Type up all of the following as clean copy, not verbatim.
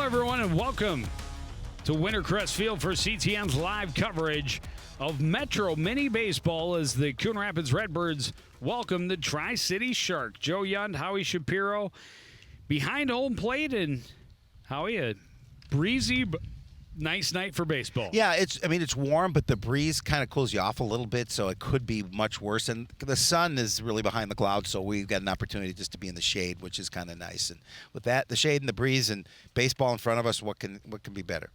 everyone, and welcome to Wintercrest Field for CTM's live coverage of Metro Mini Baseball as the Coon Rapids Redbirds welcome the Tri-City Shark. Joe Yund, Howie Shapiro behind home plate, and Howie, a breezy, nice night for baseball. Yeah, it's warm, but the breeze kind of cools you off a little bit, so it could be much worse. And the sun is really behind the clouds, so we've got an opportunity just to be in the shade, which is kind of nice. And with that, the shade and the breeze and baseball in front of us, what can be better?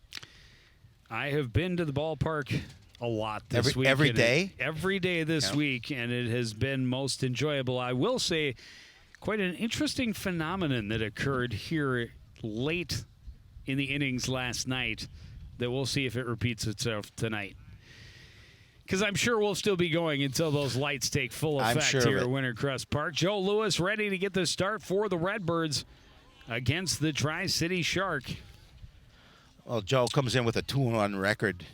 I have been to the ballpark a lot this week. Every day? Every day this week, and it has been most enjoyable. I will say, quite an interesting phenomenon that occurred here late in the innings last night that we'll see if it repeats itself tonight. Because I'm sure we'll still be going until those lights take full effect here at Wintercrest Park. Joe Lewis ready to get the start for the Redbirds against the Tri-City Shark. Well, Joe comes in with a 2-1 record.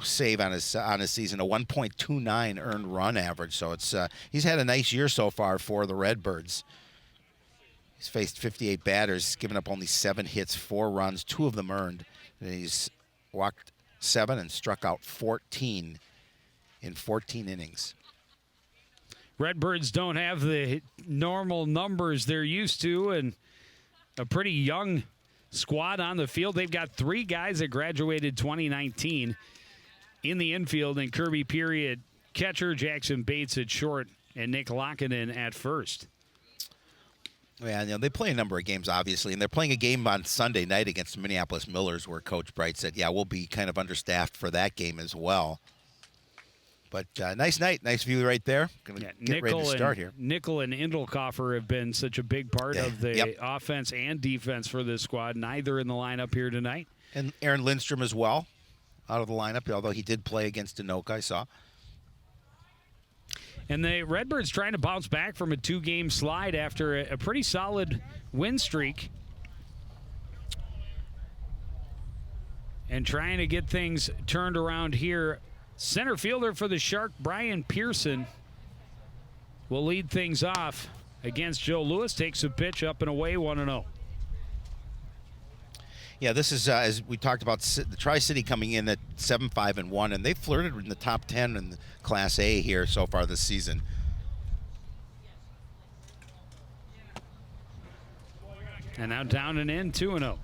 Save on his season, a 1.29 earned run average. So it's he's had a nice year so far for the Redbirds. He's faced 58 batters, given up only 7 hits, 4 runs, 2 of them earned. And he's walked 7 and struck out 14 in 14 innings. Redbirds don't have the normal numbers they're used to, and a pretty young squad on the field. They've got 3 guys that graduated 2019 in the infield, and Kirby Peary at catcher, Jackson Bates at short, and Nick Lockinen at first. Yeah, they play a number of games, obviously, and they're playing a game on Sunday night against the Minneapolis Millers where Coach Bright said, yeah, we'll be kind of understaffed for that game as well. But nice night, nice view right there. Going to get ready to start here. Nickel and Indelkoffer have been such a big part of the offense and defense for this squad, neither in the lineup here tonight. And Aaron Lindstrom as well, out of the lineup, although he did play against Anoka, I saw. And the Redbirds trying to bounce back from a 2-game slide after a pretty solid win streak. And trying to get things turned around here. Center fielder for the Shark, Brian Pearson, will lead things off against Joe Lewis. Takes a pitch up and away, 1-0. Yeah, this is, as we talked about, the Tri-City coming in at 7-5-1, and they've flirted in the top 10 in Class A here so far this season. And now down and in, 2-0.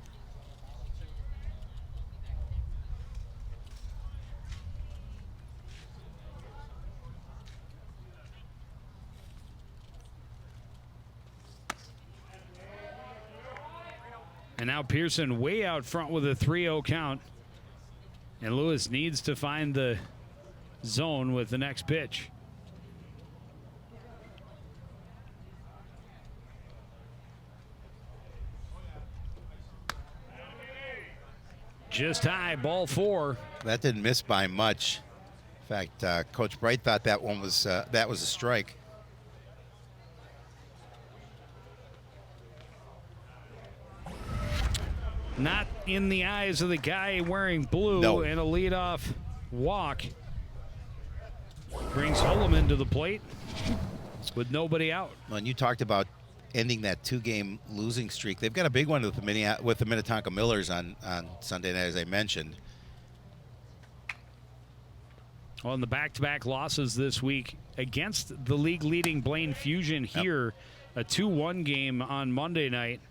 And now Pearson way out front with a 3-0 count. And Lewis needs to find the zone with the next pitch. Just high, ball 4. That didn't miss by much. In fact, Coach Bright thought that one was a strike. Not in the eyes of the guy wearing blue, and a leadoff walk brings Holloman to the plate with nobody out. Well, and you talked about ending that 2-game losing streak. They've got a big one with the Minnetonka Millers on Sunday night, as I mentioned. Well, in the back-to-back losses this week against the league-leading Blaine Fusion here, a 2-1 game on Monday night.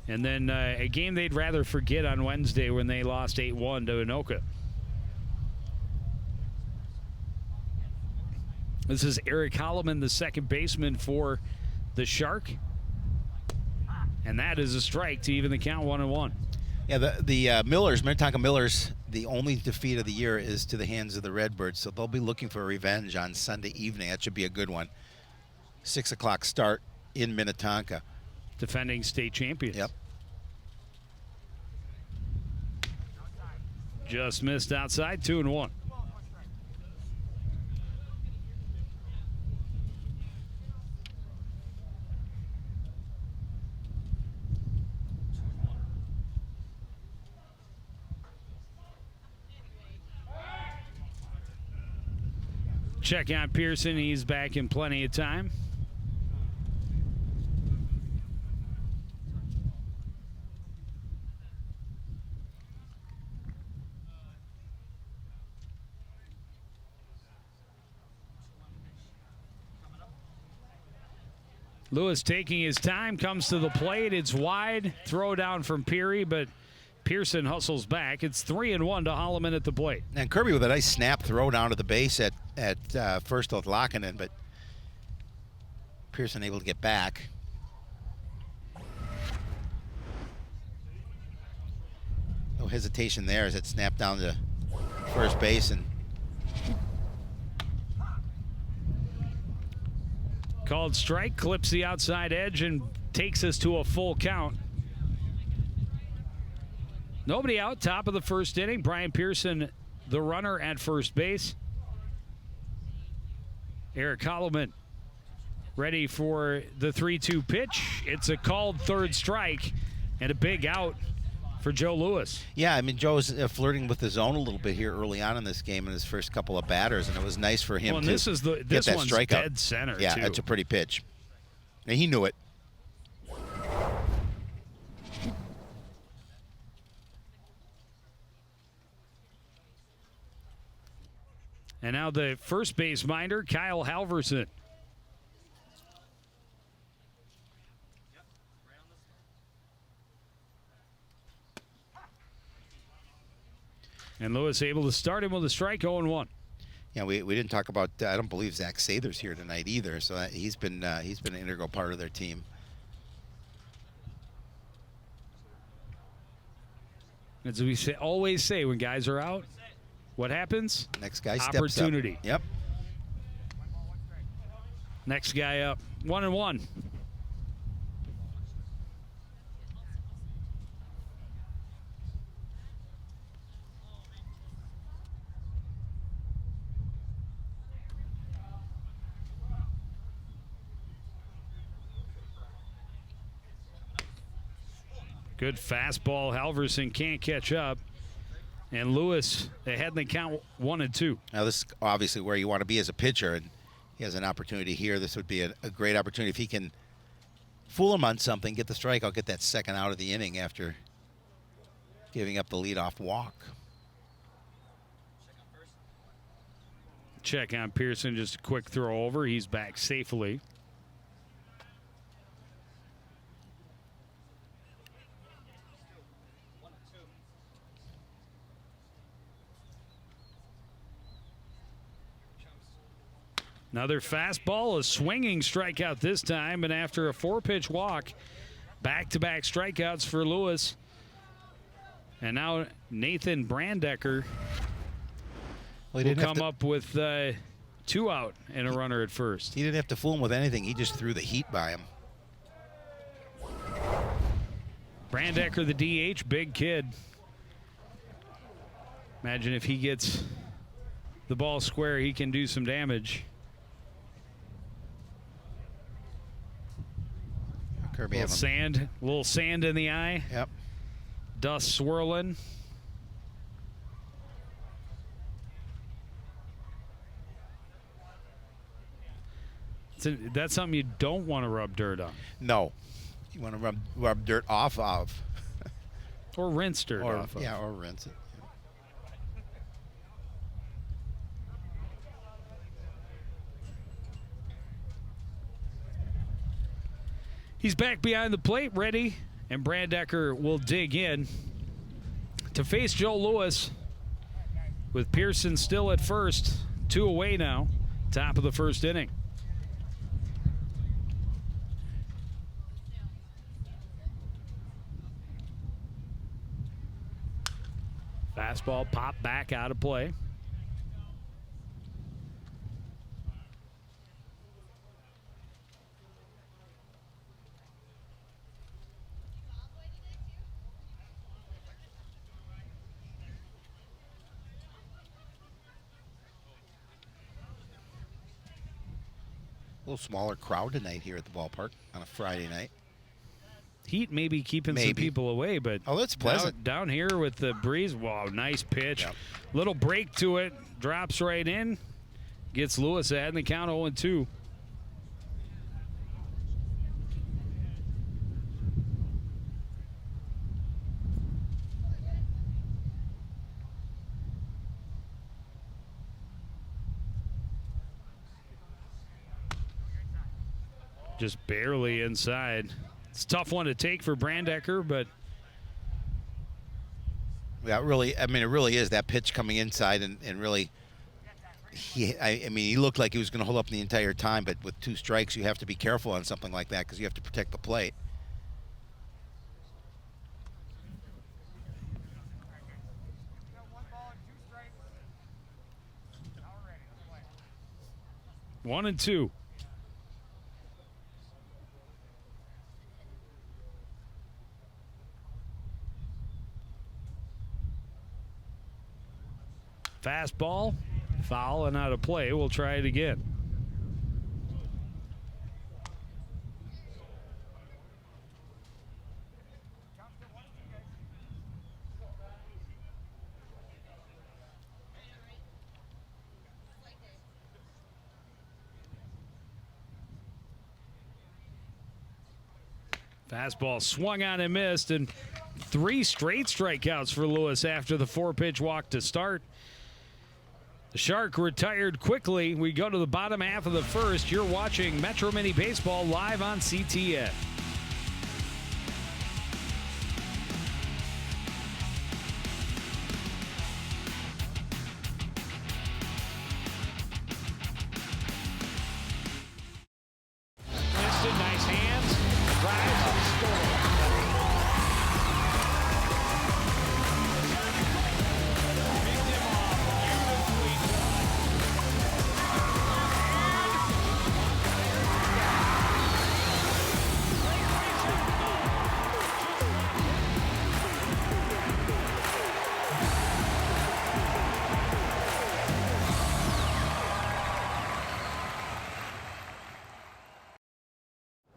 And then a game they'd rather forget on Wednesday when they lost 8-1 to Anoka. This is Eric Holloman, the second baseman for the Shark. And that is a strike to even the count 1-1. Yeah, the Millers, Minnetonka Millers, the only defeat of the year is to the hands of the Redbirds. So they'll be looking for revenge on Sunday evening. That should be a good one. 6 o'clock start in Minnetonka. Defending state champions. Yep. Just missed outside, 2-1. Check out Pearson. He's back in plenty of time. Lewis taking his time, comes to the plate. It's wide. Throw down from Peary, but Pearson hustles back. It's 3-1 to Holloman at the plate. And Kirby with a nice snap throw down to the base at first with Lockinen, but Pearson able to get back. No hesitation there as it snapped down to first base and called strike, clips the outside edge and takes us to a full count. Nobody out, top of the first inning. Brian Pearson, the runner at first base. Eric Holloman ready for the 3-2 pitch. It's a called third strike and a big out for Joe Lewis. Yeah, I mean, Joe's flirting with the zone a little bit here early on in this game in his first couple of batters, and it was nice for him to this get that one's strikeout. Dead center, yeah, too. That's a pretty pitch. And he knew it. And now the first base minder, Kyle Halverson. And Lewis able to start him with a strike, 0-1. Yeah, we didn't talk about. I don't believe Zach Sather's here tonight either, so he's been an integral part of their team. As we always say, when guys are out, what happens? Next guy steps Opportunity. up. Yep. Next guy up, 1-1. Good fastball. Halverson can't catch up. And Lewis ahead in the count 1-2. Now this is obviously where you want to be as a pitcher, and he has an opportunity here. This would be a great opportunity if he can fool him on something, get the strikeout, get that second out of the inning after giving up the leadoff walk. Check on Pearson, just a quick throw over. He's back safely. Another fastball, a swinging strikeout this time, and after a 4-pitch walk, back-to-back strikeouts for Lewis. And now Nathan Brandecker will come up with 2 out and a runner at first. He didn't have to fool him with anything. He just threw the heat by him. Brandecker, the DH, big kid. Imagine if he gets the ball square, he can do some damage. Kirby little sand in the eye. Yep. Dust swirling. That's something you don't want to rub dirt on. No. You want to rub dirt off of. Or rinse dirt off of. Yeah, or rinse it. He's back behind the plate, ready, and Brandecker will dig in to face Joe Lewis with Pearson still at first. 2 away now, top of the first inning. Fastball popped back out of play. A little smaller crowd tonight here at the ballpark on a Friday night. Heat may be keeping some people away, but that's pleasant. Down here with the breeze, wow, nice pitch. Yep. Little break to it, drops right in, gets Lewis ahead in the count 0-2. Just barely inside. It's a tough one to take for Brandecker, but yeah, really. I mean, it really is that pitch coming inside, and really, I mean, he looked like he was going to hold up the entire time, but with 2 strikes, you have to be careful on something like that because you have to protect the plate. One and two. Fastball, foul and out of play. We'll try it again. Fastball swung on and missed, and 3 straight strikeouts for Lewis after the 4-pitch walk to start. The Shark retired quickly. We go to the bottom half of the first. You're watching Metro Mini Baseball live on CTN. Winston, nice hands, drives and scores.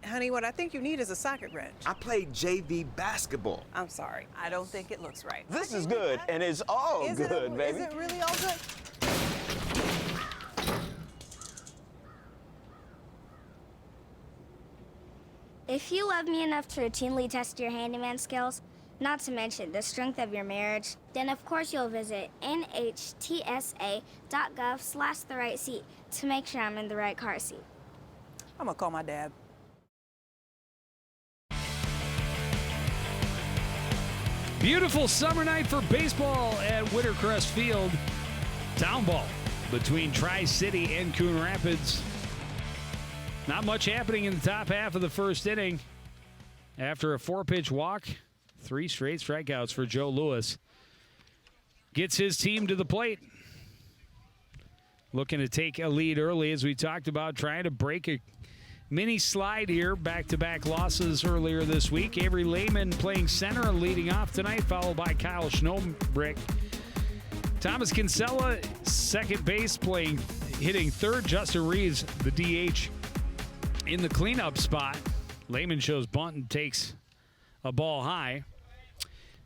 Honey, what I think you need is a socket wrench. I played JV basketball. I'm sorry. I don't think it looks right. This is good, and it's all good, baby. Is it really all good? If you love me enough to routinely test your handyman skills, not to mention the strength of your marriage, then of course you'll visit nhtsa.gov/the-right-seat to make sure I'm in the right car seat. I'm gonna call my dad. Beautiful summer night for baseball at Wintercrest Field. Town ball between Tri-City and Coon Rapids. Not much happening in the top half of the first inning. After a 4-pitch walk, 3 straight strikeouts for Joe Lewis. Gets his team to the plate. Looking to take a lead early, as we talked about, trying to break a mini slide here. Back-to-back losses earlier this week. Avery Lehman playing center and leading off tonight, followed by Kyle Schnobrick. Thomas Kinsella, second base, hitting third. Justin Reeves, the DH, in the cleanup spot. Lehman shows bunt and takes a ball high.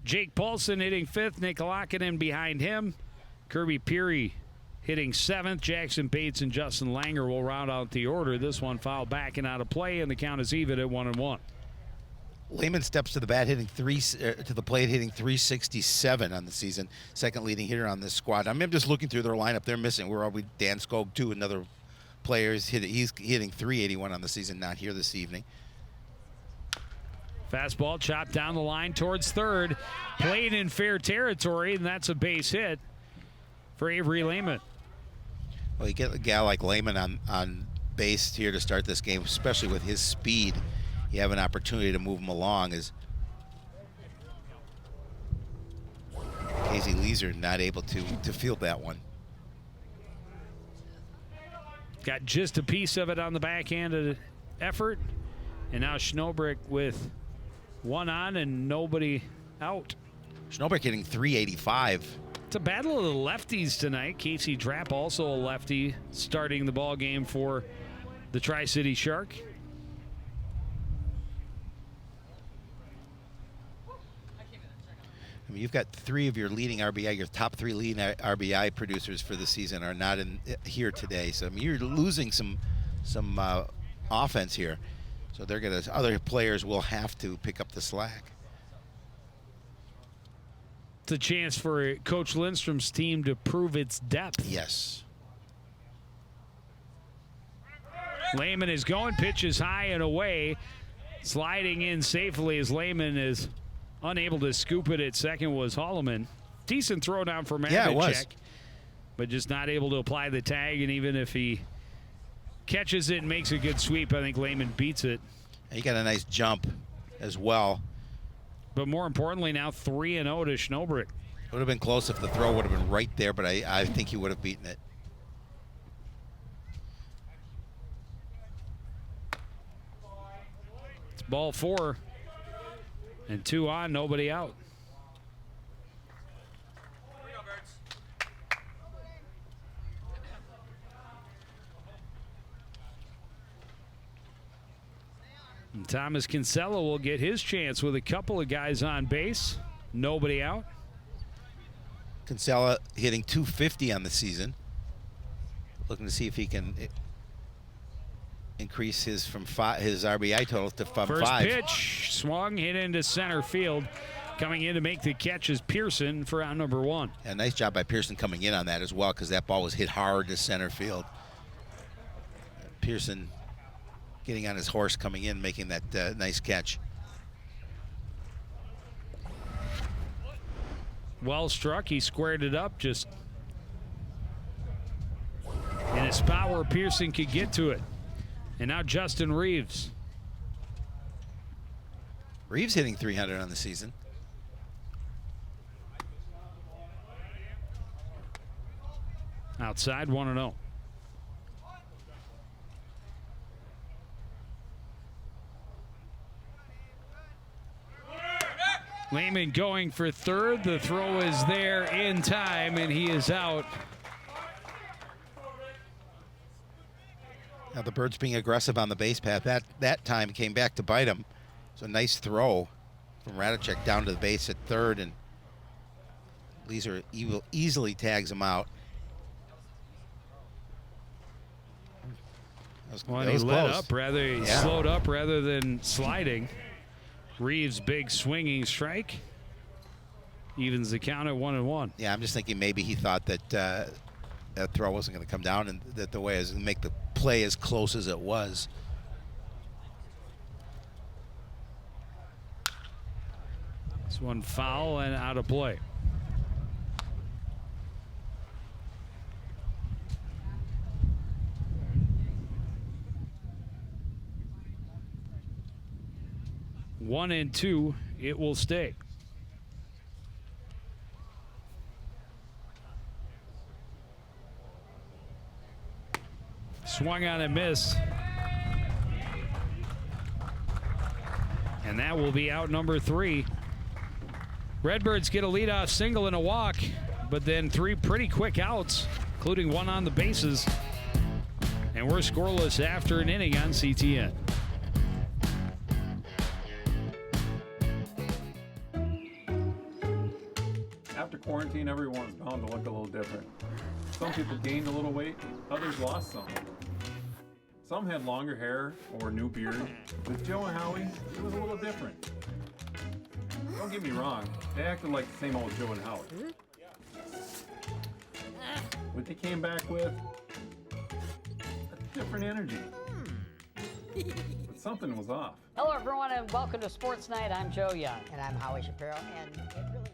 Jake Paulson hitting fifth. Nick Lockinen behind him. Kirby Peary hitting 7th. Jackson Bates and Justin Langer will round out the order. This one fouled back and out of play, and the count is even at 1-1. Lehman steps to the bat, hitting to the plate, hitting 367 on the season. Second leading hitter on this squad. I'm just looking through their lineup. They're missing. Where are we? Dan Skog, too, another player. He's hitting 381 on the season. Not here this evening. Fastball chopped down the line towards third. Played in fair territory, and that's a base hit for Avery Lehman. Well, you get a guy like Lehman on base here to start this game, especially with his speed. You have an opportunity to move him along. As Casey Leeser not able to field that one. Got just a piece of it on the backhand effort. And now Schnobrick with one on and nobody out. Schnobrick hitting 385. It's a battle of the lefties tonight. Casey Trapp, also a lefty, starting the ball game for the Tri-City Shark. I mean, you've got 3 of your leading RBI, your top 3 leading RBI producers for the season are not in here today. So I mean, you're losing some offense here. So other players will have to pick up the slack. It's a chance for Coach Lindstrom's team to prove its depth. Yes. Lehman is going, pitches high and away. Sliding in safely as Lehman is unable to scoop it at second was Holloman. Decent throw down for Maravich. Yeah, it was. But just not able to apply the tag, and even if he catches it and makes a good sweep, I think Lehman beats it. He got a nice jump as well. But more importantly now, 3-0 to Schnobrick. It would have been close if the throw would have been right there, but I think he would have beaten it. It's ball 4. And 2 on, nobody out. And Thomas Kinsella will get his chance with a couple of guys on base. Nobody out. Kinsella hitting .250 on the season. Looking to see if he can increase his RBI total to 5. First pitch, swung, hit into center field. Coming in to make the catch is Pearson for out number 1. A nice job by Pearson coming in on that as well, because that ball was hit hard to center field. Pearson getting on his horse, coming in, making that nice catch. Well struck, he squared it up just in a spot where Pearson could get to it. And now Justin Reeves. Reeves hitting .300 on the season. Outside, 1-0. Lehman going for third. The throw is there in time, and he is out. Now the Birds being aggressive on the base path. That time came back to bite him. It's a nice throw from Radicek down to the base at third, and Leeser easily tags him out. Well, he slowed up rather than sliding. Reeves' big swinging strike evens the count at 1-1. Yeah, I'm just thinking maybe he thought that that throw wasn't going to come down, and that the way is to make the play as close as it was. This one foul and out of play. One and 2, it will stay. Swung on and missed. And that will be out number 3. Redbirds get a leadoff single and a walk, but then 3 pretty quick outs, including 1 on the bases. And we're scoreless after an inning on CTN. After quarantine, everyone's bound to look a little different. Some people gained a little weight, others lost some. Some had longer hair or new beard. With Joe and Howie, it was a little different. Don't get me wrong, they acted like the same old Joe and Howie. What they came back with, a different energy. But something was off. Hello, everyone, and welcome to Sports Night. I'm Joe Young. And I'm Howie Shapiro, and it really was.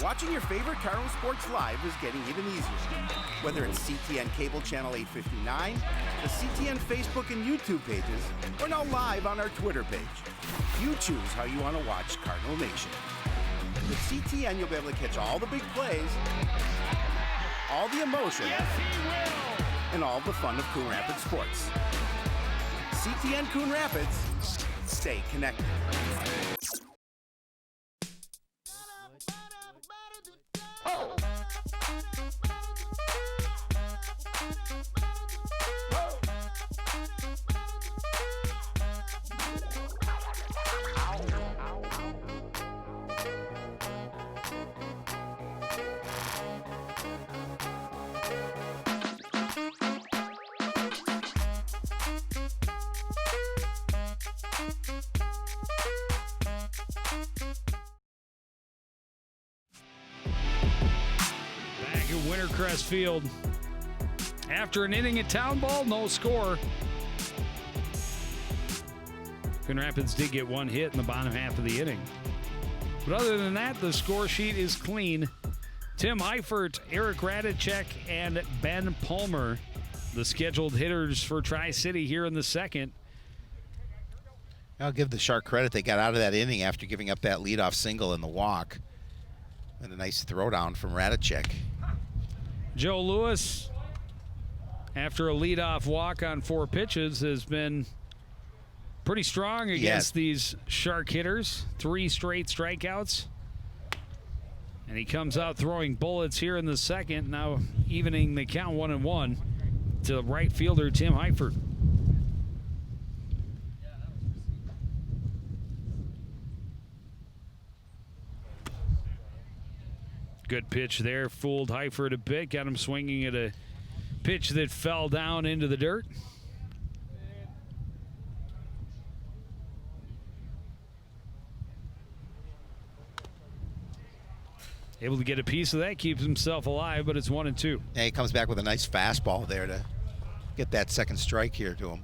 Watching your favorite Cardinal sports live is getting even easier. Whether it's CTN Cable Channel 859, the CTN Facebook and YouTube pages, or now live on our Twitter page. You choose how you want to watch Cardinal Nation. With CTN, you'll be able to catch all the big plays, all the emotion, and all the fun of Coon Rapids sports. CTN Coon Rapids, stay connected. Faircrest Field. After an inning at Town Ball, no score. Coon Rapids did get one hit in the bottom half of the inning. But other than that, the score sheet is clean. Tim Eifert, Eric Radicek, and Ben Palmer, the scheduled hitters for Tri-City here in the second. I'll give the Shark credit. They got out of that inning after giving up that leadoff single in the walk. And a nice throwdown from Radicek. Joe Lewis, after a leadoff walk on 4 pitches, has been pretty strong against these Shark hitters. 3 straight strikeouts. And he comes out throwing bullets here in the second, now evening the count 1-1 to right fielder Tim Eifert. Good pitch there, fooled Eifert a bit, got him swinging at a pitch that fell down into the dirt. Able to get a piece of that, keeps himself alive, but it's 1-2. And he comes back with a nice fastball there to get that second strike here to him.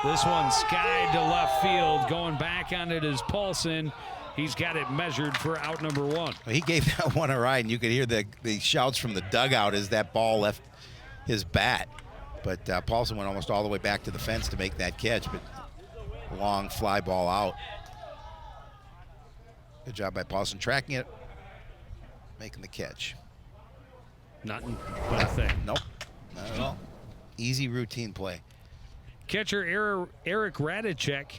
This one skied to left field. Going back on it is Paulson. He's got it measured for out number 1. Well, he gave that one a ride, and you could hear the shouts from the dugout as that ball left his bat. But Paulson went almost all the way back to the fence to make that catch, but long fly ball out. Good job by Paulson tracking it, making the catch. Nothing but a thing. Nope, not at all. Easy routine play. Catcher Eric Radicek.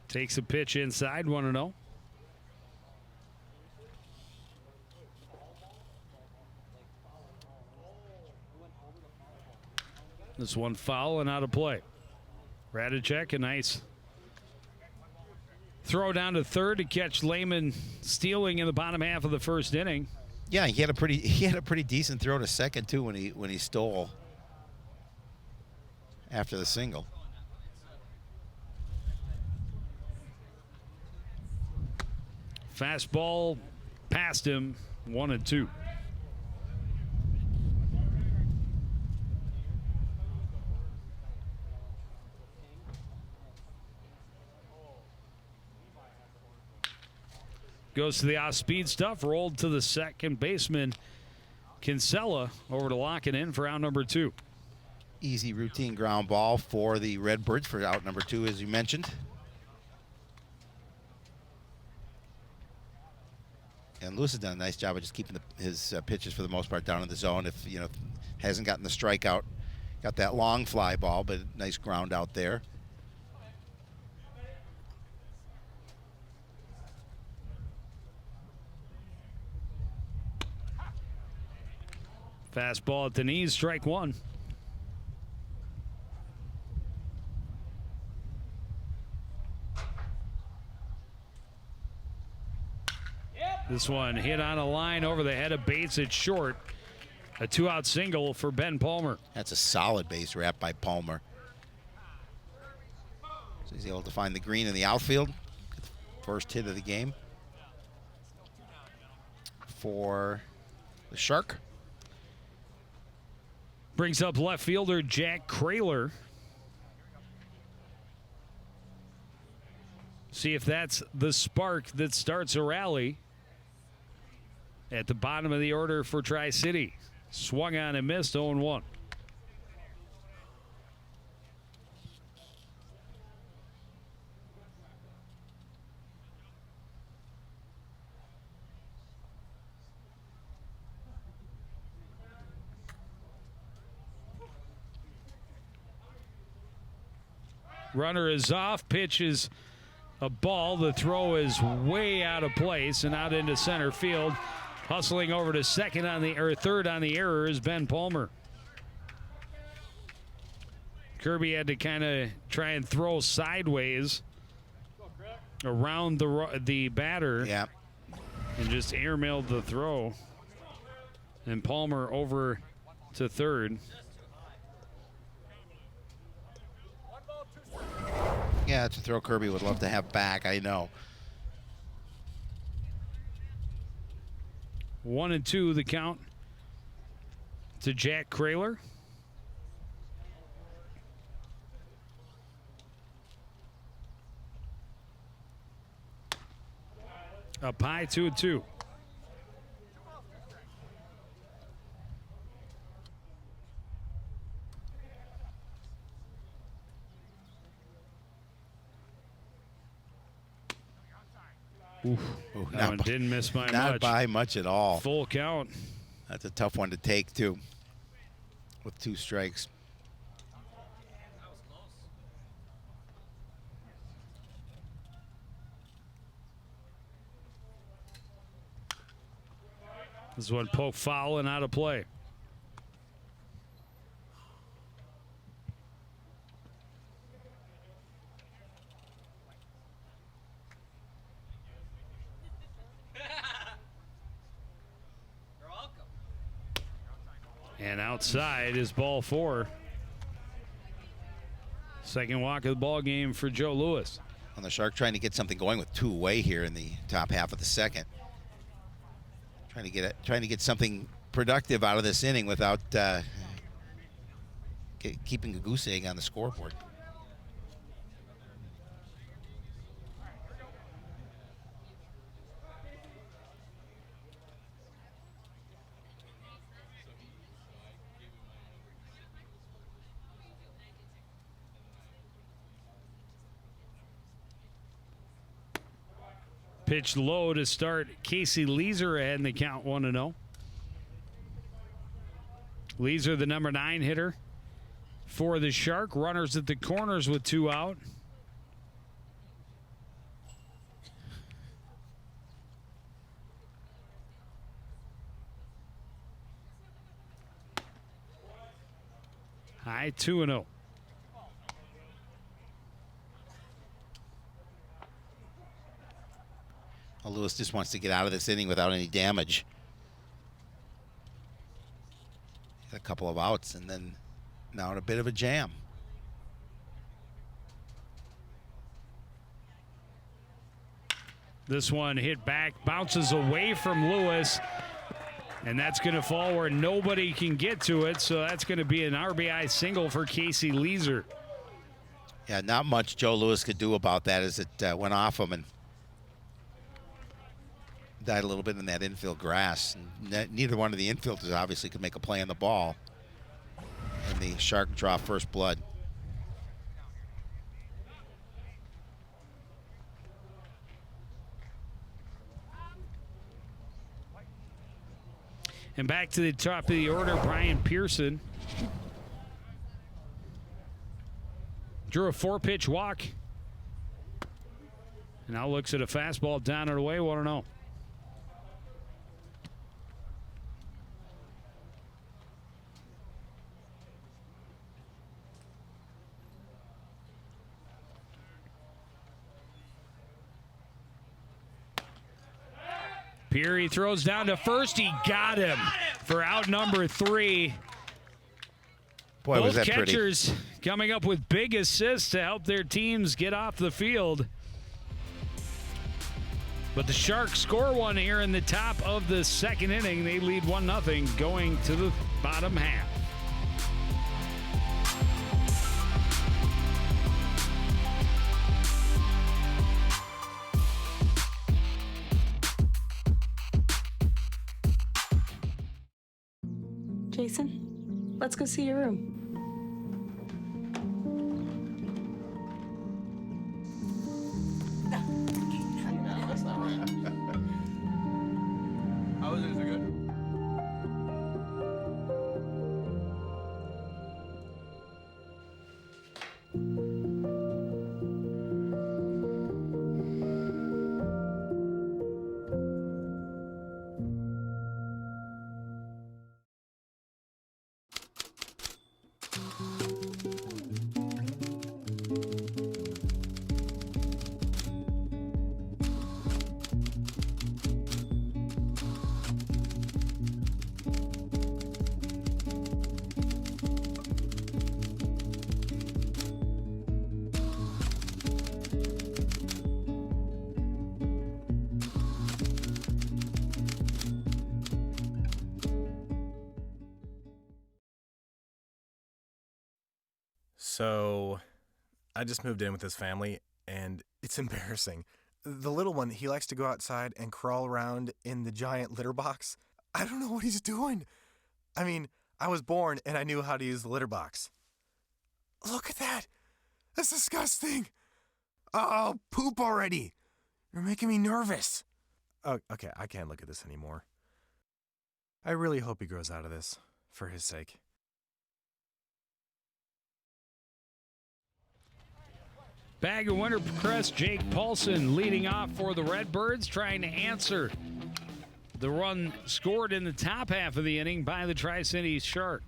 Takes a pitch inside, 1-0. This one foul and out of play. Radicek, a nice throw down to third to catch Lehman stealing in the bottom half of the first inning. Yeah, he had a pretty decent throw to second too when he stole after the single. Fastball past him, 1-2. Goes to the off-speed stuff, rolled to the second baseman, Kinsella, over to lock it in for out number 2. Easy routine ground ball for the Redbirds for out number 2, as you mentioned. And Lewis has done a nice job of just keeping his pitches for the most part down in the zone. If hasn't gotten the strikeout, got that long fly ball, but nice ground out there. Fastball at the knees, strike 1. This one hit on a line over the head of Bates. It's short. A 2-out single for Ben Palmer. That's a solid base wrap by Palmer. So he's able to find the green in the outfield. First hit of the game for the Shark. Brings up left fielder Jack Kraler. See if that's the spark that starts a rally. At the bottom of the order for Tri-City. Swung on and missed, 0-1. Runner is off, pitch is a ball. The throw is way out of place and out into center field. Hustling over to third on the error is Ben Palmer. Kirby had to kind of try and throw sideways around the batter. Yeah. And just airmailed the throw. And Palmer over to third. Yeah, it's a throw Kirby would love to have back, I know. 1-2 the count to Jack Kraler. Up high, 2-2. Oof. Ooh, That one didn't miss by not much. by much at all. Full count. That's a tough one to take, too, with 2 strikes. This is one poke foul and out of play. And outside is ball 4. Second walk of the ball game for Joe Louis. On the Shark trying to get something going with 2 away here in the top half of the second. Trying to get something productive out of this inning without keeping a goose egg on the scoreboard. Pitch low to start Casey Leeser ahead in the count 1-0. Leeser, the number 9 hitter for the Shark. Runners at the corners with 2 out. High 2-0. Well, Lewis just wants to get out of this inning without any damage. A couple of outs and then now in a bit of a jam. This one hit back, bounces away from Lewis, and that's going to fall where nobody can get to it, so that's going to be an RBI single for Casey Leeser. Yeah, not much Joe Louis could do about that as it went off him and died a little bit in that infield grass. Neither one of the infielders obviously could make a play on the ball. And the Shark draw first blood. And back to the top of the order, Brian Pearson. Drew a 4-pitch walk. And now looks at a fastball down and away, 1-0. Peary throws down to first. He got him for out number 3. Boy, Both was that catchers coming up with big assists to help their teams get off the field. But the Sharks score one here in the top of the second inning. They lead 1-0 going to the bottom half. Jason, let's go see your room. That's not right. How is it? Is it good? So, I just moved in with this family, and it's embarrassing. The little one, he likes to go outside and crawl around in the giant litter box. I don't know what he's doing. I mean, I was born and I knew how to use the litter box. Look at that. That's disgusting. Oh, poop already. You're making me nervous. Oh, okay, I can't look at this anymore. I really hope he grows out of this, for his sake. Bag of Wintercrest, Jake Paulson leading off for the Redbirds, trying to answer the run scored in the top half of the inning by the Tri-Cities Shark.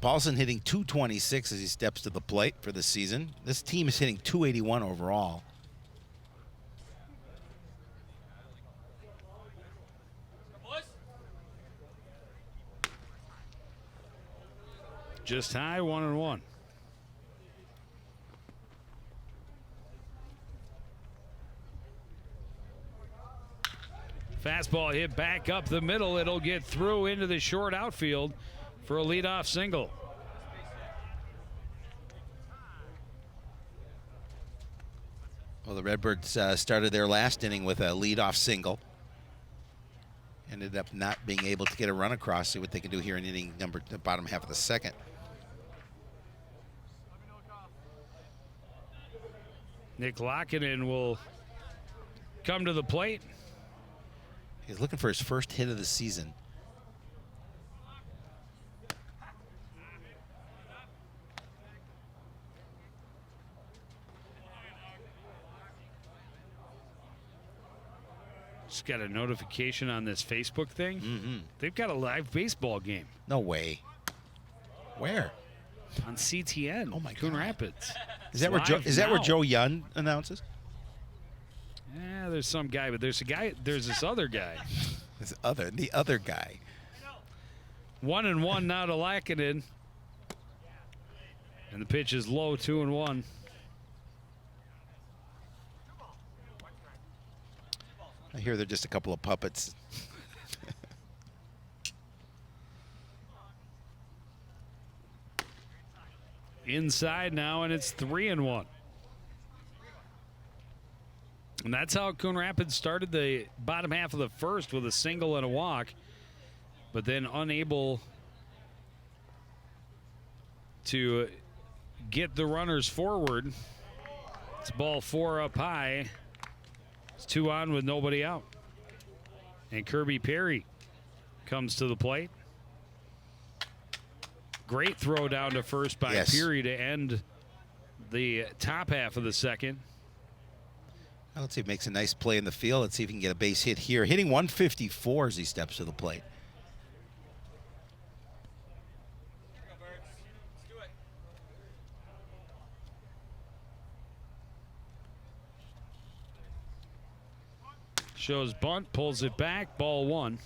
Paulson hitting .226 as he steps to the plate for the season. This team is hitting .281 overall. Just high, 1-1. Fastball hit back up the middle. It'll get through into the short outfield for a leadoff single. Well, the Redbirds started their last inning with a leadoff single. Ended up not being able to get a run across. See what they can do here in inning number, the bottom half of the second. Nick Lockinen will come to the plate. He's looking for his first hit of the season. Just got a notification on this Facebook thing. Mm-hmm. They've got a live baseball game. No way. Where? On CTN. Oh my Coon God. Rapids. Is that where Joe Young announces? Yeah, there's some guy, but there's this other guy. The other guy. 1-1 now to Lackinen. And the pitch is low, 2-1. I hear they're just a couple of puppets. Inside now, and it's 3-1. And that's how Coon Rapids started the bottom half of the first with a single and a walk, but then unable to get the runners forward. It's ball 4 up high. It's 2 on with nobody out. And Kirby Perry comes to the plate. Great throw down to first by Perry to end the top half of the second. Let's see if he makes a nice play in the field. Let's see if he can get a base hit here. Hitting 154 as he steps to the plate. Shows bunt, pulls it back, ball 1.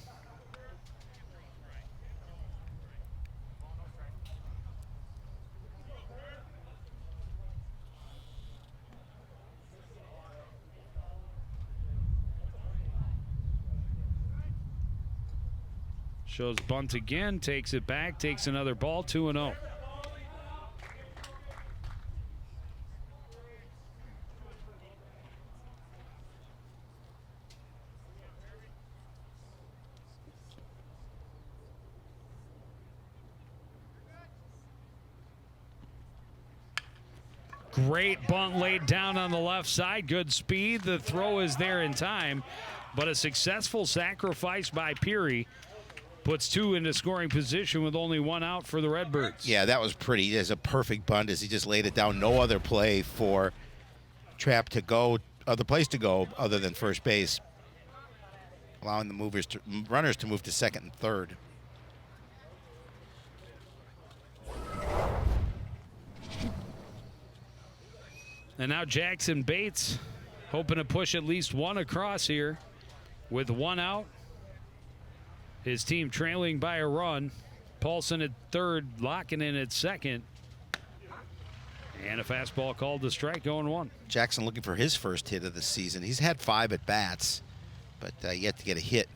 Shows bunt again, takes it back, takes another ball, 2-0. Great bunt laid down on the left side. Good speed. The throw is there in time, but a successful sacrifice by Peary puts 2 into scoring position with only 1 out for the Redbirds. Yeah, that was pretty. It is a perfect bunt as he just laid it down. No other play for Trapp to go, other place to go other than first base, allowing the runners to move to second and third. And now Jackson Bates hoping to push at least 1 across here with 1 out. His team trailing by a run. Paulson at third, Lockinen at second. And a fastball called to strike, going 1. Jackson looking for his first hit of the season. He's had 5 at bats, but yet to get a hit.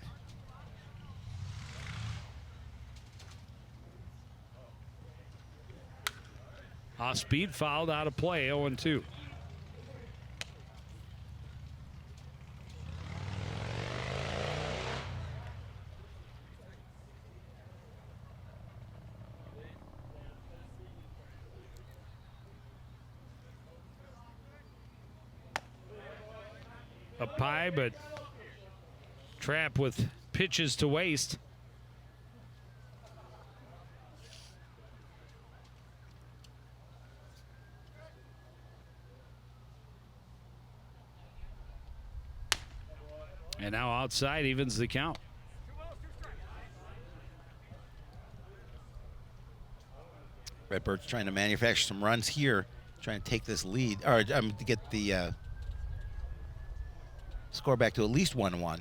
Off speed, fouled, out of play, 0-2. Up high, but Trap with pitches to waste. And now outside evens the count. Redbirds trying to manufacture some runs here, trying to take this lead, or to get the score back to at least 1-1.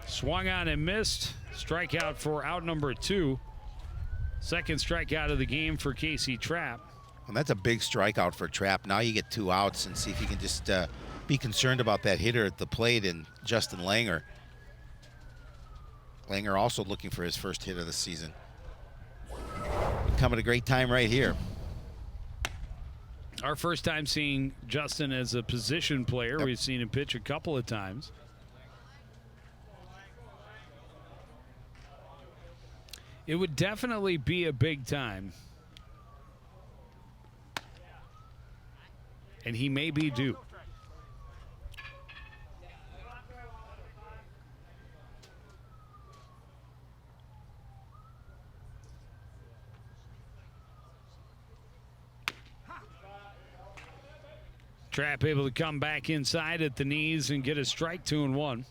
Swung on and missed. Strikeout for out number 2. Second strikeout of the game for Casey Trapp. And that's a big strikeout for Trapp. Now you get 2 outs and see if you can just be concerned about that hitter at the plate and Justin Langer. Langer also looking for his first hit of the season. Coming a great time right here. Our first time seeing Justin as a position player. Yep. We've seen him pitch a couple of times. It would definitely be a big time. And he may be due. Trapp able to come back inside at the knees and get a strike, 2-1.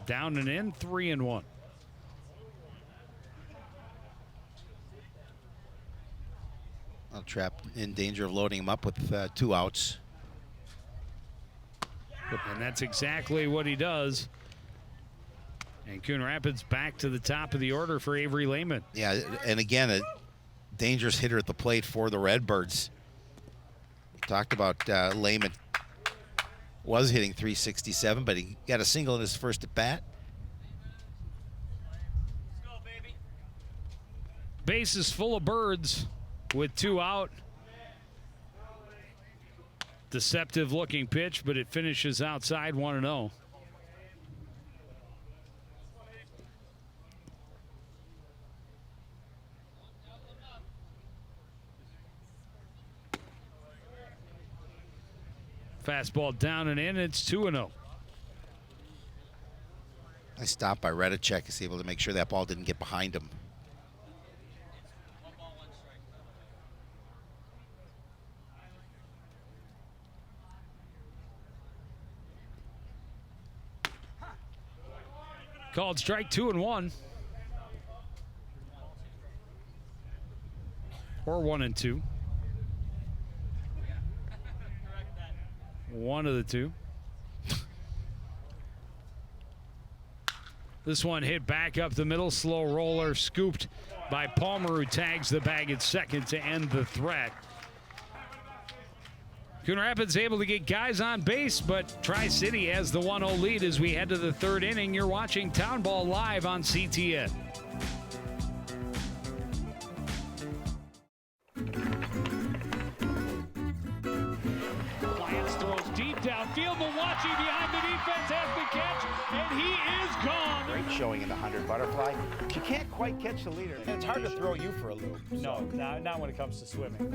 Down and in, 3-1. Well, Trapp in danger of loading him up with 2 outs. And that's exactly what he does. And Coon Rapids back to the top of the order for Avery Lehman. Yeah, and again, a dangerous hitter at the plate for the Redbirds. Talked about Lehman was hitting .367, but he got a single in his first at bat. Base is full of birds with 2 out. Deceptive looking pitch, but it finishes outside 1-0. Fastball down and in, it's 2-0. Nice stop by Redicek. He's able to make sure that ball didn't get behind him. Called strike, 2-1. Or 1-2. One of the two. This one hit back up the middle, slow roller, scooped by Palmer, who tags the bag at second to end the threat. Coon Rapids able to get guys on base, but Tri-City has the 1-0 lead as we head to the 3rd inning. You're watching Town Ball live on CTN. Downfield, Mawachi behind the defense has the catch, and he is gone. Great showing in the 100 butterfly. She can't quite catch the leader. And it's hard to throw you for a loop. No, not when it comes to swimming.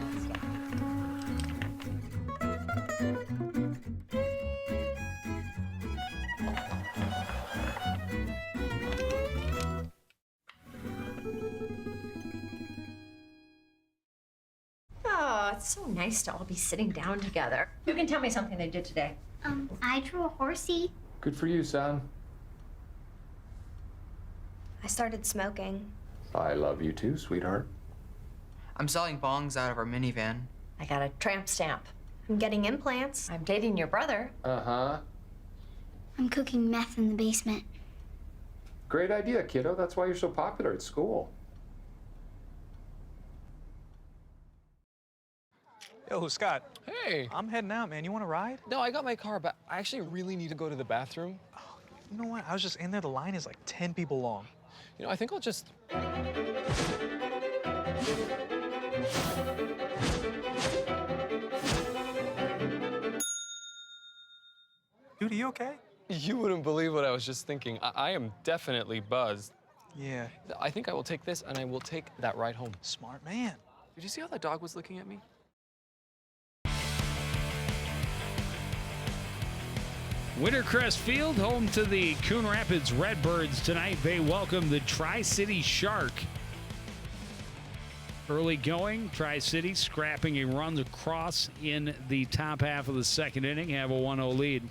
Oh, it's so nice to all be sitting down together. You can tell me something they did today. I drew a horsey. Good for you, son. I started smoking. I love you too, sweetheart. I'm selling bongs out of our minivan. I got a tramp stamp. I'm getting implants. I'm dating your brother. Uh-huh. I'm cooking meth in the basement. Great idea, kiddo. That's why you're so popular at school. Yo, Scott. Hey. I'm heading out, man. You want to ride? No, I got my car, but I actually really need to go to the bathroom. You know what? I was just in there. The line is like 10 people long. You know, I think I'll just... Dude, are you okay? You wouldn't believe what I was just thinking. I am definitely buzzed. Yeah. I think I will take this, and I will take that ride home. Smart man. Did you see how that dog was looking at me? Wintercrest Field, home to the Coon Rapids Redbirds tonight. They welcome the Tri-City Shark. Early going, Tri-City scrapping a run across in the top half of the second inning, have a 1-0 lead.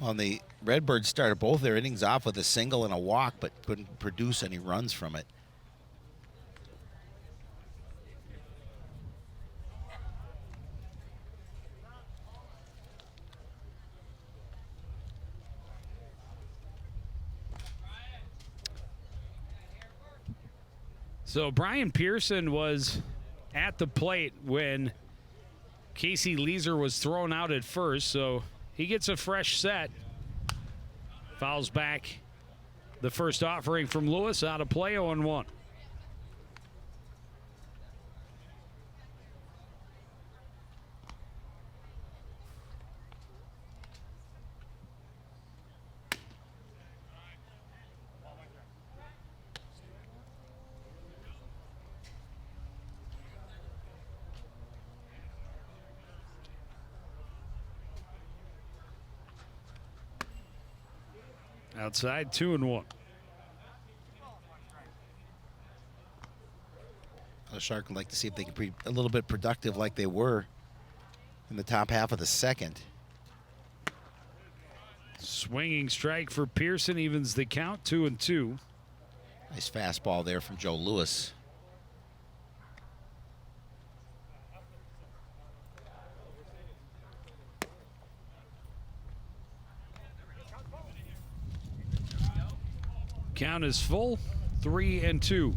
On the Redbirds started both their innings off with a single and a walk, but couldn't produce any runs from it. So Brian Pearson was at the plate when Casey Leeser was thrown out at first, so he gets a fresh set. Fouls back the first offering from Lewis, out of play, 0-1. Outside, 2-1. The Shark would like to see if they can be a little bit productive like they were in the top half of the second. Swinging strike for Pearson evens the count, 2-2. Nice fastball there from Joe Lewis. Count is full, 3-2.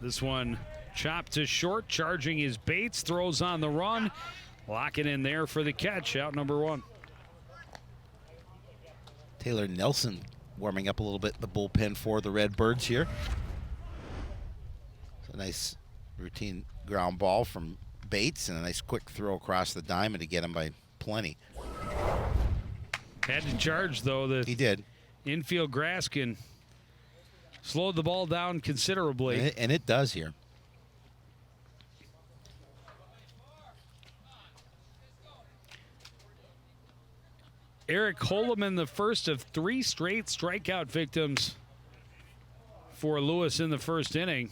This one chopped to short, charging his Bates, throws on the run, lock it in there for the catch, out number 1. Taylor Nelson warming up a little bit in the bullpen for the Redbirds here. It's a nice routine ground ball from Bates and a nice quick throw across the diamond to get him by plenty. Had to charge, though. He did. Infield grass can slow the ball down considerably. And it does here. Eric Holloman, the first of 3 straight strikeout victims for Lewis in the first inning.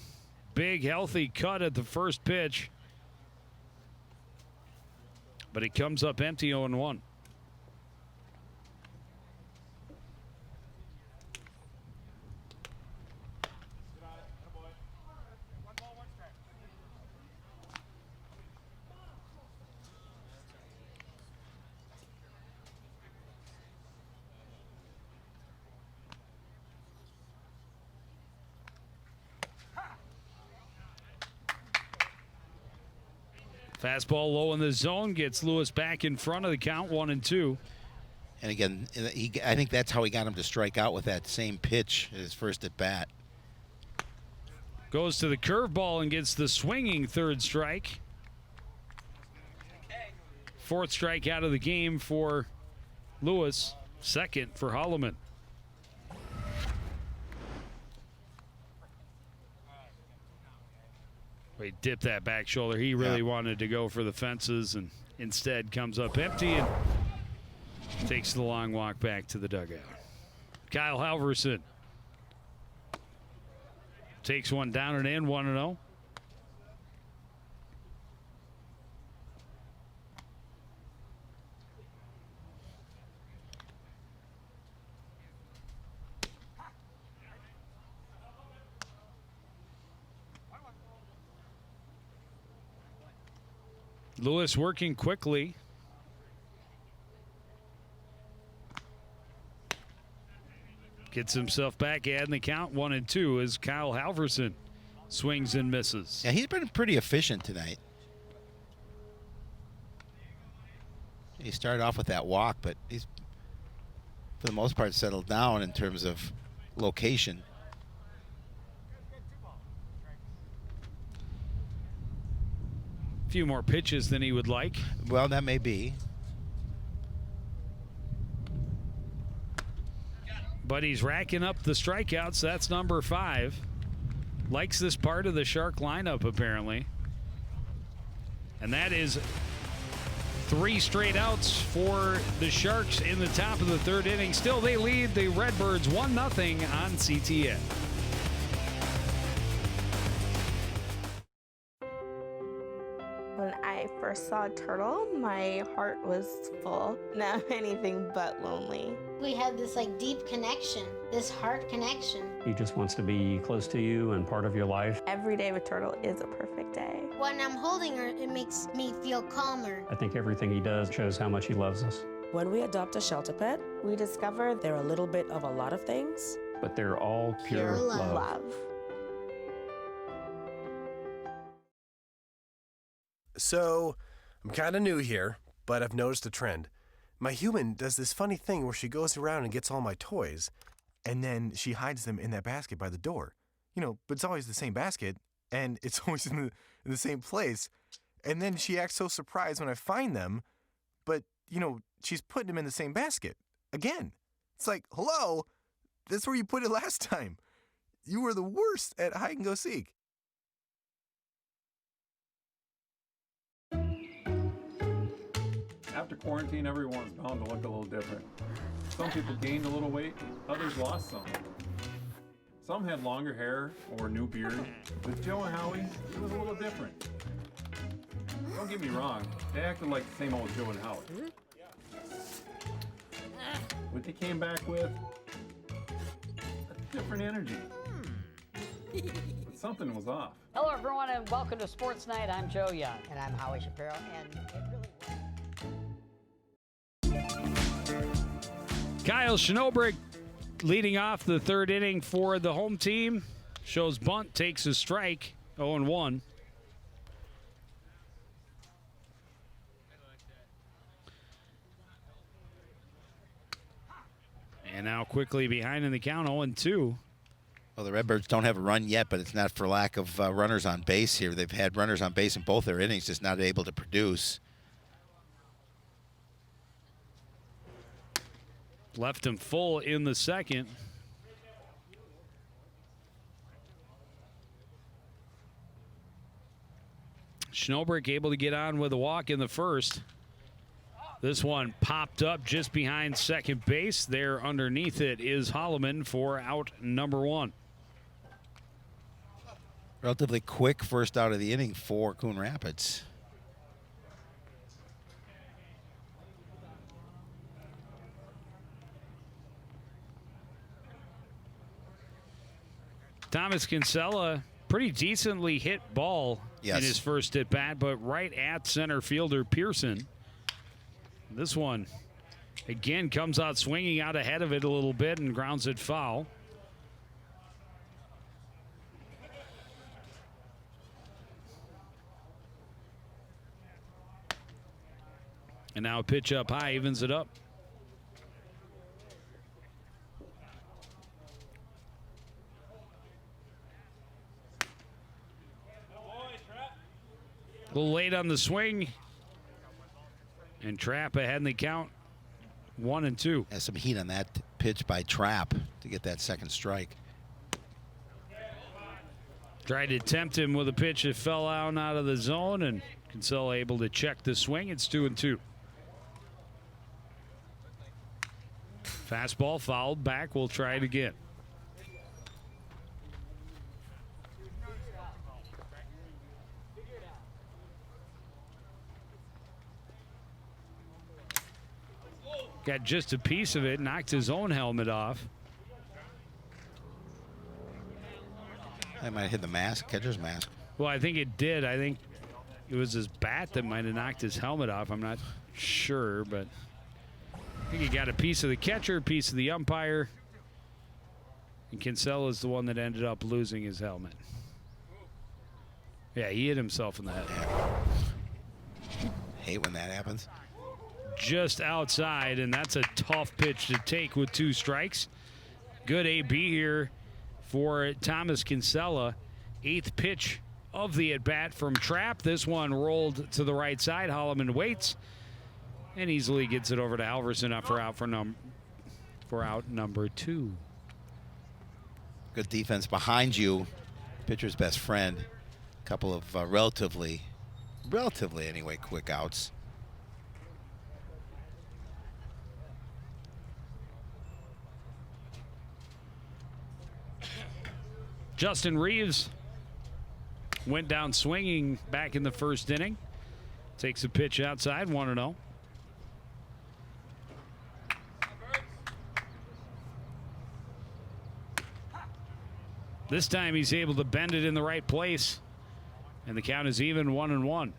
Big, healthy cut at the first pitch. But it comes up empty, 0-1. Fastball low in the zone gets Lewis back in front of the count, 1-2. And again, I think that's how he got him to strike out with that same pitch at his first at bat. Goes to the curveball and gets the swinging third strike. 4th strike out of the game for Lewis, 2nd for Holloman. He dipped that back shoulder. He really wanted to go for the fences and instead comes up empty and takes the long walk back to the dugout. Kyle Halverson takes one down and in, 1-0. Lewis working quickly. Gets himself back adding the count 1-2 as Kyle Halverson swings and misses. Yeah, he's been pretty efficient tonight. He started off with that walk, but he's, for the most part, settled down in terms of location. A few more pitches than he would like. Well, that may be. But he's racking up the strikeouts. That's number 5. Likes this part of the Shark lineup, apparently. And that is 3 straight outs for the Sharks in the top of the 3rd inning. Still, they lead the Redbirds 1-0 on CTN. When I first saw Turtle, my heart was full. Now I'm anything but lonely. We had this like deep connection, this heart connection. He just wants to be close to you and part of your life. Every day with Turtle is a perfect day. When I'm holding her, it makes me feel calmer. I think everything he does shows how much he loves us. When we adopt a shelter pet, we discover they're a little bit of a lot of things. But they're all pure love. So, I'm kind of new here, but I've noticed a trend. My human does this funny thing where she goes around and gets all my toys, and then she hides them in that basket by the door. You know, but it's always the same basket, and it's always in the same place. And then she acts so surprised when I find them, but, you know, she's putting them in the same basket. Again. It's like, hello, that's where you put it last time. You were the worst at hide and go seek. After quarantine, everyone's bound to look a little different. Some people gained a little weight, others lost some. Some had longer hair or new beard. With Joe and Howie, it was a little different. Don't get me wrong, they acted like the same old Joe and Howie. What they came back with, a different energy. But something was off. Hello, everyone, and welcome to Sports Night. I'm Joe Young. And I'm Howie Shapiro, and it really was. Kyle Schnobrick leading off the 3rd inning for the home team. Shows bunt, takes a strike, 0-1. And now quickly behind in the count, 0-2. Well, the Redbirds don't have a run yet, but it's not for lack of runners on base here. They've had runners on base in both their innings, just not able to produce. Left him full in the 2nd. Schnobrick able to get on with a walk in the 1st. This one popped up just behind second base. There underneath it is Holloman for out number 1. Relatively quick first out of the inning for Coon Rapids. Thomas Kinsella, pretty decently hit ball in his first at bat, but right at center fielder Pearson. This one, again, comes out swinging out ahead of it a little bit and grounds it foul. And now a pitch up high evens it up. A little late on the swing. And Trapp ahead in the count, 1-2. Has some heat on that pitch by Trapp to get that second strike. Tried to tempt him with a pitch that fell out of the zone, and Kinsella able to check the swing. It's 2-2. Fastball fouled back. We'll try it again. Got just a piece of it, knocked his own helmet off. I might have hit the mask, catcher's mask. Well, I think it did. I think it was his bat that might have knocked his helmet off. I'm not sure, but I think he got a piece of the catcher, a piece of the umpire. And Kinsella is the one that ended up losing his helmet. Yeah, he hit himself in the head. Hate when that happens. Just outside, and that's a tough pitch to take with 2 strikes. Good AB here for Thomas Kinsella. 8th pitch of the at-bat from Trapp. This one rolled to the right side. Holloman waits and easily gets it over to Halverson for out number 2. Good defense behind you. Pitcher's best friend. A couple of relatively anyway, quick outs. Justin Reeves went down swinging back in the first inning. Takes a pitch outside, 1-0. This time he's able to bend it in the right place, and the count is even, 1-1.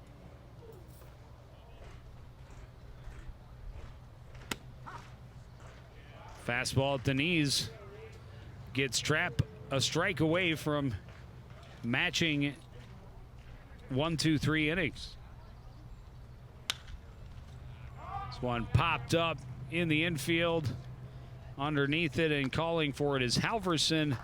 Fastball at the knees gets Trapp a strike away from matching 1, 2, 3 innings. This one popped up in the infield. Underneath it and calling for it is Halverson.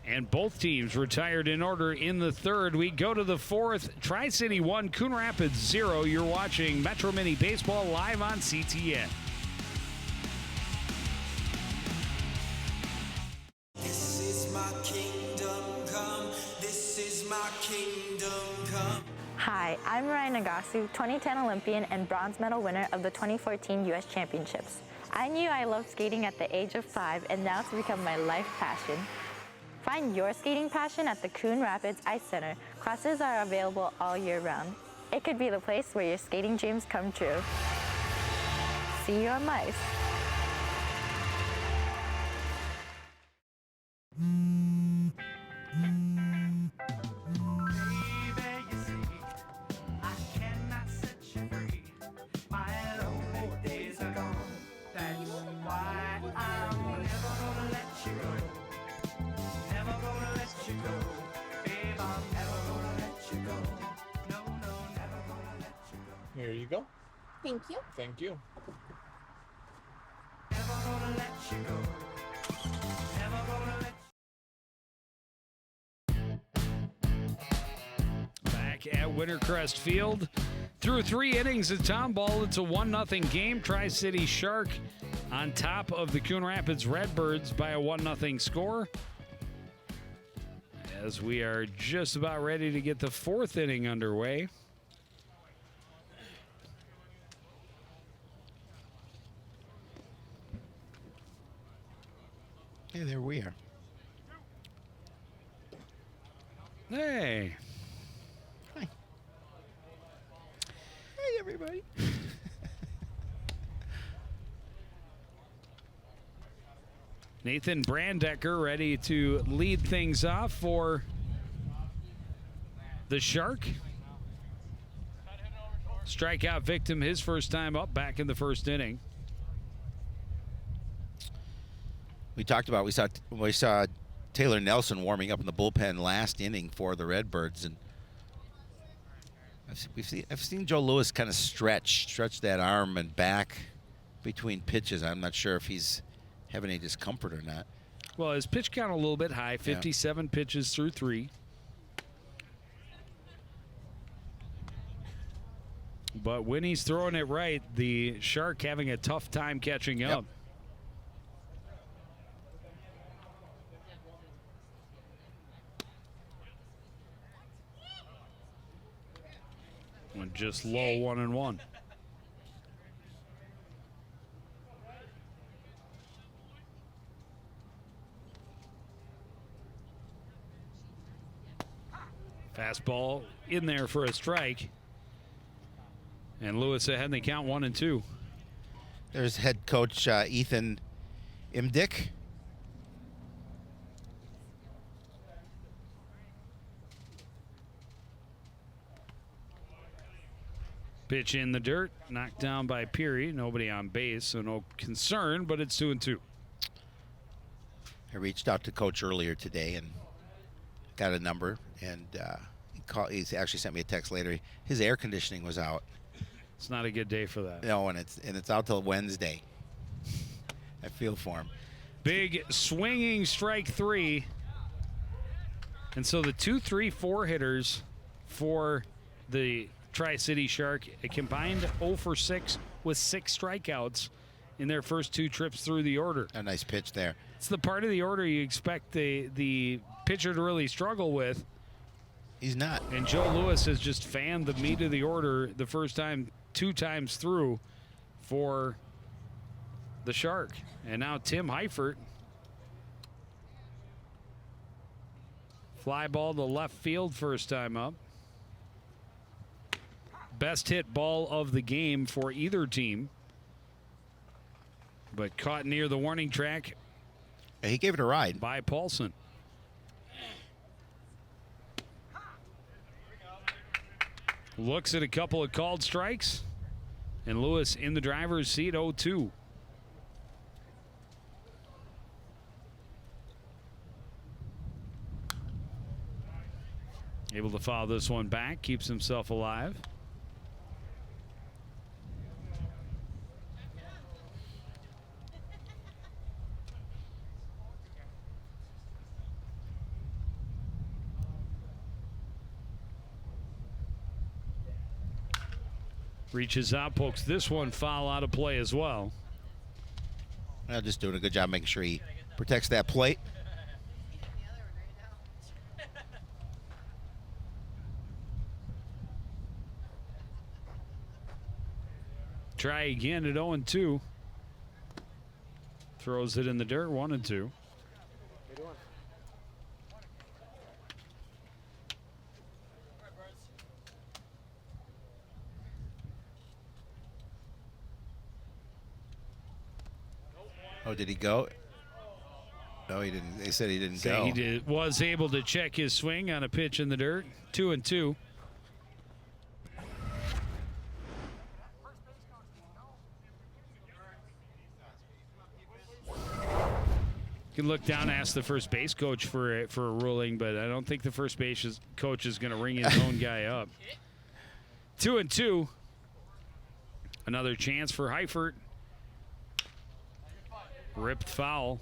And both teams retired in order in the 3rd. We go to the 4th. Tri-City 1, Coon Rapids 0. You're watching Metro Mini Baseball live on CTN. Hi, I'm Ryan Nagasu, 2010 Olympian and bronze medal winner of the 2014 U.S. Championships. I knew I loved skating at the age of 5, and now it's become my life passion. Find your skating passion at the Coon Rapids Ice Center. Classes are available all year round. It could be the place where your skating dreams come true. See you on ice. Here you go. Thank you. Thank you. Back at Wintercrest Field. Through 3 innings of Tom Ball, it's a 1-0 game. Tri-City Shark on top of the Coon Rapids Redbirds by a 1-0 score. As we are just about ready to get the 4th inning underway. Hey, there we are. Hey. Hi. Hey, everybody. Nathan Brandecker ready to lead things off for the Shark. Strikeout victim his first time up back in the first inning. We talked about we saw Taylor Nelson warming up in the bullpen last inning for the Redbirds, and I've seen Joe Lewis kind of stretch that arm and back between pitches. I'm not sure if he's having any discomfort or not. Well, his pitch count a little bit high, 57 pitches through 3. But when he's throwing it right, the Shark having a tough time catching up. And just low 1-1. Fastball in there for a strike. And Lewis ahead in the count 1-2. There's head coach Ethan Imdick. Pitch in the dirt, knocked down by Peary. Nobody on base, so no concern, but it's 2-2. I reached out to Coach earlier today and got a number, and he's actually sent me a text later. His air conditioning was out. It's not a good day for that. No, and it's out till Wednesday. I feel for him. Big swinging strike 3. And so the 2, 3, 4 hitters for the Tri-City Shark, a combined 0 for 6 with 6 strikeouts in their first 2 trips through the order. A nice pitch there. It's the part of the order you expect the pitcher to really struggle with. He's not. And Joe Lewis has just fanned the meat of the order the first time, 2 times through for the Shark. And now Tim Heifert. Fly ball to left field first time up. Best hit ball of the game for either team. But caught near the warning track. He gave it a ride. By Paulson. Looks at a couple of called strikes. And Lewis in the driver's seat, 0-2. Able to foul this one back, keeps himself alive. Reaches out, pokes this one foul out of play as well. Well, just doing a good job making sure he protects that plate. Try again at 0-2. Throws it in the dirt, 1-2. Oh, did he go? No, he didn't. They said he didn't go. He was able to check his swing on a pitch in the dirt. 2-2. You can look down, ask the first base coach for a ruling, but I don't think the first base coach is going to ring his own guy up. 2-2. Another chance for Heifert. Ripped foul.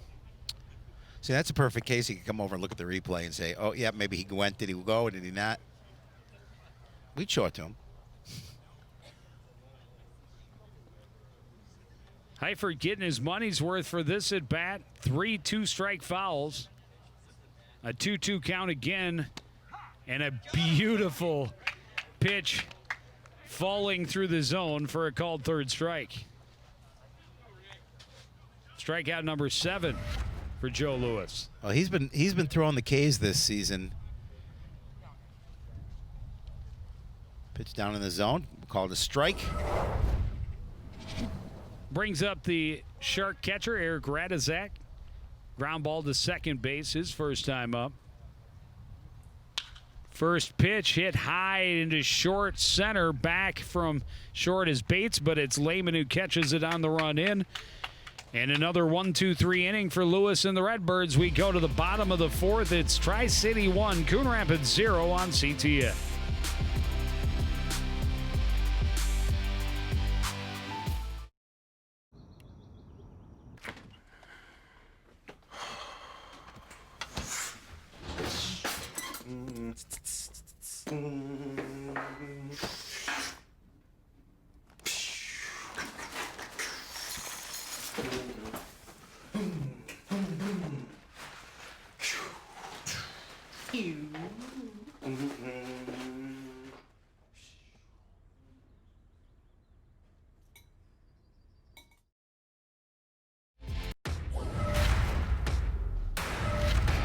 See, that's a perfect case. He could come over and look at the replay and say, oh, yeah, maybe he went. Did he go? Did he not? We'd show it to him. Heifert getting his money's worth for this at bat. 3 2-strike fouls. A 2-2 count again. And a beautiful pitch falling through the zone for a called third strike. Strikeout number 7 for Joe Lewis. Well, he's been throwing the K's this season. Pitch down in the zone, called a strike. Brings up the Shark catcher, Eric Radizak. Ground ball to second base, his first time up. First pitch hit high into short center, back from short is Bates, but it's Lehman who catches it on the run in. And another 1-2-3 inning for Lewis and the Redbirds. We go to the bottom of the 4th. It's Tri-City 1, Coon Rapids 0 on CTN.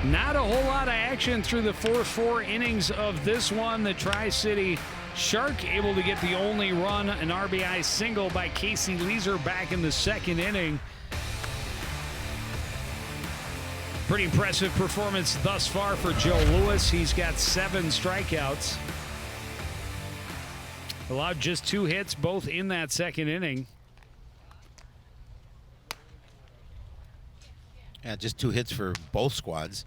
Not a whole lot of action through the 4 innings of this one. The Tri-City Shark able to get the only run, an RBI single by Casey Leeser back in the 2nd inning. Pretty impressive performance thus far for Joe Lewis. He's got 7 strikeouts. Allowed just 2 hits, both in that 2nd inning. Yeah, just 2 hits for both squads.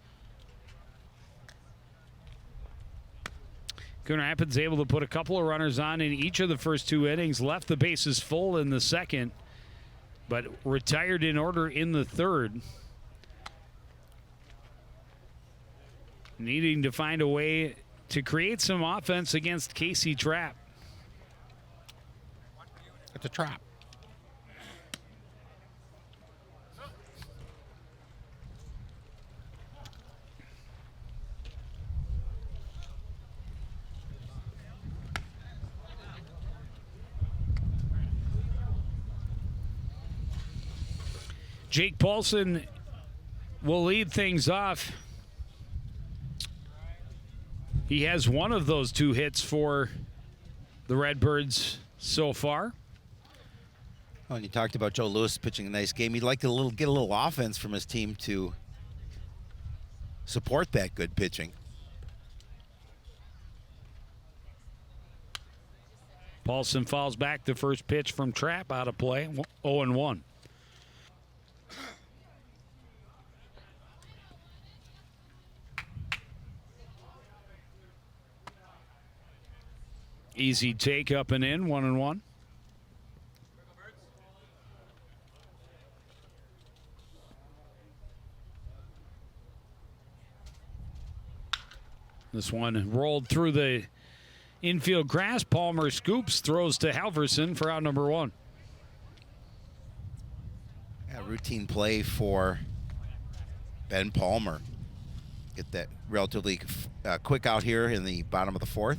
Coon Rapids able to put a couple of runners on in each of the first 2 innings, left the bases full in the second, but retired in order in the third. Needing to find a way to create some offense against Casey Trapp. It's a trap. Jake Paulson will lead things off. He has one of those 2 hits for the Redbirds so far. Oh, and you talked about Joe Lewis pitching a nice game. He'd like to get a little offense from his team to support that good pitching. Paulson fouls back the first pitch from Trapp out of play, 0-1. Easy take up and in, 1-1. This one rolled through the infield grass. Palmer scoops, throws to Halverson for out number 1. Yeah, routine play for Ben Palmer. Get that relatively quick out here in the bottom of the 4th.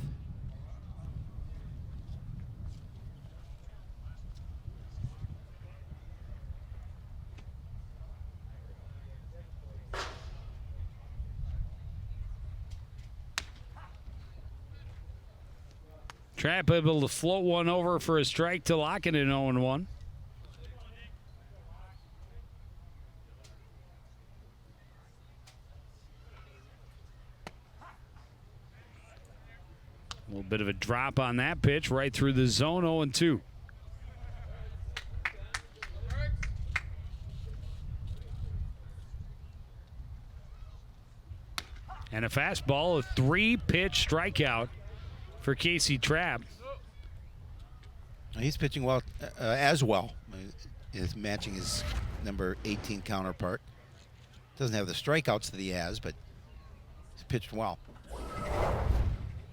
Trapp able to float one over for a strike to lock it in 0-1. A little bit of a drop on that pitch right through the zone, 0-2. And a fastball, a 3-pitch strikeout for Casey Trapp. He's pitching well as well. Is matching his number 18 counterpart. Doesn't have the strikeouts that he has, but he's pitched well.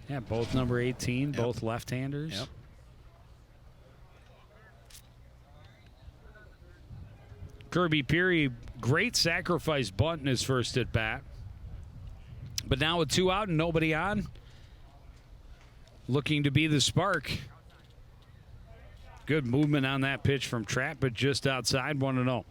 Yeah, both number 18, both left-handers. Yep. Kirby Peary, great sacrifice bunt in his first at bat. But now with 2 out and nobody on, looking to be the spark. Good movement on that pitch from Trapp, but just outside, 1-0.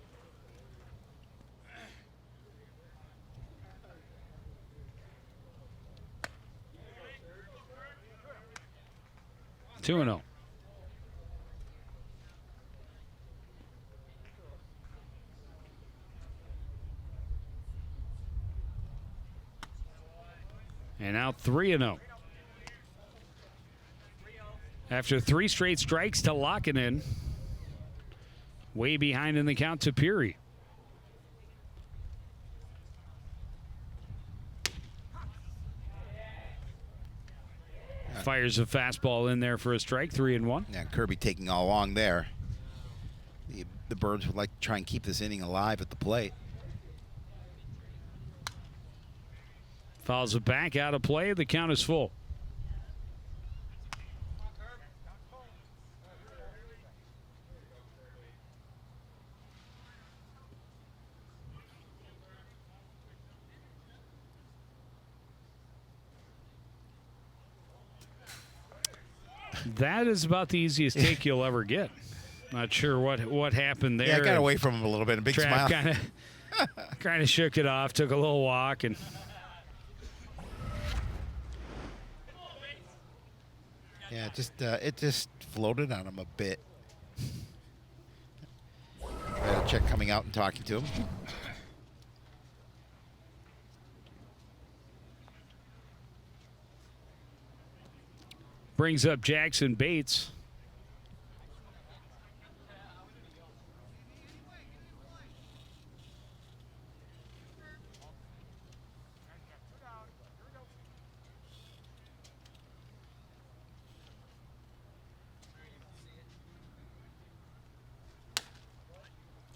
Two and 0. And now 3-0. After 3 straight strikes to lock it in. Way behind in the count to Peary. Fires a fastball in there for a strike, 3-1. Yeah, Kirby taking all along there. The Birds would like to try and keep this inning alive at the plate. Fouls it back out of play. The count is full. That is about the easiest take you'll ever get. Not sure what happened there. Yeah, I got away from him a little bit. A big Trapp smile. Kind of shook it off, took a little walk, and yeah, it just floated on him a bit. Check coming out and talking to him. brings up Jackson Bates.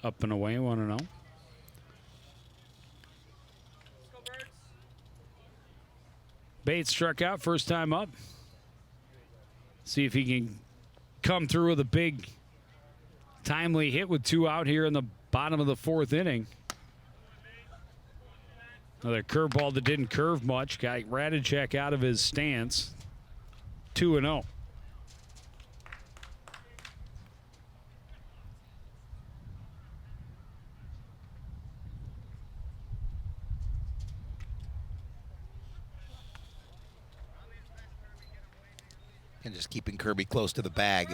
up and away, 1-0. Bates struck out first time up. See if he can come through with a big timely hit with 2 out here in the bottom of the 4th inning. Another curveball that didn't curve much. Got Radicek out of his stance. 2-0. And just keeping Kirby close to the bag.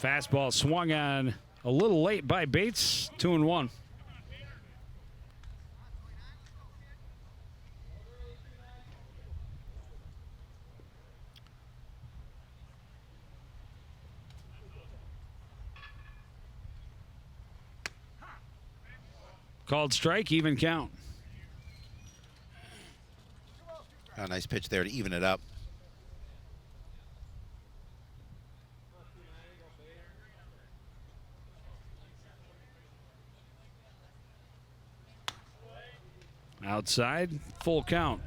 Fastball swung on a little late by Bates. 2-1. Called strike, even count. A nice pitch there to even it up. Outside, full count.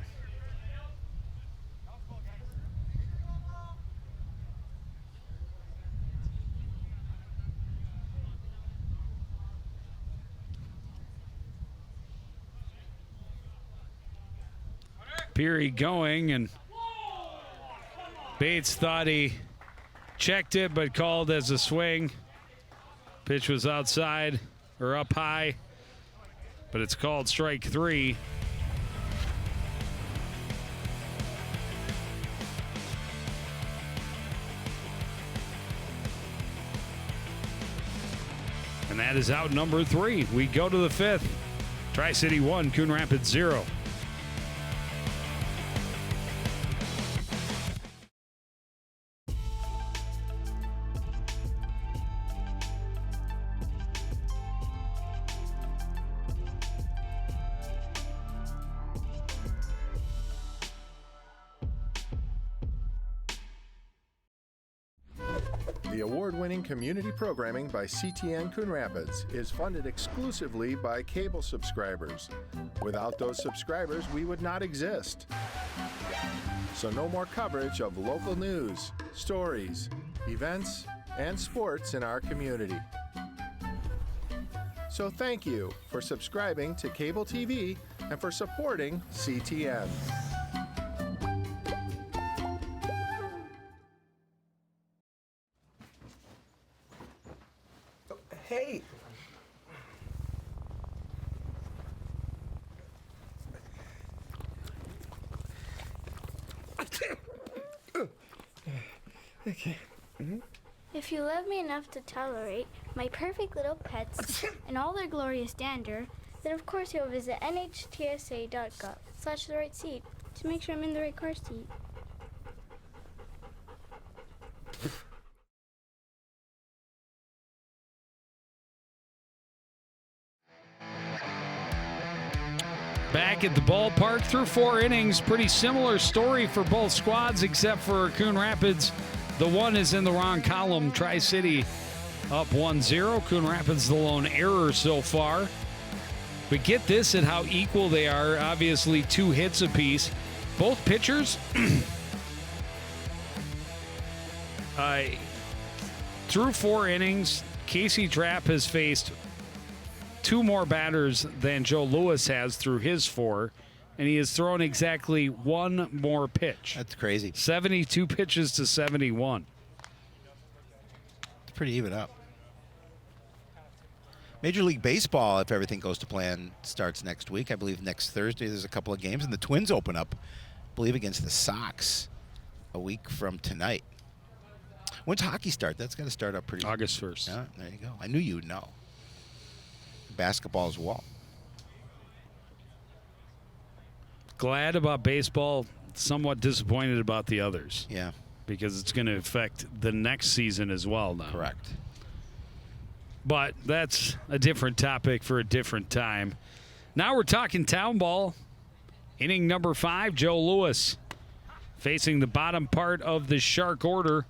Peary going, and Bates thought he checked it but called as a swing. Pitch was outside or up high, but it's called strike 3. And that is out number 3. We go to the 5th. Tri-City 1, Coon Rapids 0. The award-winning community programming by CTN Coon Rapids is funded exclusively by cable subscribers. Without those subscribers, we would not exist. So no more coverage of local news, stories, events, and sports in our community. So thank you for subscribing to cable TV and for supporting CTN. Hey! Okay. If you love me enough to tolerate my perfect little pets and all their glorious dander, then of course you'll visit nhtsa.gov/the right seat to make sure I'm in the right car seat. Back at the ballpark through 4 innings. Pretty similar story for both squads, except for Coon Rapids. The 1 is in the wrong column. Tri-City up 1-0. Coon Rapids the lone error so far. But get this at how equal they are. Obviously 2 hits apiece. Both pitchers through 4 innings, Casey Trapp has faced 2 more batters than Joe Lewis has through his 4, and he has thrown exactly 1 more pitch. That's crazy. 72 pitches to 71. It's pretty even up. Major League Baseball, if everything goes to plan, starts next week. I believe next Thursday there's a couple of games, and the Twins open up, I believe, against the Sox a week from tonight. When's hockey start? That's got to start up pretty August 1st. Yeah, there you go. I knew you'd know. Basketball as well. Glad about baseball, somewhat disappointed about the others. Yeah. Because it's going to affect the next season as well now. Correct. But that's a different topic for a different time. Now we're talking town ball. Inning number 5, Joe Lewis facing the bottom part of the Shark order.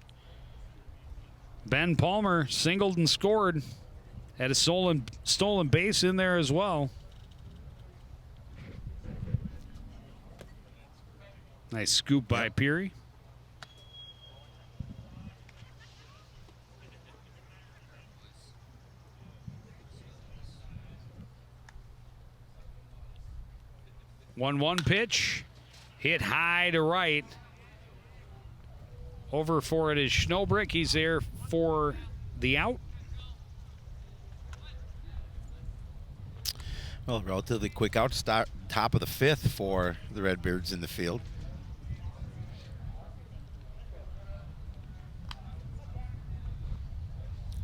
Ben Palmer singled and scored. Had a stolen base in there as well. Nice scoop by Peary. One pitch, hit high to right. Over for it is Schnobrick. He's there for the out. Well, relatively quick out, start top of the 5th for the Redbirds in the field.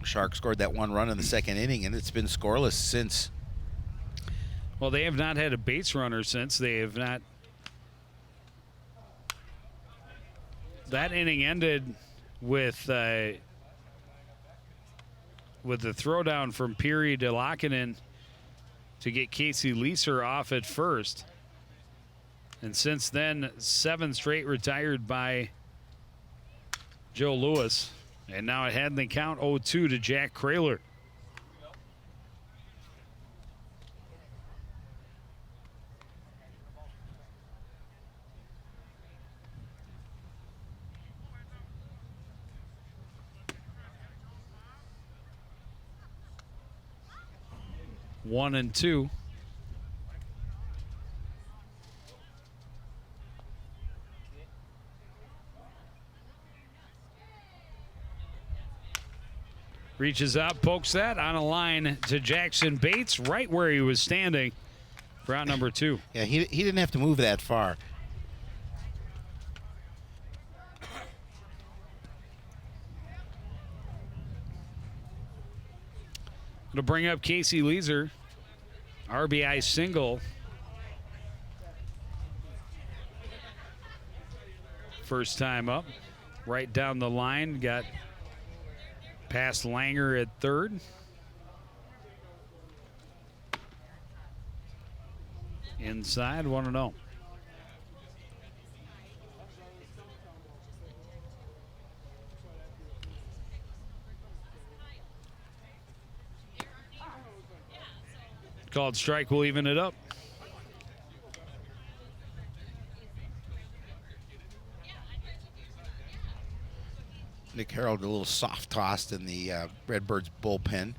Sharks scored that 1 run in the 2nd inning, and it's been scoreless since. Well, they have not had a base runner since. They have not. That inning ended with the throwdown from Peary to Laakkonen to get Casey Leeser off at first. And since then, 7 straight retired by Joe Lewis. And now it had the count 0-2 to Jack Kraler. One and two. Reaches up, pokes that on a line to Jackson Bates, right where he was standing for out number 2. Yeah, he didn't have to move that far. It'll bring up Casey Leeser. RBI single. First time up. Right down the line. Got past Langer at third. Inside, 1-0. Called strike will even it up. Nick Harold a little soft tossed in the Redbirds bullpen.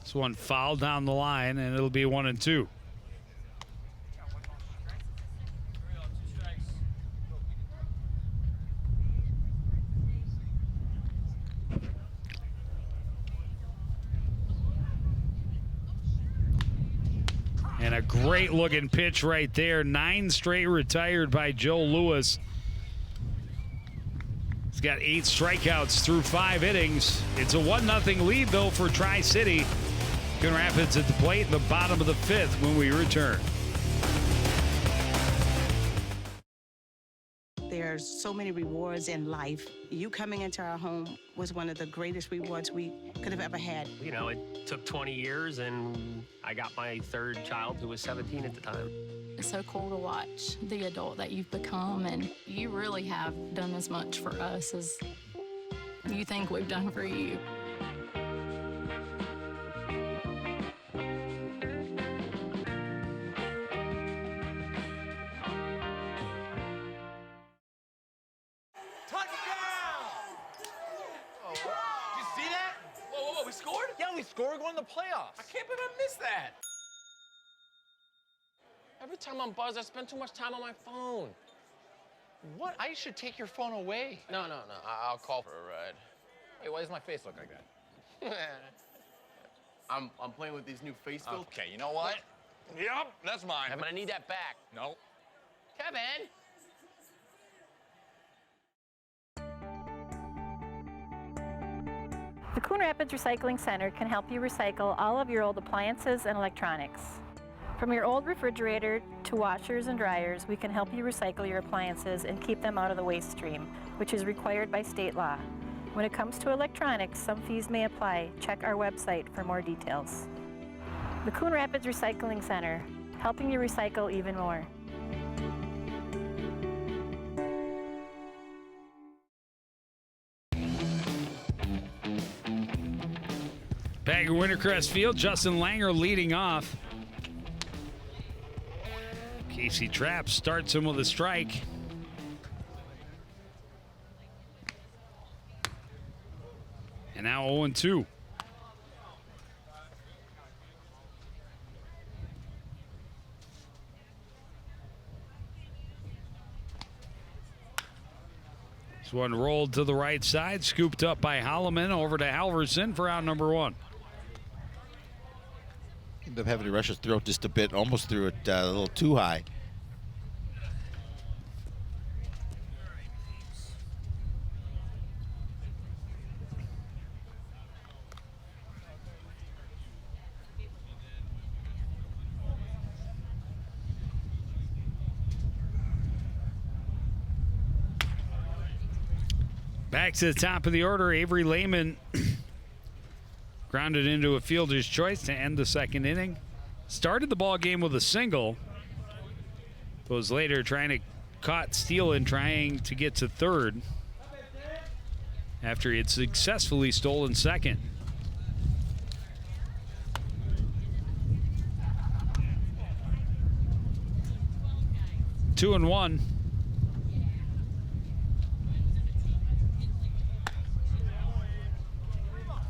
This one fouled down the line, and it'll be 1-2. And a great looking pitch right there. 9 straight retired by Joe Lewis. He's got 8 strikeouts through 5 innings. It's a 1-0 lead, though, for Tri-City. Coon Rapids at the plate in the bottom of the 5th when we return. There's so many rewards in life. You coming into our home was one of the greatest rewards we could have ever had. You know, it took 20 years, and I got my 3rd child, who was 17 at the time. It's so cool to watch the adult that you've become, and you really have done as much for us as you think we've done for you. Score going to the playoffs. I can't believe I missed that. Every time I'm buzzed, I spend too much time on my phone. What? I should take your phone away. No. I'll call for a ride. Wait, why does my face look like that? I'm playing with these new face filters. Okay, you know what? Yep, that's mine. Kevin, I need that back. No. Kevin! The Coon Rapids Recycling Center can help you recycle all of your old appliances and electronics. From your old refrigerator to washers and dryers, we can help you recycle your appliances and keep them out of the waste stream, which is required by state law. When it comes to electronics, some fees may apply. Check our website for more details. The Coon Rapids Recycling Center, helping you recycle even more. Back at Wintercrest Field, Justin Langer leading off. Casey Trapp starts him with a strike. And now 0-2. This one rolled to the right side, scooped up by Holloman, over to Halverson for out number 1. Ended up having to rush his throat just a bit, almost threw it a little too high. Back to the top of the order, Avery Lehman grounded into a fielder's choice to end the second inning. Started the ball game with a single. Was later trying to caught Steele in trying to get to third after he had successfully stolen second. Two and one.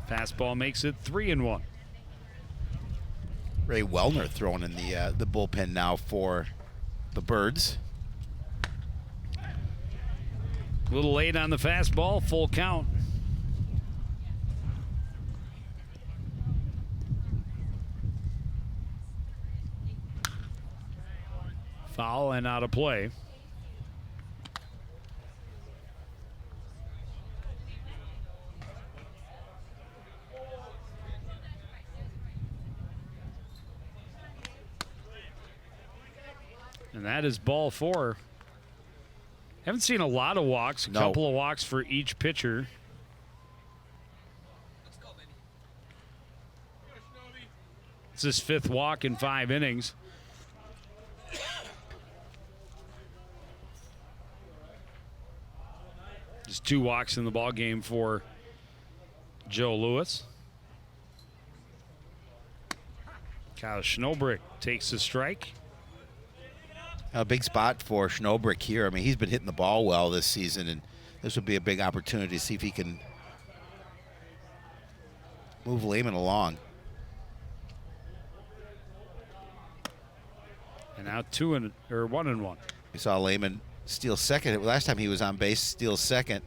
Fastball makes it 3-1. Ray Wellner throwing in the bullpen now for the Birds. A little late on the fastball, full count. Foul and out of play. And that is ball 4. Haven't seen a lot of walks, a couple of walks for each pitcher. It's his 5th walk in 5 innings. Just 2 walks in the ball game for Joe Lewis. Kyle Schnobrick takes the strike. A big spot for Schnobrick here. I mean, he's been hitting the ball well this season, and this would be a big opportunity to see if he can move Lehman along. And now 1-1. We saw Lehman steal second. Last time he was on base, steal second,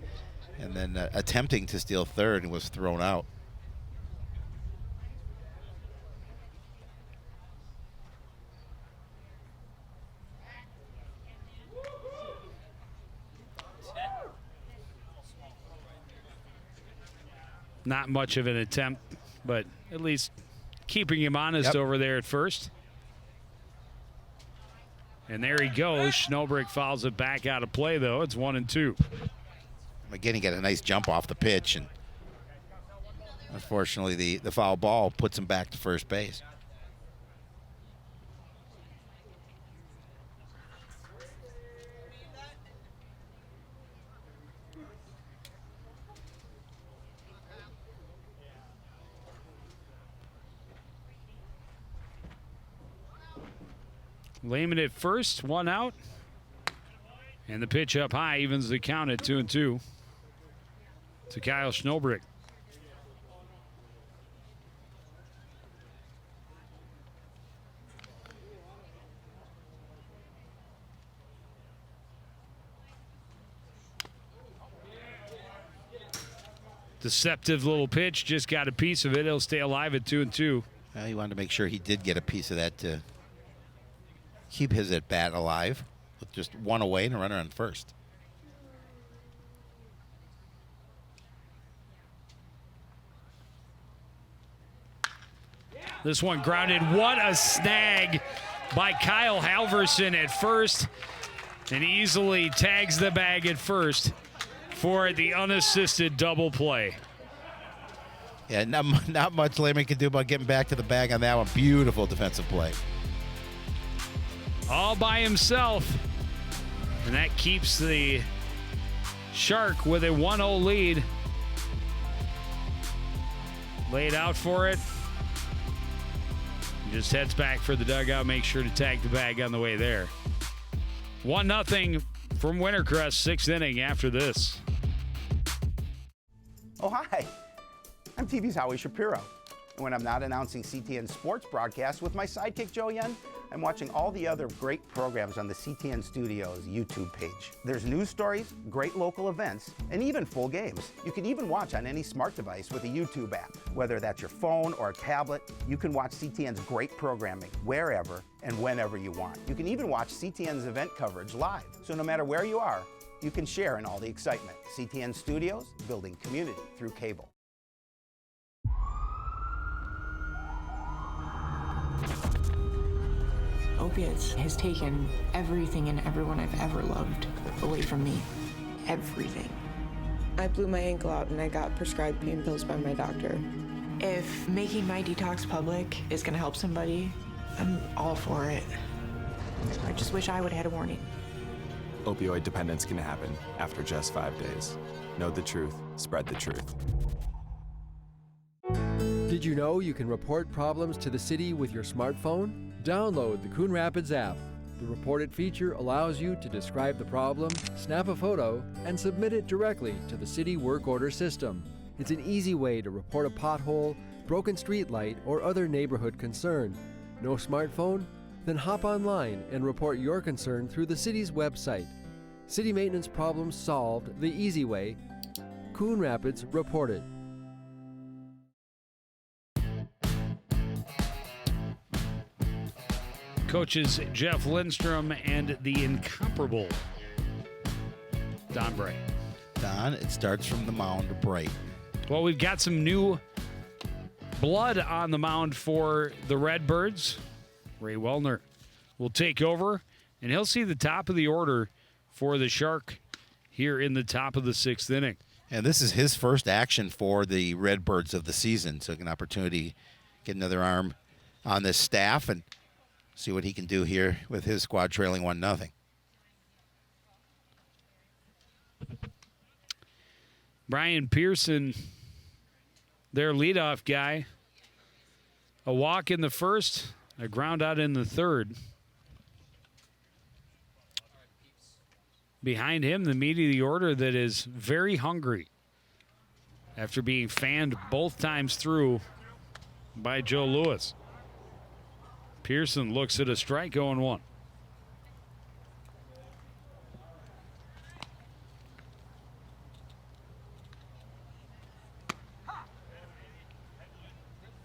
and then attempting to steal third and was thrown out. Not much of an attempt, but at least keeping him honest over there at first. And there he goes. Schnobrick fouls it back out of play, though. It's 1-2. Again, he got a nice jump off the pitch, and unfortunately the foul ball puts him back to first base. Lehman at first, 1 out. And the pitch up high evens the count at 2-2 to Kyle Schnobrick. Deceptive little pitch, just got a piece of it. He'll stay alive at 2-2. Well, he wanted to make sure he did get a piece of that to keep his at bat alive with just 1 away and a runner on first. This one grounded. What a snag by Kyle Halverson at first, and easily tags the bag at first for the unassisted double play. Yeah, not much Lehman can do about getting back to the bag on that one. Beautiful defensive play. All by himself, and that keeps the Shark with a 1-0 lead. Laid out for it. Just heads back for the dugout. Make sure to tag the bag on the way there. 1-0 from Wintercrest, 6th inning after this. Oh, hi. I'm TV's Howie Shapiro. And when I'm not announcing CTN sports broadcasts with my sidekick Joe Yen, I'm watching all the other great programs on the CTN Studios YouTube page. There's news stories, great local events, and even full games. You can even watch on any smart device with a YouTube app. Whether that's your phone or a tablet, you can watch CTN's great programming wherever and whenever you want. You can even watch CTN's event coverage live. So no matter where you are, you can share in all the excitement. CTN Studios, building community through cable. Opiates has taken everything and everyone I've ever loved away from me. Everything. I blew my ankle out and I got prescribed pain pills by my doctor. If making my detox public is gonna help somebody, I'm all for it. I just wish I would have had a warning. Opioid dependence can happen after just 5 days. Know the truth, spread the truth. Did you know you can report problems to the city with your smartphone? Download the Coon Rapids app. The Report It feature allows you to describe the problem, snap a photo, and submit it directly to the city work order system. It's an easy way to report a pothole, broken street light, or other neighborhood concern. No smartphone? Then hop online and report your concern through the city's website. City maintenance problems solved the easy way. Coon Rapids Reported. Coaches Jeff Lindstrom and the incomparable Don Bray. Don, it starts from the mound, Bray. Well, we've got some new blood on the mound for the Redbirds. Ray Wellner will take over, and he'll see the top of the order for the Shark here in the top of the 6th inning. And this is his first action for the Redbirds of the season. So an opportunity to get another arm on this staff and see what he can do here with his squad trailing 1-0. Brian Pearson, their leadoff guy. A walk in the first, a ground out in the third. Behind him, the meat of the order that is very hungry after being fanned both times through by Joe Lewis. Pearson looks at a strike, 0-1.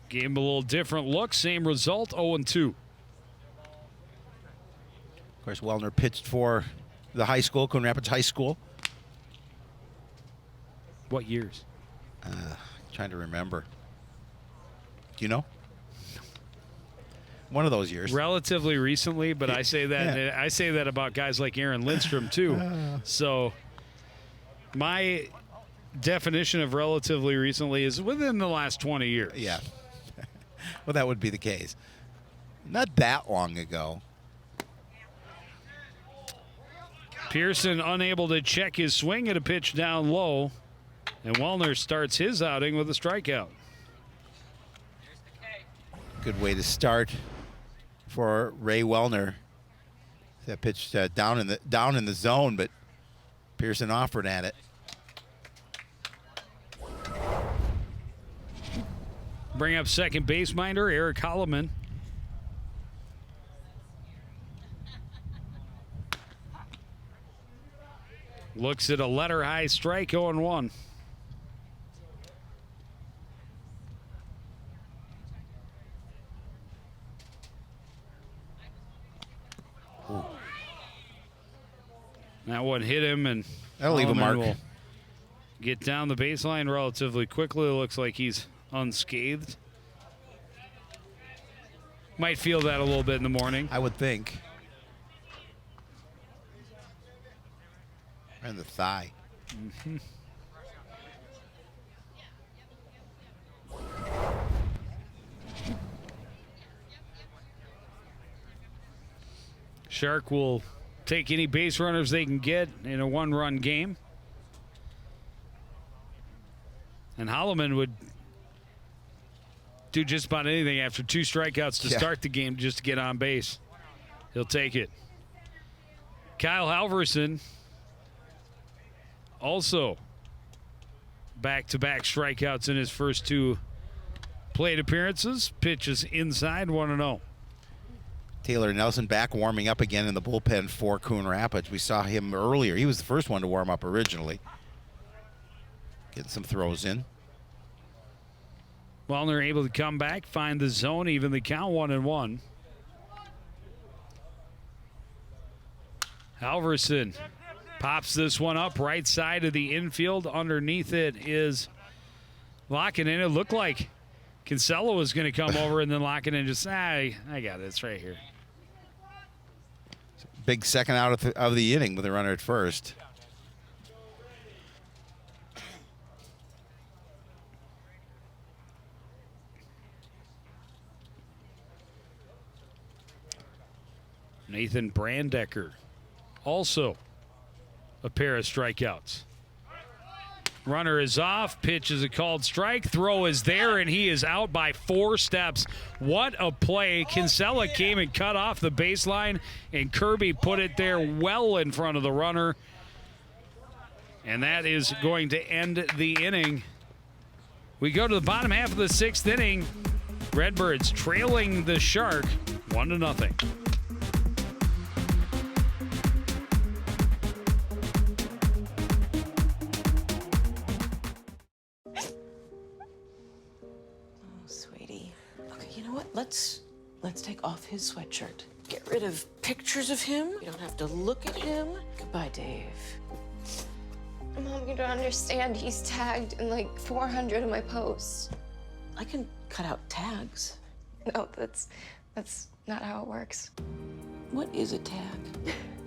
Game a little different look, same result, 0-2. Of course, Wellner pitched for the high school, Coon Rapids High School. What years? Trying to remember. Do you know? One of those years. Relatively recently, but I say that about guys like Aaron Lindstrom too. So my definition of relatively recently is within the last 20 years. Yeah. Well, that would be the case. Not that long ago. Pearson unable to check his swing at a pitch down low, and Wellner starts his outing with a strikeout. Good way to start for Ray Wellner. That pitch down in the zone, but Pearson offered at it. Bring up second base minder Eric Holloman. Looks at a letter high strike, 0-1. That one hit him, and that'll leave a mark. Will get down the baseline relatively quickly. Looks like he's unscathed. Might feel that a little bit in the morning. I would think. And the thigh. Mm-hmm. Shark will take any base runners they can get in a one-run game. And Holloman would do just about anything after 2 strikeouts to start the game just to get on base. He'll take it. Kyle Halverson also back-to-back strikeouts in his first 2 plate appearances. Pitches inside, 1-0. Taylor Nelson back warming up again in the bullpen for Coon Rapids. We saw him earlier. He was the first one to warm up originally. Getting some throws in. Wellner able to come back, find the zone, even the count 1-1. Halverson pops this one up right side of the infield. Underneath it is Lockinen. It looked like Kinsella was going to come over, and then Lockinen just, I got it. It's right here. Big second out of the inning with a runner at first. Nathan Brandecker, also a pair of strikeouts. Runner is off. Pitch is a called strike. Throw is there, and he is out by 4 steps. What a play. Kinsella came and cut off the baseline, and Kirby put it there well in front of the runner. And that is going to end the inning. We go to the bottom half of the 6th inning. Redbirds trailing the Shark 1-0. Let's take off his sweatshirt. Get rid of pictures of him. You don't have to look at him. Goodbye, Dave. Mom, you don't understand. He's tagged in like 400 of my posts. I can cut out tags. No, that's not how it works. What is a tag?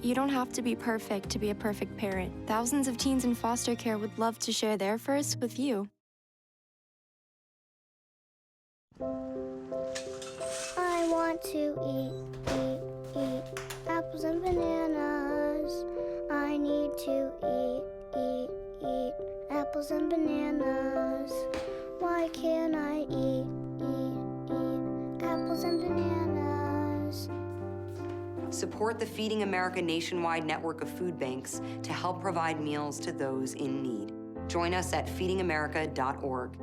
You don't have to be perfect to be a perfect parent. Thousands of teens in foster care would love to share their first with you. I want to eat apples and bananas. I need to eat apples and bananas. Why can't I eat apples and bananas? Support the Feeding America nationwide network of food banks to help provide meals to those in need. Join us at feedingamerica.org.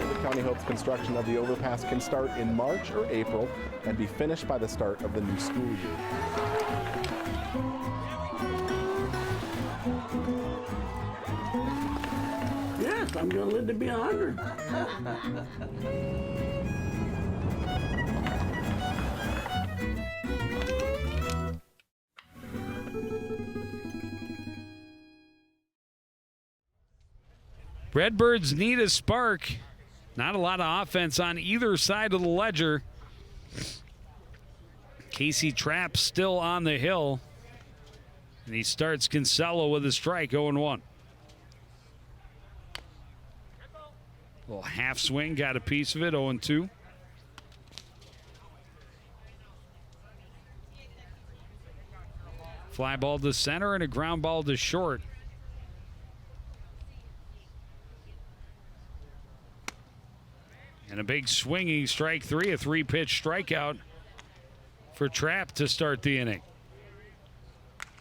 The county hopes construction of the overpass can start in March or April and be finished by the start of the new school year. Yes, I'm gonna live to be 100. Redbirds need a spark. Not a lot of offense on either side of the ledger. Casey Trapp still on the hill. And he starts Kinsella with a strike, 0-1. Little half swing, got a piece of it, 0-2. Fly ball to center and a ground ball to short. And a big swinging strike 3, a 3-pitch strikeout for Trapp to start the inning.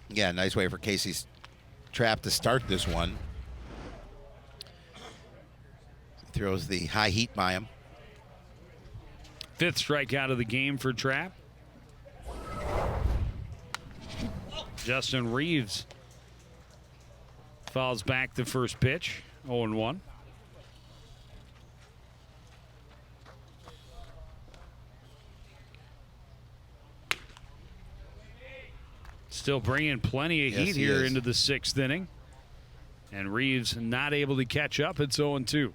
Yeah, nice way for Casey's Trapp to start this one. Throws the high heat by him. 5th strikeout of the game for Trapp. Justin Reeves fouls back the first pitch, 0-1. Still bringing plenty of heat here into the 6th inning. And Reeves not able to catch up. It's 0-2.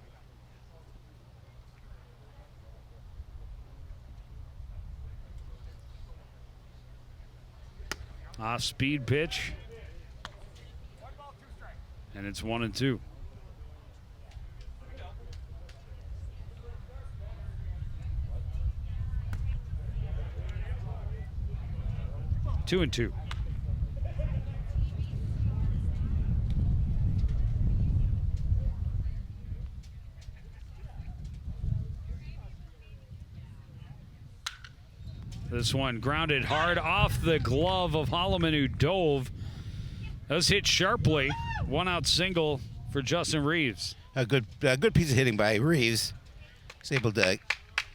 Off-speed pitch. And it's 1-2. Two and two. This one grounded hard off the glove of Holloman, who dove. That was hit sharply. One out single for Justin Reeves. A good piece of hitting by Reeves. He's able to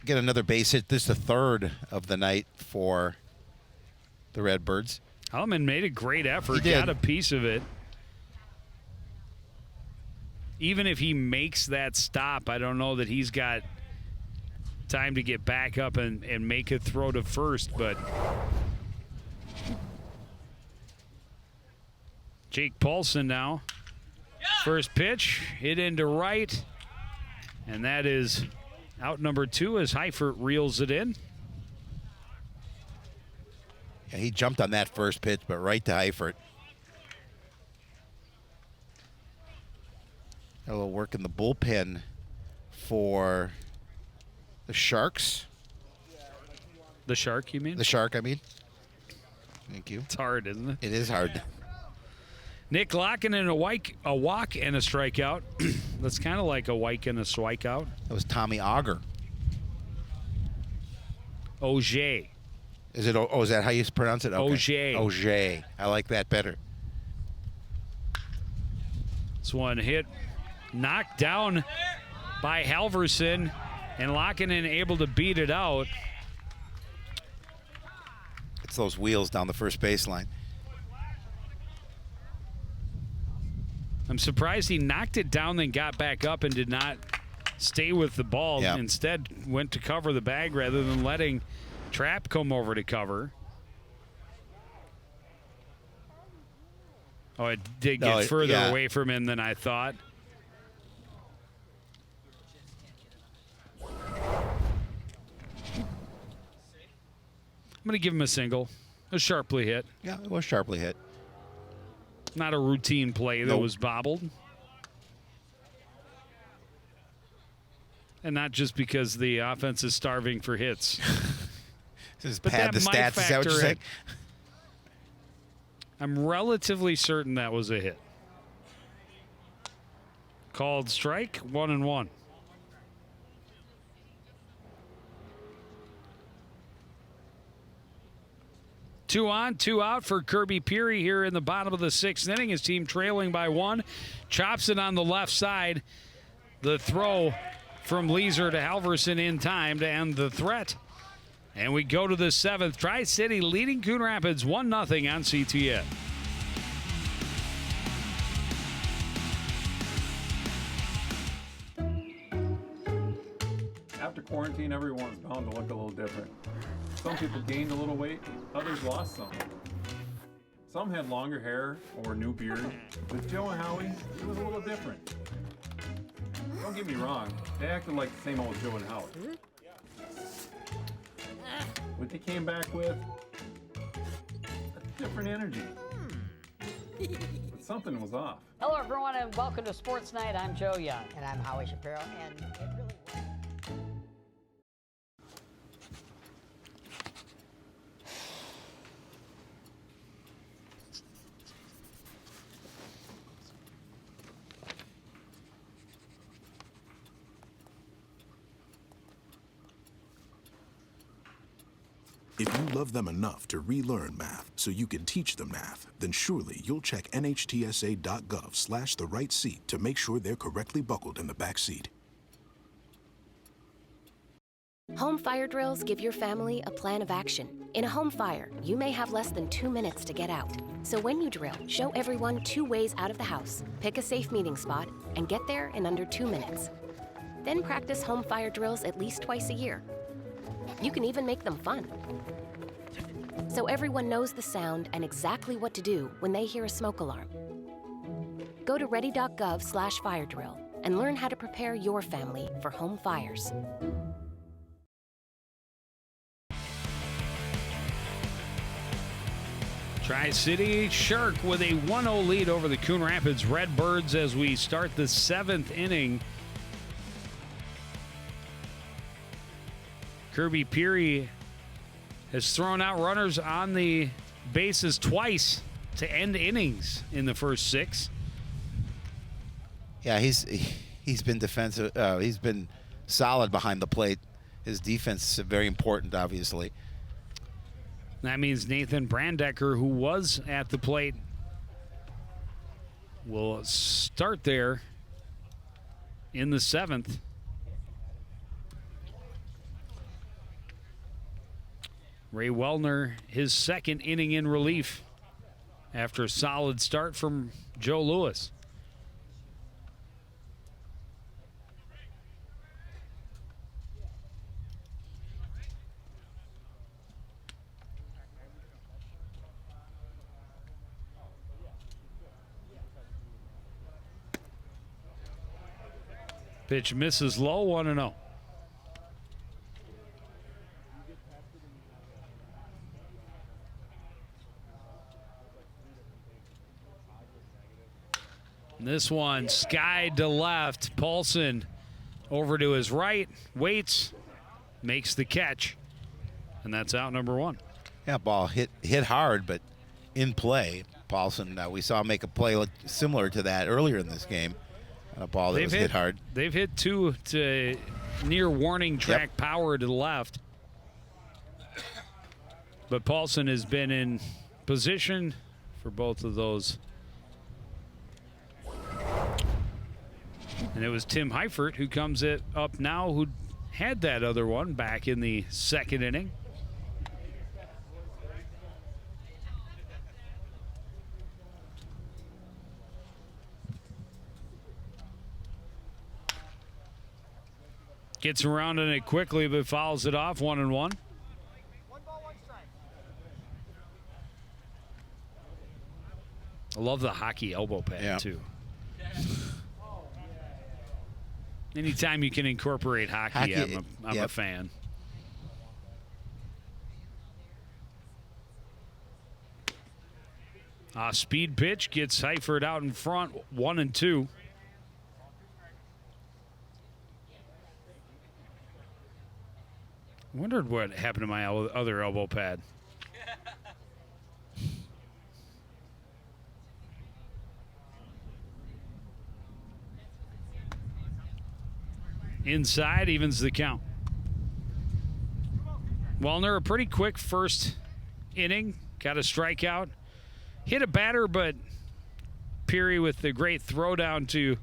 get another base hit. This is the third of the night for the Redbirds. Holloman made a great effort, He did. got a piece of it. Even if he makes that stop, I don't know that he's got time to get back up and make a throw to first, but Jake Paulson now. First pitch, hit into right, and that is out number 2 as Heifert reels it in. Yeah, he jumped on that first pitch, but right to Heifert. Got a little work in the bullpen for the Sharks. The Shark, you mean? The Shark, I mean. Thank you. It's hard, isn't it? It is hard. Nick Lockinen, a walk and a strikeout. That's kind of like a walk and a strikeout. That was Tommy Auger. Auger. Is it? Oh, is that how you pronounce it? Okay. Auger. Auger. I like that better. This one hit, knocked down by Halverson, and Lockinen able to beat it out. It's those wheels down the first baseline. I'm surprised he knocked it down, then got back up and did not stay with the ball. Yeah. Instead, went to cover the bag rather than letting Trapp come over to cover. Oh, it did get further away from him than I thought. I'm going to give him a single. A sharply hit. Yeah, it was sharply hit. Not a routine play that Nope. was bobbled. And not just because the offense is starving for hits. Just But pad that the might stats. Is that what factor you're in. saying? I'm relatively certain that was a hit. Called strike, 1-1. Two on, two out for Kirby Peary here in the bottom of the 6th inning. His team trailing by 1. Chops it on the left side. The throw from Leeser to Halverson in time to end the threat. And we go to the 7th. Tri-City leading Coon Rapids 1-0 on CTN. After quarantine, everyone's bound to look a little different. Some people gained a little weight, others lost some. Some had longer hair or new beard. With Joe and Howie, it was a little different. Don't get me wrong, they acted like the same old Joe and Howie. What they came back with, a different energy. But something was off. Hello, everyone, and welcome to Sports Night. I'm Joe Young. And I'm Howie Shapiro, and it really was. If you love them enough to relearn math so you can teach them math, then surely you'll check nhtsa.gov/the-right-seat to make sure they're correctly buckled in the back seat. Home fire drills give your family a plan of action. In a home fire, you may have less than 2 minutes to get out. So when you drill, show everyone 2 ways out of the house, pick a safe meeting spot, and get there in under 2 minutes. Then practice home fire drills at least twice a year. You can even make them fun. So everyone knows the sound and exactly what to do when they hear a smoke alarm. Go to ready.gov/fire drill and learn how to prepare your family for home fires. Tri-City Shark with a 1-0 lead over the Coon Rapids Redbirds as we start the 7th inning. Kirby Peary has thrown out runners on the bases twice to end innings in the first 6. Yeah, he's been defensive. He's been solid behind the plate. His defense is very important, obviously. That means Nathan Brandecker, who was at the plate, will start there in the 7th. Ray Wellner, his 2nd inning in relief after a solid start from Joe Lewis. Pitch misses low, 1-0. This one skied to left. Paulson over to his right, waits, makes the catch, and that's out number 1. Yeah, ball hit hard, but in play. Paulson, we saw him make a play similar to that earlier in this game. A ball that was hit hard. They've hit 2 to near warning track power to the left. But Paulson has been in position for both of those. And it was Tim Heifert who comes up now, who had that other one back in the 2nd inning. Gets around in it quickly, but fouls it off, 1-1. I love the hockey elbow pad, too. Anytime you can incorporate hockey I'm a fan. Speed pitch gets Heifert out in front, 1-2. Wondered what happened to my other elbow pad. Inside, evens the count. Wellner, a pretty quick first inning. Got a strikeout. Hit a batter, but Peary with the great throwdown to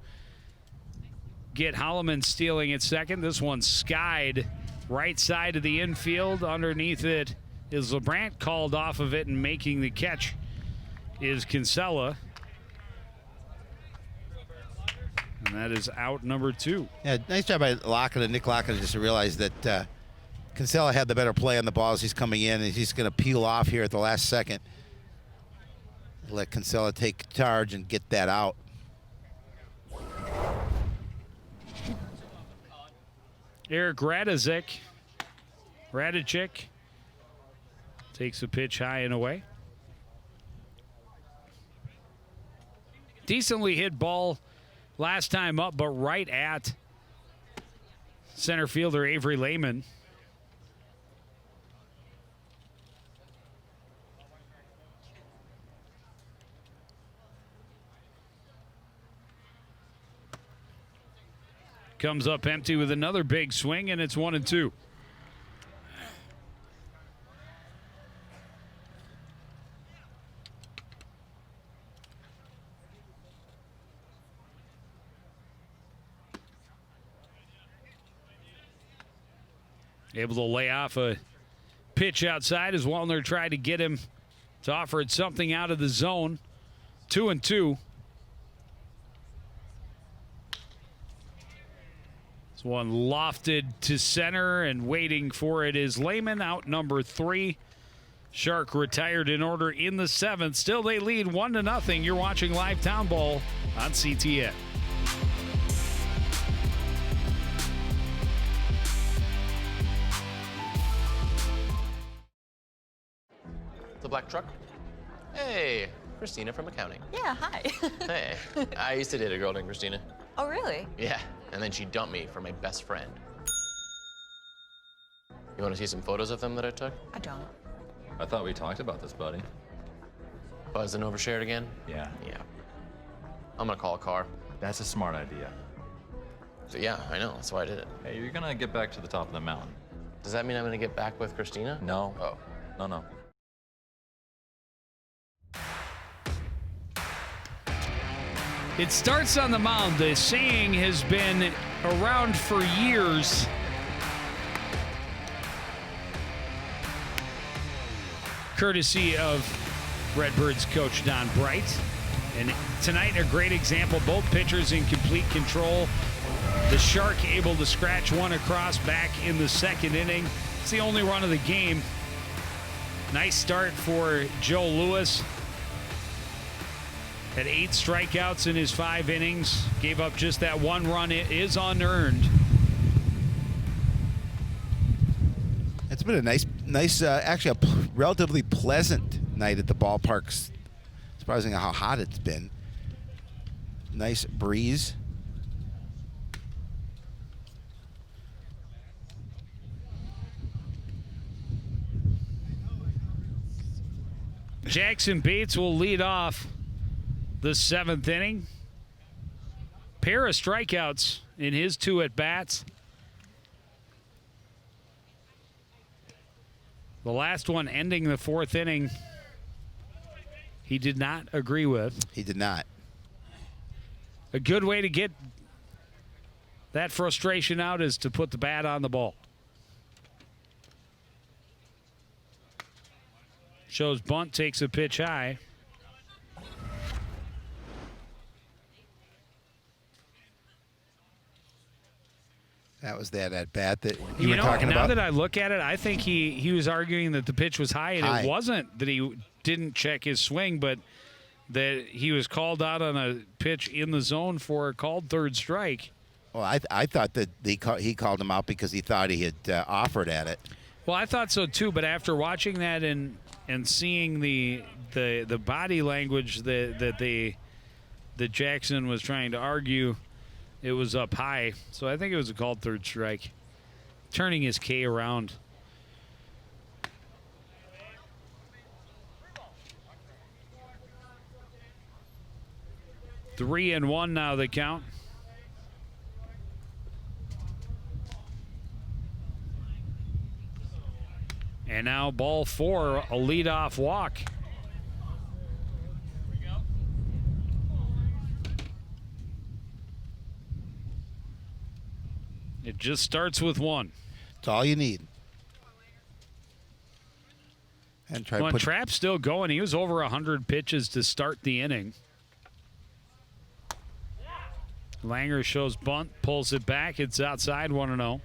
get Holloman stealing at second. This one skied right side of the infield. Underneath it is LeBrant, called off of it, and making the catch is Kinsella. And that is out number 2. Yeah, nice job by Lockett, Nick Lockett, just to realize that Kinsella had the better play on the balls. He's coming in, and he's going to peel off here at the last second. Let Kinsella take charge and get that out. Eric Radicek takes a pitch high and away. Decently hit ball last time up, but right at center fielder Avery Lehman. Comes up empty with another big swing, and it's 1-2. Able to lay off a pitch outside as Wellner tried to get him to offer it something out of the zone. 2-2. This one lofted to center, and waiting for it is Lehman, out number 3. Shark retired in order in the 7th. Still they lead 1-0. You're watching Live Town Ball on CTN. The black truck? Hey, Christina from accounting. Yeah, hi. Hey, I used to date a girl named Christina. Oh, really? Yeah, and then she dumped me for my best friend. You want to see some photos of them that I took? I don't. I thought we talked about this, buddy. Buzzed and overshared again? Yeah. Yeah. I'm gonna call a car. That's a smart idea. So yeah, I know, that's why I did it. Hey, you're gonna get back to the top of the mountain. Does that mean I'm gonna get back with Christina? No. Oh. No. It starts on the mound. The saying has been around for years. Courtesy of Redbirds coach Don Bright. And tonight, a great example. Both pitchers in complete control. The Shark able to scratch one across back in the second inning. It's the only run of the game. Nice start for Joe Lewis. Had 8 strikeouts in his 5 innings. Gave up just that 1 run. It is unearned. It's been a nice, actually a relatively pleasant night at the ballparks. Surprising how hot it's been. Nice breeze. Jackson Bates will lead off the 7th inning. Pair of strikeouts in his 2 at-bats. The last one ending the 4th inning, he did not agree with. He did not. A good way to get that frustration out is to put the bat on the ball. Shows bunt, takes a pitch high. That was that at bat that you were know, talking now about. that I look at it, I think he was arguing that the pitch was high, and it wasn't that he didn't check his swing, but that he was called out on a pitch in the zone for a called 3rd strike. Well, I thought that he called him out because he thought he had offered at it. Well, I thought so too, but after watching that and seeing the body language that Jackson was trying to argue, it was up high. So I think it was a called 3rd strike. Turning his K around. Three and one now the count. And now ball 4, a leadoff walk. It just starts with 1. It's all you need. And try Well, Trapp's still going. He was over 100 pitches to start the inning. Langer shows bunt, pulls it back. It's outside, 1-0.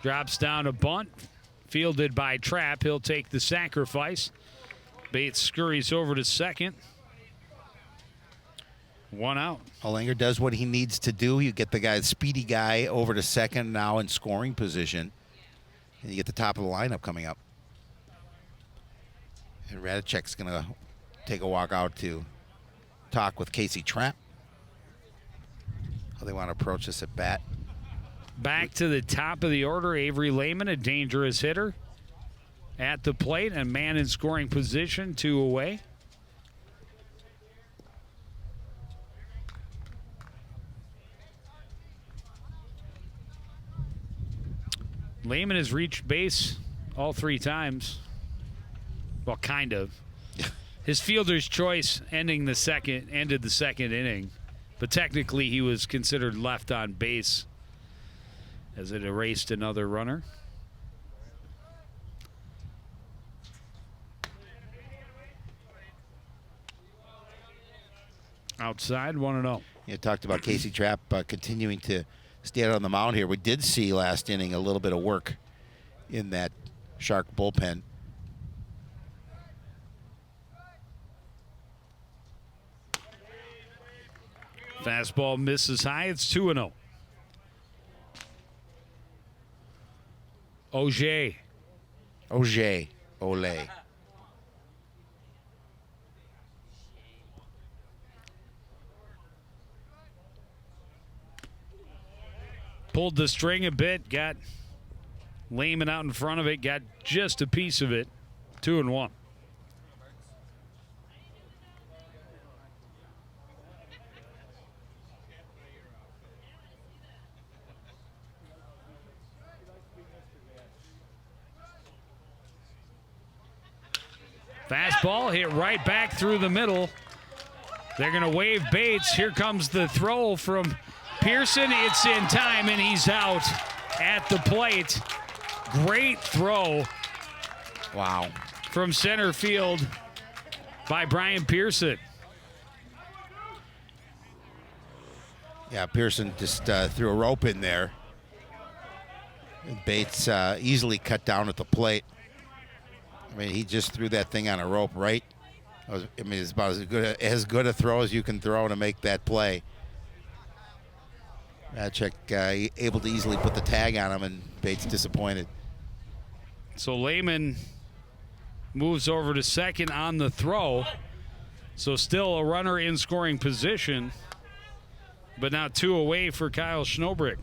Drops down a bunt, fielded by Trapp. He'll take the sacrifice. Bates scurries over to second. 1 out. Langer does what he needs to do. You get the speedy guy over to second now in scoring position. And you get the top of the lineup coming up. And Radicek's going to take a walk out to talk with Casey Trapp. How they want to approach this at bat. Back to the top of the order, Avery Lehman, a dangerous hitter. At the plate, a man in scoring position, 2 away. Lehman has reached base all 3 times. Well, kind of. His fielder's choice ended the second inning. But technically he was considered left on base as it erased another runner. Outside, 1-0. You talked about Casey Trapp continuing to stay out on the mound here. We did see last inning a little bit of work in that Shark bullpen. Fastball misses high. It's 2-0. Auger. Ole. Pulled the string a bit, got Lehman out in front of it, got just a piece of it. 2-1. Fastball hit right back through the middle. They're going to wave Bates. Here comes the throw from Pearson. It's in time, and he's out at the plate. Great throw. Wow. From center field by Brian Pearson. Yeah, Pearson just threw a rope in there. Bates easily cut down at the plate. I mean, he just threw that thing on a rope, right? I mean, it's about as good a throw as you can throw to make that play. Radchek able to easily put the tag on him, and Bates disappointed. So Lehman moves over to second on the throw. So still a runner in scoring position, but now 2 away for Kyle Schnobrick.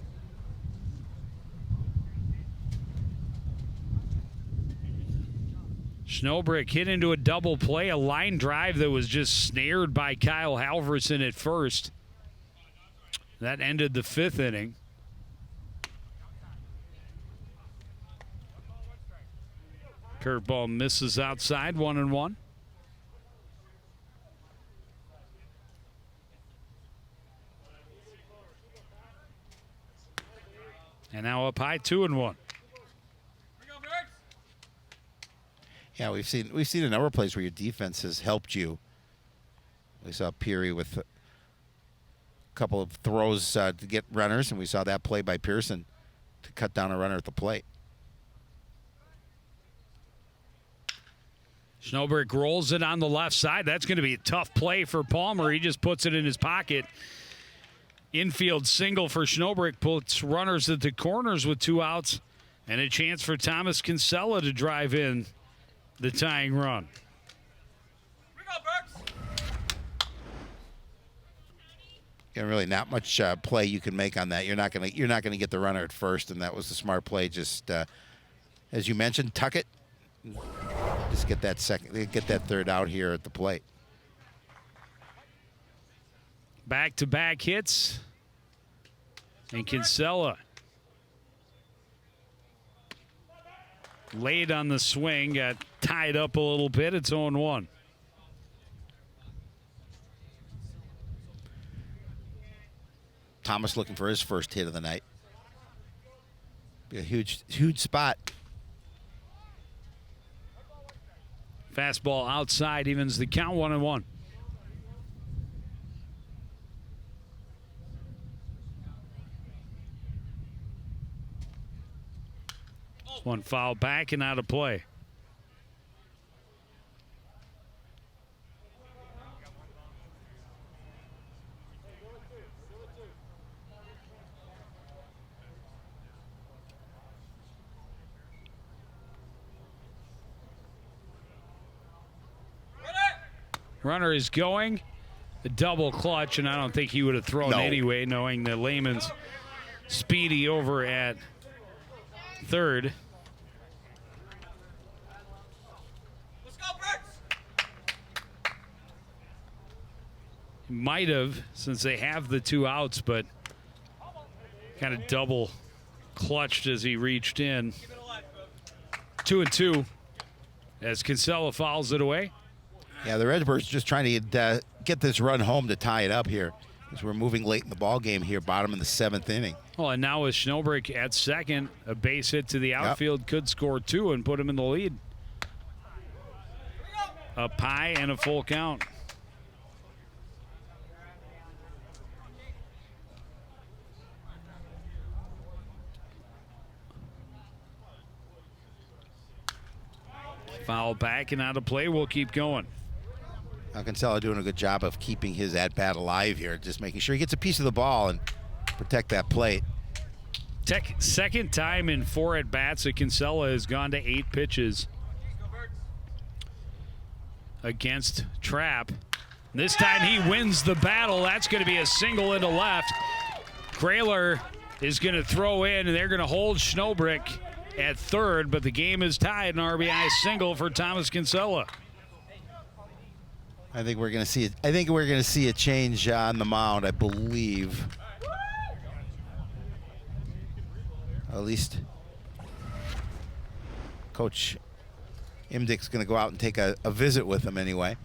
Schnobrick hit into a double play, a line drive that was just snared by Kyle Halverson at first. That ended the 5th inning. Curveball misses outside, 1-1. And now up high, 2-1. Yeah, we've seen a number of plays where your defense has helped you. We saw Peary with a couple of throws to get runners, and we saw that play by Pearson to cut down a runner at the plate. Schnobrick rolls it on the left side. That's going to be a tough play for Palmer. He just puts it in his pocket. Infield single for Schnobrick, puts runners at the corners with 2 outs, and a chance for Thomas Kinsella to drive in the tying run. And really not much play you can make on that. You're not gonna get the runner at first, and that was the smart play. Just as you mentioned, tuck it. Just get that third out here at the plate. Back-to-back hits, and Kinsella laid on the swing, got tied up a little bit. It's 0-1. Thomas looking for his first hit of the night. Be a huge spot. Fastball outside evens the count, 1-1. One foul back and out of play. Runner is going. A double clutch, and I don't think he would have thrown anyway, knowing that Lehman's speedy over at third. Might have, since they have the 2 outs, but kind of double clutched as he reached in. 2-2 as Kinsella fouls it away. Yeah, the Redbirds just trying to get this run home to tie it up here, as we're moving late in the ball game here, bottom of the 7th inning. Well, and now with Schnobrick at second, a base hit to the outfield could score 2 and put him in the lead. Up high and a full count. Foul back and out of play. We'll keep going. Kinsella doing a good job of keeping his at-bat alive here, just making sure he gets a piece of the ball and protect that plate. Second time in 4 at-bats that Kinsella has gone to 8 pitches against Trapp. This time he wins the battle. That's going to be a single into left. Kraler is going to throw in, and they're going to hold Schnobrick at third, but the game is tied. An RBI single for Thomas Kinsella. I think we're going to see a change on the mound, I believe. At least Coach Imdick's going to go out and take a visit with him anyway.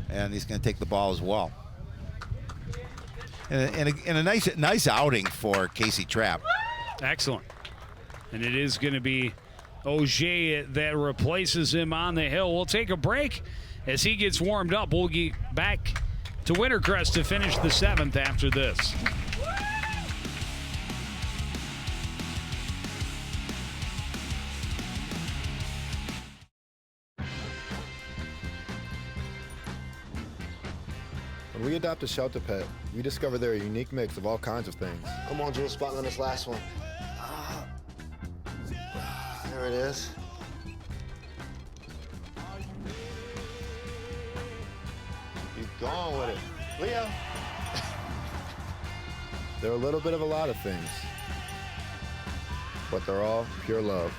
And he's going to take the ball as well. And a nice outing for Casey Trapp. Excellent. And it is going to be Auger that replaces him on the hill. We'll take a break as he gets warmed up. We'll get back to Wintercrest to finish the 7th after this. When we adopt a shelter pet, we discover they're a unique mix of all kinds of things. Come on, Jewel, spot on this last one. There it is. Keep going with it. Leo. They're a little bit of a lot of things, but they're all pure love.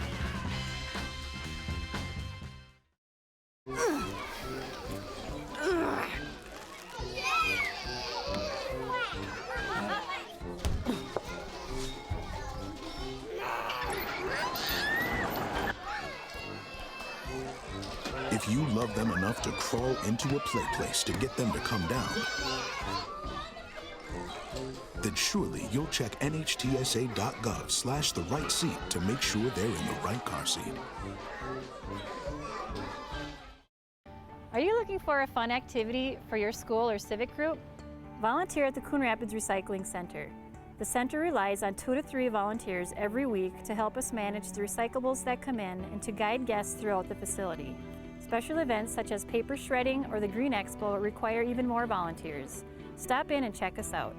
If you love them enough to crawl into a play place to get them to come down, then surely you'll check nhtsa.gov/the right seat to make sure they're in the right car seat. Are you looking for a fun activity for your school or civic group? Volunteer at the Coon Rapids Recycling Center. The center relies on 2 to 3 volunteers every week to help us manage the recyclables that come in and to guide guests throughout the facility. Special events such as paper shredding or the Green Expo require even more volunteers. Stop in and check us out.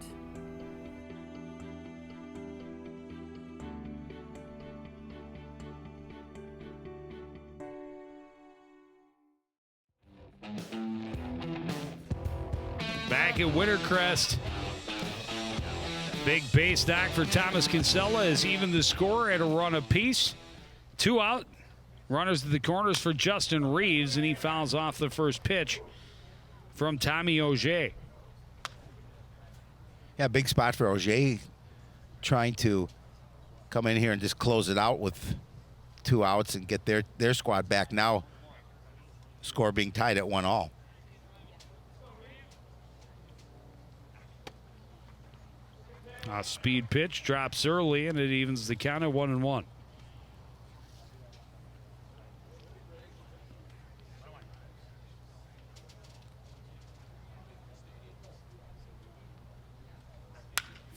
Back at Wintercrest. Big base knock for Thomas Kinsella is even the score at a run apiece. 2 out. Runners at the corners for Justin Reeves, and he fouls off the first pitch from Tommy Auger. Yeah, big spot for Auger, trying to come in here and just close it out with 2 outs and get their squad back. Now, score being tied at 1-1. A speed pitch drops early, and it evens the count at 1-1.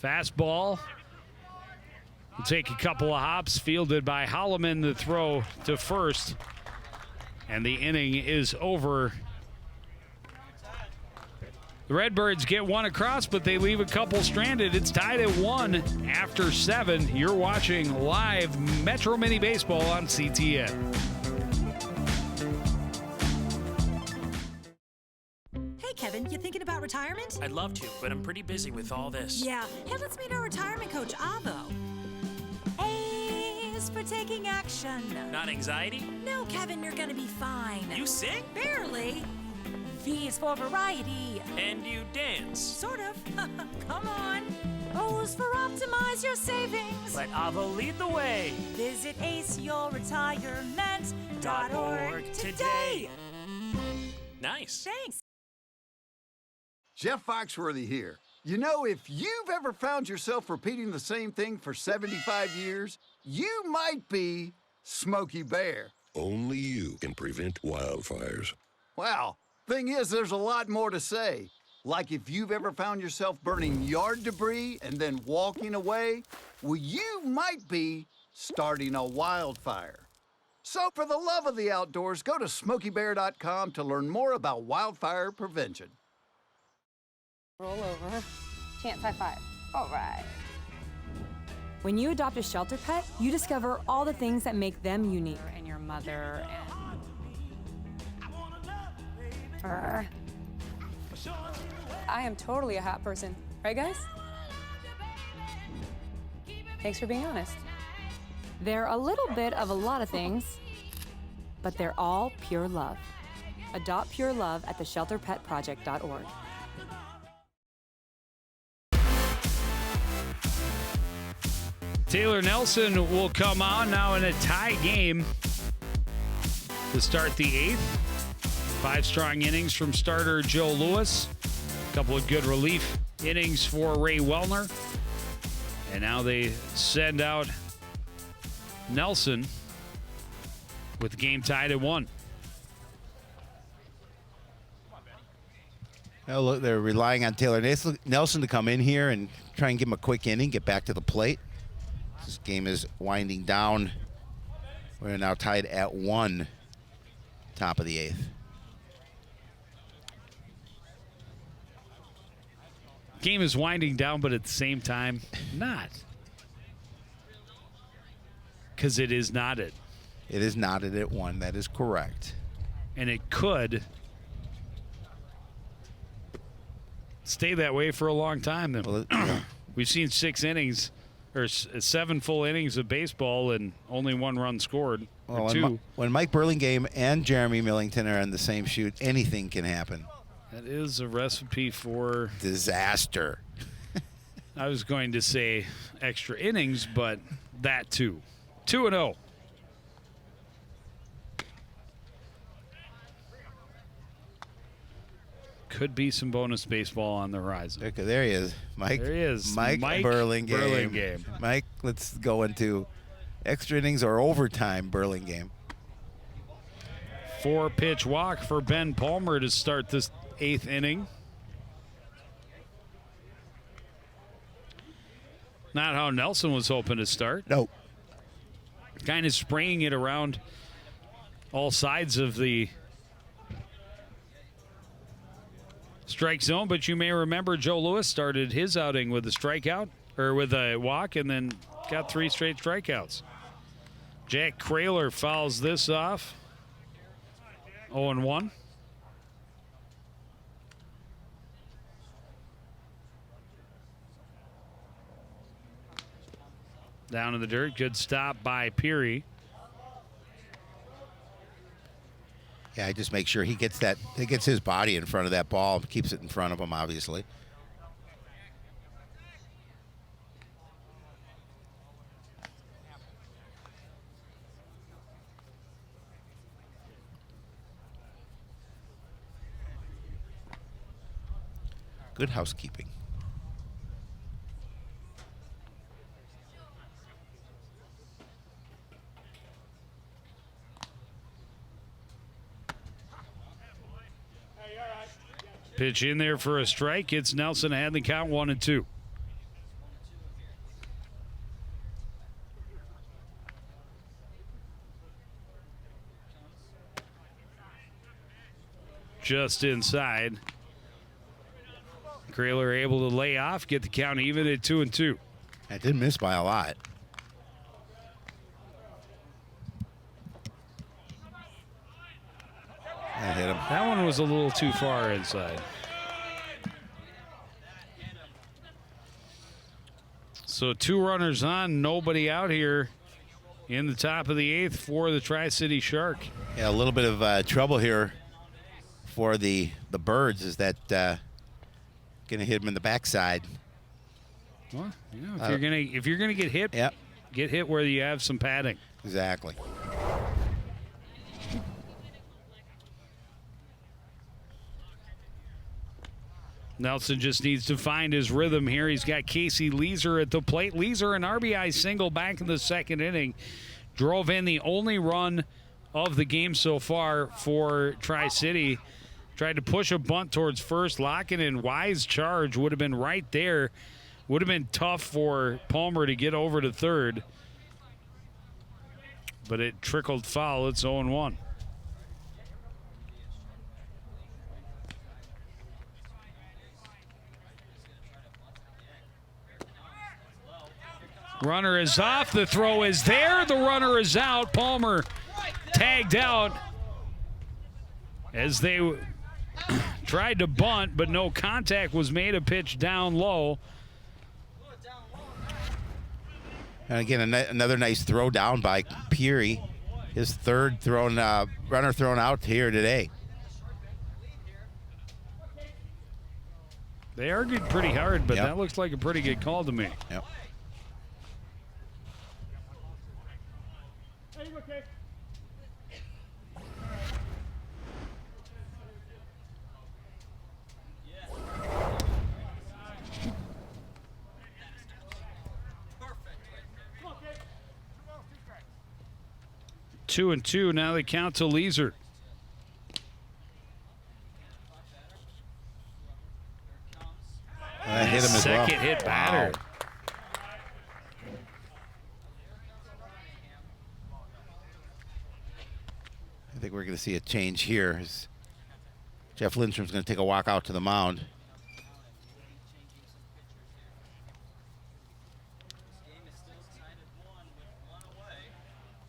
Fastball will take a couple of hops, fielded by Holloman. The throw to first, and the inning is over. The Redbirds get 1 across, but they leave a couple stranded. It's tied at 1 after 7. You're watching live Metro Mini Baseball on CTN. Hey, Kevin, you thinking about retirement? I'd love to, but I'm pretty busy with all this. Yeah. Hey, let's meet our retirement coach, Avo. A is for taking action. Not anxiety? No, Kevin, you're gonna be fine. You sing? Barely. V is for variety. And you dance? Sort of. Come on. O is for optimize your savings. Let Avo lead the way. Visit aceyourretirement.org today. Nice. Thanks. Jeff Foxworthy here. You know, if you've ever found yourself repeating the same thing for 75 years, you might be Smokey Bear. Only you can prevent wildfires. Well, thing is, there's a lot more to say. Like if you've ever found yourself burning yard debris and then walking away, well, you might be starting a wildfire. So for the love of the outdoors, go to SmokeyBear.com to learn more about wildfire prevention. Roll over. Chance high five. All right. When you adopt a shelter pet, you discover all the things that make them unique. And your mother and... I am totally a hot person. Right, guys? Thanks for being honest. They're a little bit of a lot of things, but they're all pure love. Adopt pure love at theshelterpetproject.org. Taylor Nelson will come on now in a tie game to start the 8th. 5 strong innings from starter Joe Lewis. A couple of good relief innings for Ray Wellner. And now they send out Nelson with the game tied at 1. Well, look, they're relying on Taylor Nelson to come in here and try and give him a quick inning, get back to the plate. This game is winding down. We're now tied at 1, top of the 8th. Game is winding down, but at the same time, not. Because it is knotted. It is knotted at 1. That is correct. And it could stay that way for a long time. Well, we've seen 6 innings or 7 full innings of baseball and only 1 run scored. Well, 2. When Mike Burlingame and Jeremy Millington are on the same shoot, anything can happen. That is a recipe for disaster. I was going to say extra innings, but that too. 2-0. Could be some bonus baseball on the horizon. Okay, there he is. Mike. There he is. Mike Burlingame. Mike, let's go into extra innings or overtime Burlingame. 4-pitch walk for Ben Palmer to start this 8th inning. Not how Nelson was hoping to start. Nope. Kind of spraying it around all sides of the strike zone, but you may remember Joe Lewis started his outing with a strikeout, or with a walk, and then got 3 straight strikeouts. Jack Kraler fouls this off. 0-1. Down in the dirt. Good stop by Peary. Yeah, I just make sure he gets his body in front of that ball, keeps it in front of him, obviously. Good housekeeping. Pitch in there for a strike. It's Nelson ahead the count 1-2. Just inside. Kraler able to lay off, get the count even at 2-2. That didn't miss by a lot. That hit him. That one was a little too far inside. So 2 runners on, nobody out here in the top of the 8th for the Tri-City Shark. Yeah, a little bit of trouble here for the Birds. Is that going to hit him in the backside? Well, yeah, if you're gonna get hit, yep. Get hit where you have some padding. Exactly. Nelson just needs to find his rhythm here. He's got Casey Leeser at the plate. Leeser, an RBI single back in the 2nd inning, drove in the only run of the game so far for Tri-City. Tried to push a bunt towards first. Locken in wise charge would have been right there. Would have been tough for Palmer to get over to third. but it trickled foul. It's 0-1. Runner is off. The throw is there. The runner is out. Palmer tagged out as they tried to bunt, but no contact was made. A pitch down low. And again, another nice throw down by Peary. His third runner thrown out here today. They argued pretty hard, but that looks like a pretty good call to me. Yep. Two and two. Now they count to Leeser. Hit him as well. Second hit batter. I think we're going to see a change here. Jeff Lindstrom's going to take a walk out to the mound.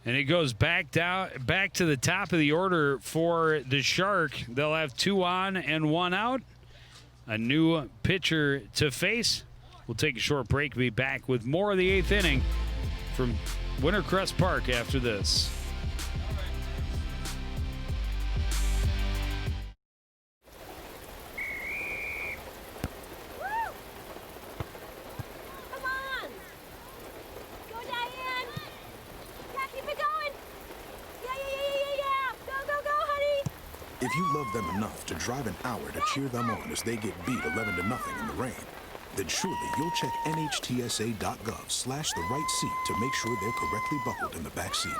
And it goes back to the top of the order for the Shark. They'll have 2 on and 1 out. A new pitcher to face. We'll take a short break. Be back with more of the 8th inning from Wintercrest Park after this. If you love them enough to drive an hour to cheer them on as they get beat 11-0 in the rain, then surely you'll check NHTSA.gov/the-right seat to make sure they're correctly buckled in the back seat.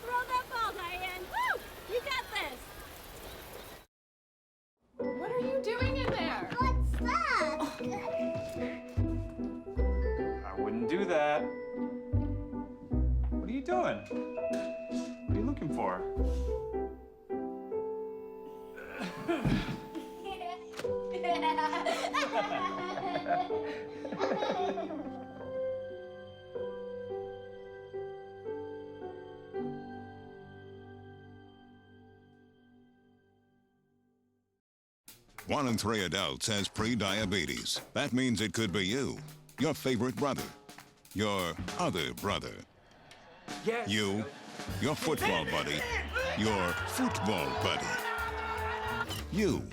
Throw that ball, Diane. Woo! You got this. What are you doing in there? What's that? I wouldn't do that. What are you doing? What are you looking for? One in 3 adults has pre-diabetes. That means it could be you, your favorite brother, your other brother, you, your football buddy, your football buddy, you,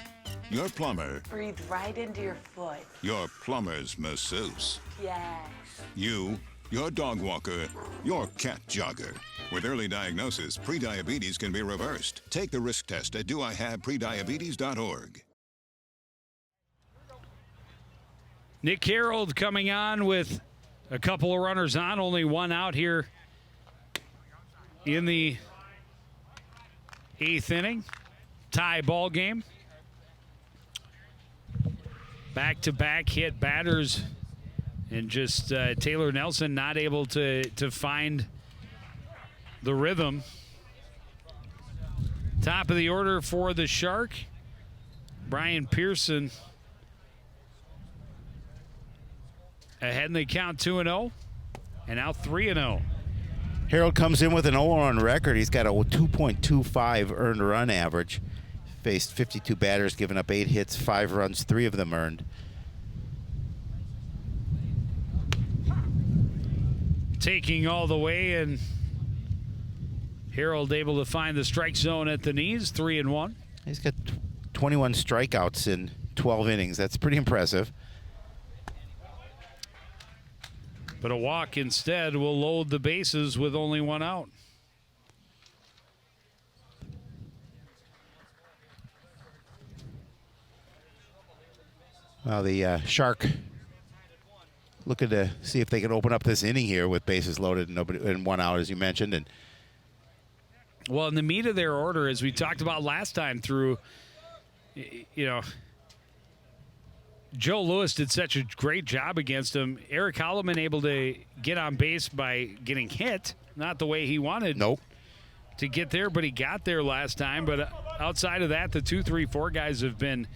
your plumber, Breathe right into your foot. your plumber's masseuse, Yes. you, your dog walker, your cat jogger. With early diagnosis, prediabetes can be reversed. Take the risk test at doihaveprediabetes.org. Nick Harold coming on with a couple of runners on, only 1 out here in the 8th inning. Tie ball game. Back-to-back hit batters, and just Taylor Nelson not able to find the rhythm. Top of the order for the Shark, Brian Pearson. Ahead in the count 2-0, and now 3-0. Harold comes in with an 0-run record. He's got a 2.25 earned run average. Faced 52 batters, given up 8 hits, 5 runs, 3 of them earned. Taking all the way, and Harold able to find the strike zone at the knees, 3-1. He's got 21 strikeouts in 12 innings. That's pretty impressive. But a walk instead will load the bases with only 1 out. Well, the Shark looking to see if they can open up this inning here with bases loaded and 1 out, as you mentioned. And well, in the meat of their order, as we talked about last time through, Joe Lewis did such a great job against him. Eric Holloman able to get on base by getting hit not the way he wanted to get there, but he got there last time. But outside of that, the 2, 3, 4 guys have been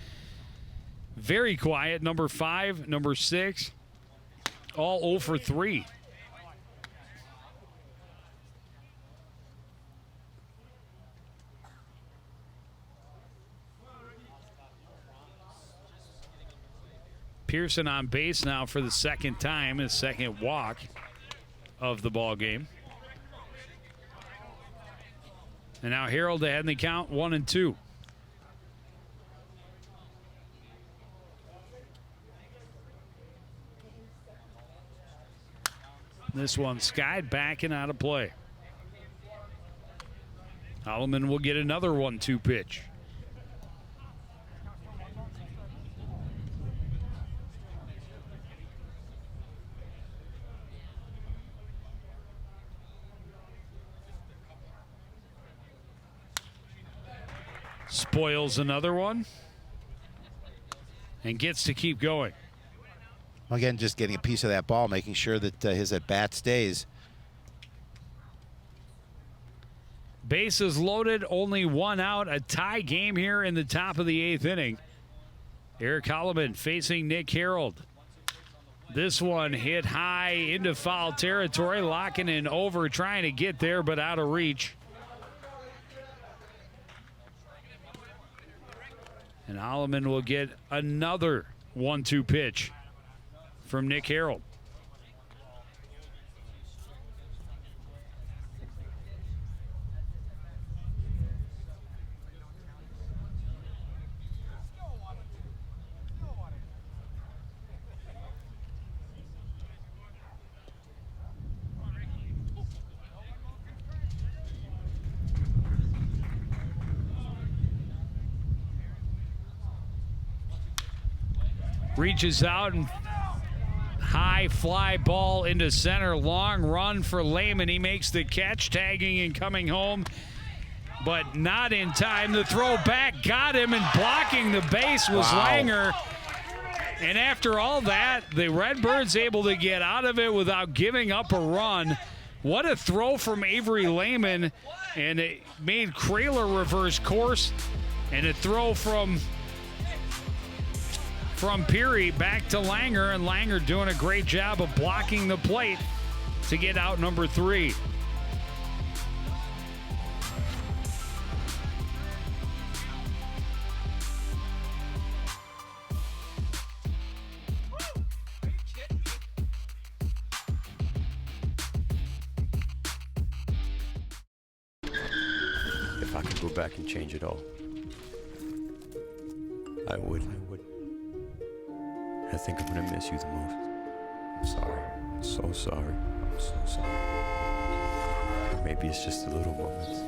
very quiet. Number 5, number 6, all 0 for 3. Pearson on base now for the second time, his second walk of the ball game. And now Harold ahead in the count, 1-2. This one skied back and out of play. Holloman will get another 1-2 pitch. Spoils another one and gets to keep going. Again, just getting a piece of that ball, making sure that his at-bat stays. Bases loaded, only 1 out. A tie game here in the top of the 8th inning. Eric Holloman facing Nick Harold. This one hit high into foul territory. Locking in over, trying to get there, but out of reach. And Holloman will get another 1-2 pitch from Nick Harold. Reaches out and high fly ball into center. Long run for Lehman. He makes the catch, tagging and coming home, but not in time. The throw back got him, and blocking the base was Langer. And after all that, the Redbirds able to get out of it without giving up a run. What a throw from Avery Lehman, and it made Kraler reverse course. And a throw from Peary back to Langer, and Langer doing a great job of blocking the plate to get out number 3. If I could go back and change it all, I would. I think I'm gonna miss you the most. I'm sorry. I'm so sorry. I'm so sorry. Maybe it's just the little moments.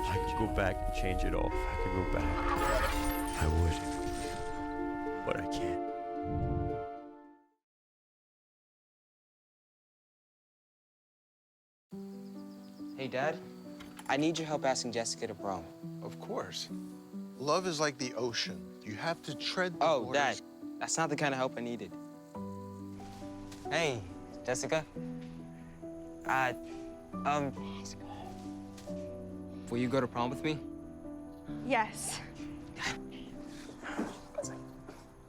If I could go back and change it all. If I could go back, I would. But I can't. Hey, Dad. I need your help asking Jessica to prom. Of course. Love is like the ocean. You have to tread the waters. Dad, that's not the kind of help I needed. Hey, Jessica. Will you go to prom with me? Yes.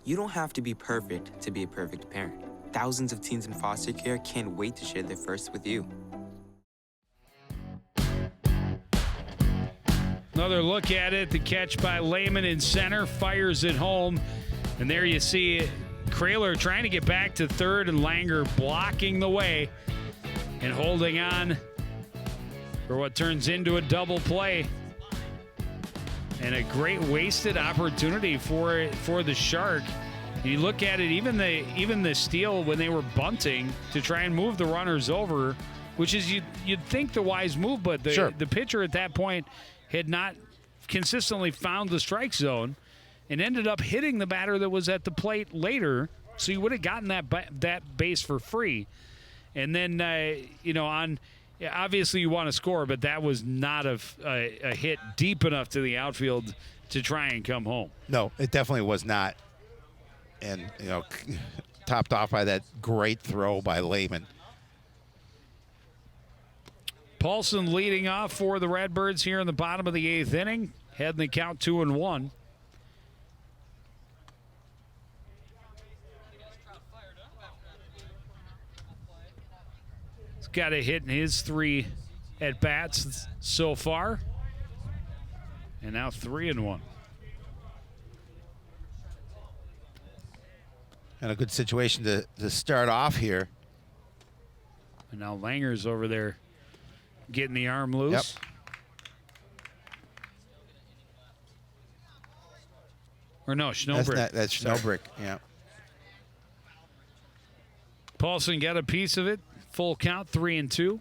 You don't have to be perfect to be a perfect parent. Thousands of teens in foster care can't wait to share their first with you. Another look at it. The catch by Lehman in center, fires it home. And there you see Kraler trying to get back to third, and Langer blocking the way and holding on for what turns into a double play. And a great wasted opportunity for the Shark. You look at it, even the steal when they were bunting to try and move the runners over, which is you'd think the wise move, but the pitcher at that point had not consistently found the strike zone and ended up hitting the batter that was at the plate later. So you would have gotten that base for free. And then, obviously you want to score, but that was not a hit deep enough to the outfield to try and come home. No, it definitely was not. And, topped off by that great throw by Lehman. Paulson leading off for the Redbirds here in the bottom of the 8th inning. Heading the count 2-1. He's got a hit in his 3 at-bats so far. And now 3-1. And a good situation to start off here. And now Langer's over there getting the arm loose. Yep. Or no, Snowbrick. That's Snowbrick, yeah. Paulson got a piece of it. Full count, 3-2.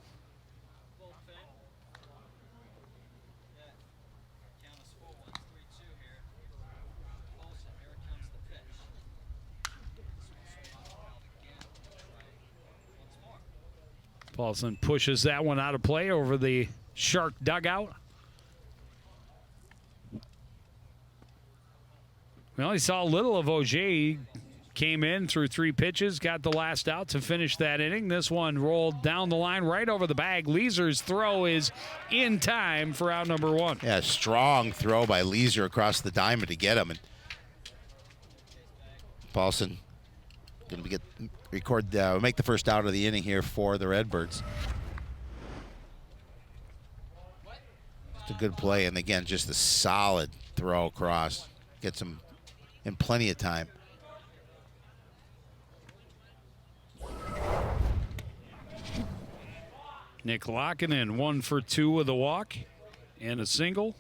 Paulson pushes that one out of play over the Shark dugout. We only saw a little of Auger. Came in through 3 pitches, got the last out to finish that inning. This one rolled down the line right over the bag. Leeser's throw is in time for out number 1. Yeah, strong throw by Leeser across the diamond to get him. And Paulson going to make the first out of the inning here for the Redbirds. It's a good play, and again, just a solid throw across. Gets him in plenty of time. Nick Lockinen 1 for 2 with a walk and a single.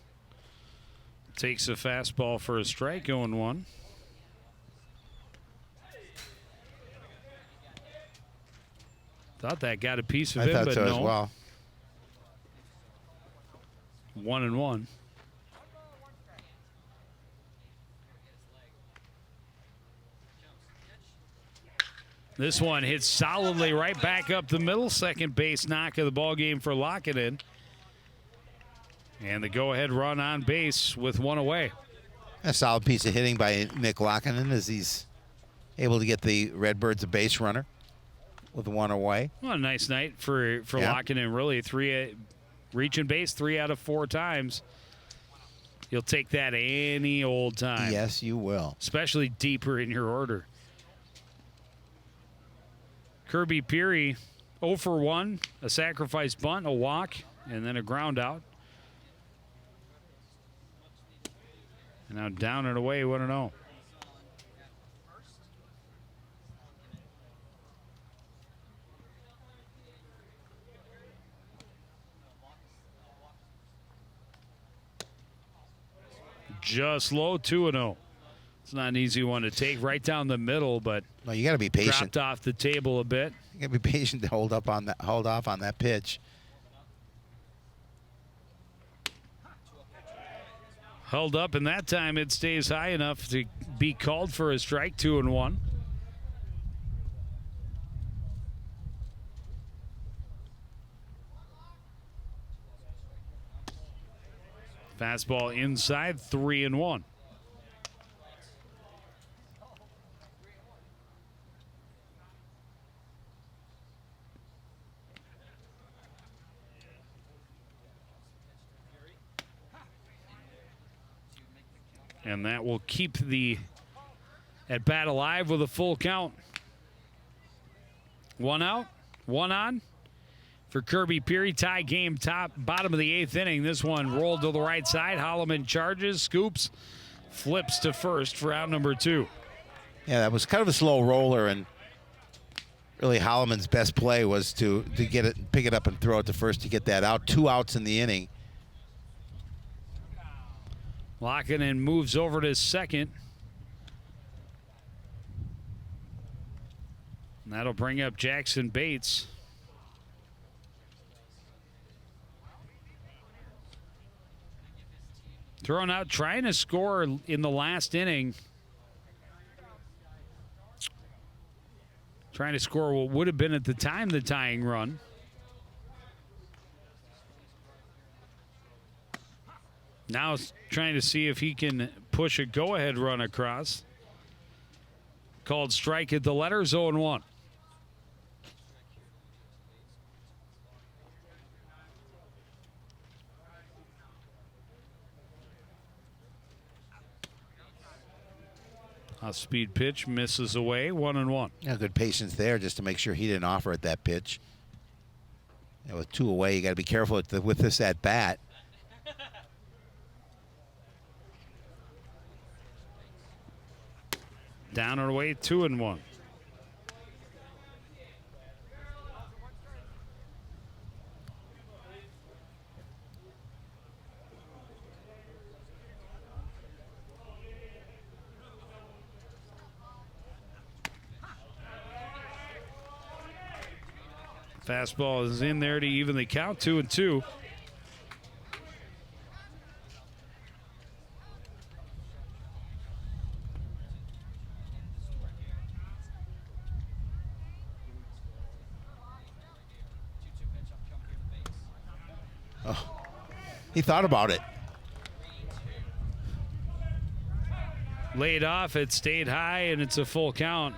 Takes a fastball for a strike, 0-1. Thought that got a piece of I him, thought but so no. as well. 1-1. This one hits solidly right back up the middle. Second base knock of the ball game for Lockett. And the go-ahead run on base with 1 away. A solid piece of hitting by Nick Lockinen as he's able to get the Redbirds a base runner with 1 away. Well, a nice night for Lockett. Really, reaching base 3 out of 4 times. You'll take that any old time. Yes, you will. Especially deeper in your order. Kirby Peary 0 for 1, a sacrifice bunt, a walk, and then a ground out. And now down and away, 1-0. Just low, 2-0. It's not an easy one to take right down the middle, but well, you got to be patient. Dropped off the table a bit. You got to be patient to hold off on that pitch. Held up, and that time it stays high enough to be called for a strike, 2-1. Fastball inside, 3-1. And that will keep the at-bat alive with a full count. 1 out, 1 on for Kirby Peary. Tie game, bottom of the 8th inning. This one rolled to the right side. Holloman charges, scoops, flips to first for out number 2. Yeah, that was kind of a slow roller, and really Holloman's best play was to get it, pick it up and throw it to first to get that out. 2 outs in the inning. Lockinen moves over to second. And that'll bring up Jackson Bates. Thrown out, trying to score in the last inning. Trying to score what would have been at the time the tying run. Now trying to see if he can push a go-ahead run across. Called strike at the letters, 0-1. Off-speed pitch misses away, 1-1. Yeah, good patience there just to make sure he didn't offer at that pitch. Yeah, with 2 away, you got to be careful with this at bat. Down and away, 2-1. Fastball is in there to even the count, 2-2. Oh, he thought about it. Laid off, it stayed high, and it's a full count.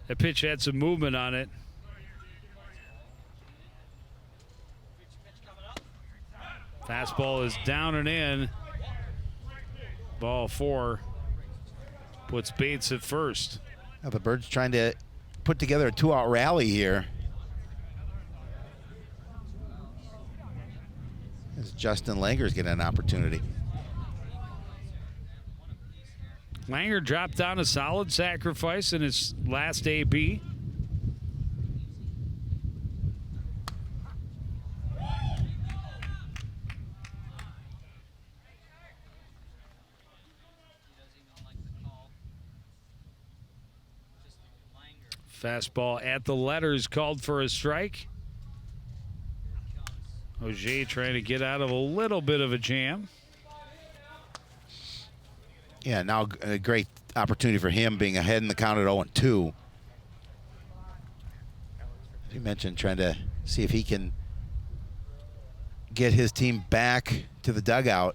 The pitch had some movement on it. Fastball is down and in. Ball 4 puts Bates at first. Now the Birds trying to put together a 2-out rally here. As Justin Langer's getting an opportunity. Langer dropped down a solid sacrifice in his last AB. Fastball at the letters, called for a strike. Auger trying to get out of a little bit of a jam. Yeah, now a great opportunity for him being ahead in the count at 0-2. As you mentioned, trying to see if he can get his team back to the dugout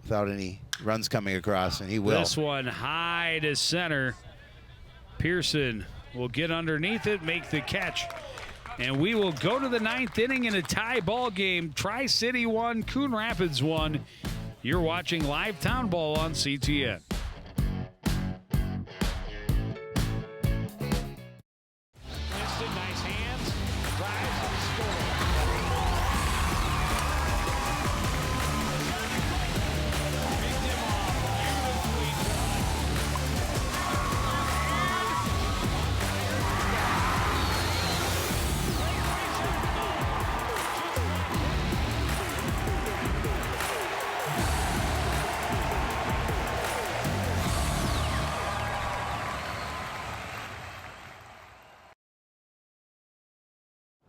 without any runs coming across, and he will. This one high to center. Pearson will get underneath it, make the catch. And we will go to the 9th inning in a tie ball game. Tri-City 1, Coon Rapids 1. You're watching Live Town Ball on CTN. Winston, nice hands, drives and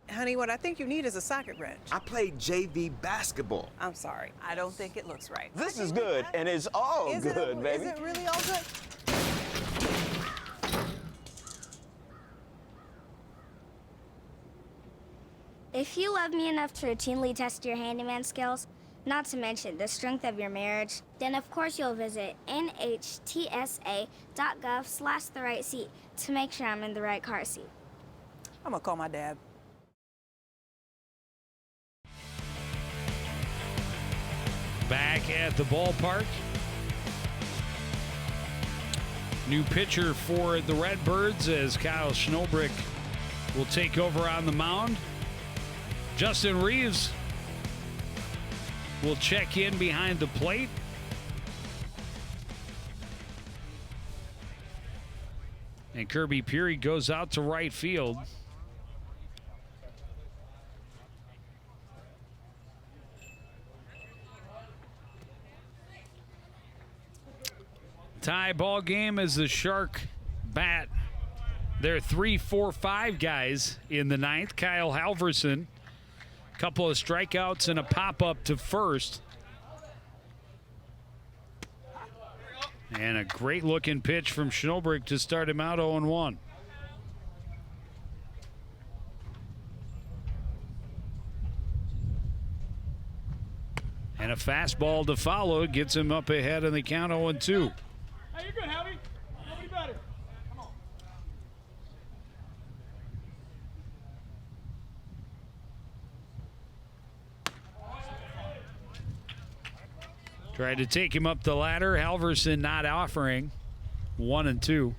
Honey, what I think you need is a socket wrench. I played JV basketball. I'm sorry. I don't think it looks right. This is good, and it's all good, baby. Is it really all good? If you love me enough to routinely test your handyman skills, not to mention the strength of your marriage, then of course you'll visit nhtsa.gov/therightseat to make sure I'm in the right car seat. I'm gonna call my dad. back at the ballpark. New pitcher for the Redbirds as Kyle Schnobrick will take over on the mound. Justin Reeves will check in behind the plate. And Kirby Peary goes out to right field. Tie ball game as the Shark bat. There are 3, 4, 5 guys in the 9th. Kyle Halverson, a couple of strikeouts and a pop-up to first. And a great-looking pitch from Schnobrick to start him out 0-1. And a fastball to follow gets him up ahead in the count 0-2. Hey, you're good, Howie. Nobody better. Come on. Tried to take him up the ladder. Halverson not offering. 1-2.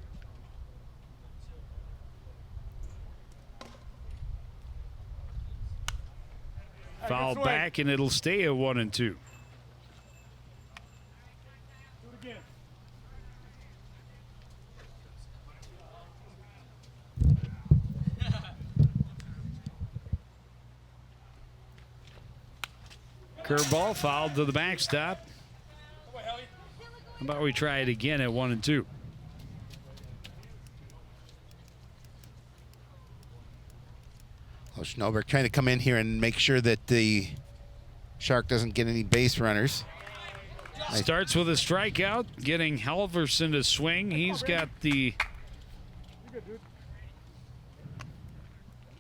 Foul back, and it'll stay at 1-2. Curveball fouled to the backstop. How about we try it again at 1-2? Well, Schnellberg trying to come in here and make sure that the Shark doesn't get any base runners. Starts with a strikeout, getting Halverson to swing. He's got the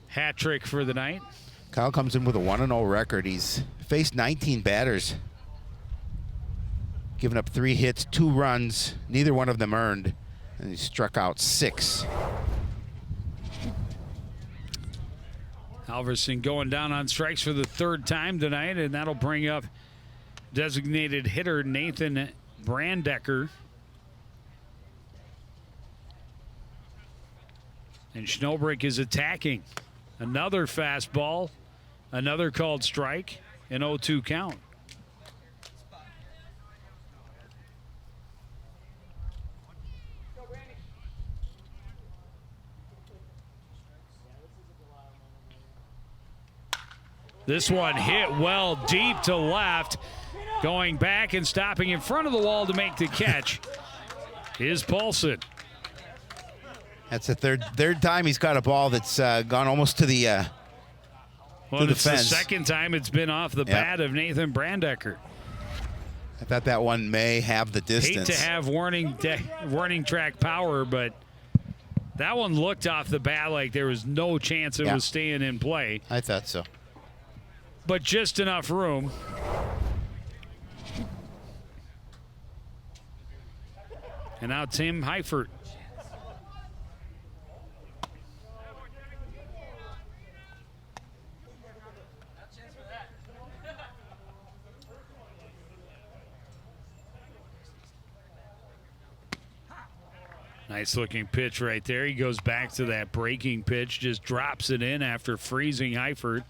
hat trick for the night. Kyle comes in with a 1-0 record. He's faced 19 batters, given up 3 hits, 2 runs, neither one of them earned, and he struck out 6. Halverson going down on strikes for the 3rd time tonight, and that'll bring up designated hitter Nathan Brandecker. And Schnellbrink is attacking. Another fastball, another called strike, an 0-2 count. This one hit well deep to left. Going back and stopping in front of the wall to make the catch is Paulson. That's the third time he's got a ball that's gone almost to the well, to the it's fence. The second time it's been off the bat of Nathan Brandecker. I thought that one may have the distance. Hate to have warning track power, but that one looked off the bat like there was no chance it was staying in play. I thought so. But just enough room. And now Tim Heifert. Nice looking pitch right there. He goes back to that breaking pitch, just drops it in after freezing Heifert.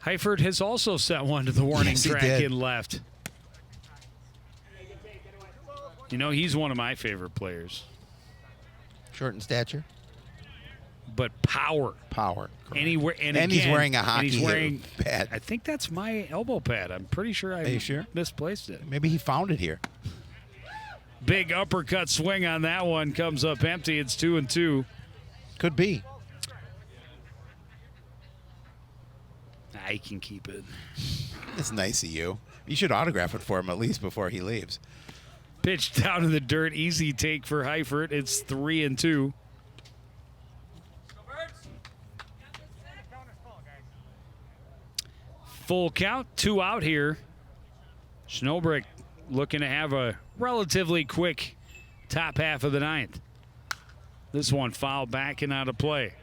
Heifert has also set one to the warning track and left. You know, he's one of my favorite players. Short in stature. But power. Power. And he's wearing a hockey pad. I think that's my elbow pad. I'm pretty sure I misplaced it. Maybe he found it here. Big uppercut swing on that one. Comes up empty. It's 2-2. Could be. I can keep it. It's nice of you. You should autograph it for him at least before he leaves. Pitch down in the dirt. Easy take for Heifert. It's 3-2. Full count. 2 out here. Schnellbrink looking to have a relatively quick top half of the 9th. This one fouled back and out of play.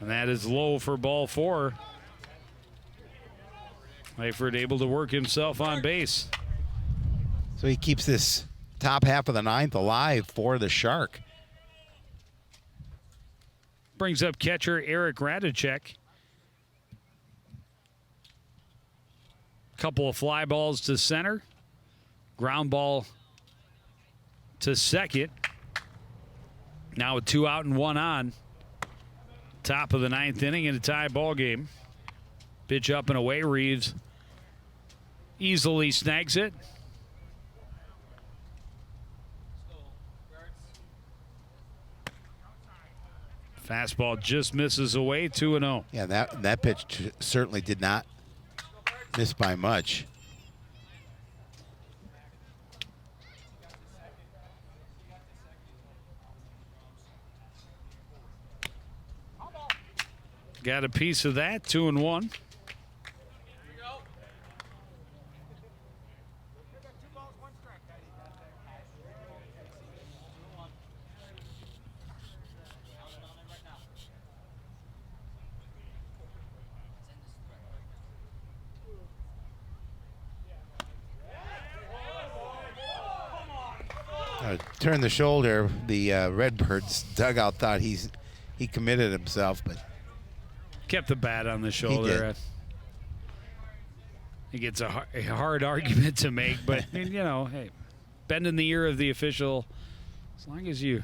And that is low for ball 4. Heifert able to work himself on base. So he keeps this top half of the 9th alive for the Shark. Brings up catcher Eric Radicek. Couple of fly balls to center. Ground ball to second. Now with 2 out and 1 on. Top of the 9th inning in a tie ball game. Pitch up and away. Reeves easily snags it. Fastball just misses away. 2-0. Yeah, that pitch certainly did not miss by much. Got a piece of that. 2-1. Turned the shoulder. The Redbirds dugout thought he committed himself, but kept the bat on the shoulder. He did. I think it's a hard argument to make, but hey, bending the ear of the official, as long as you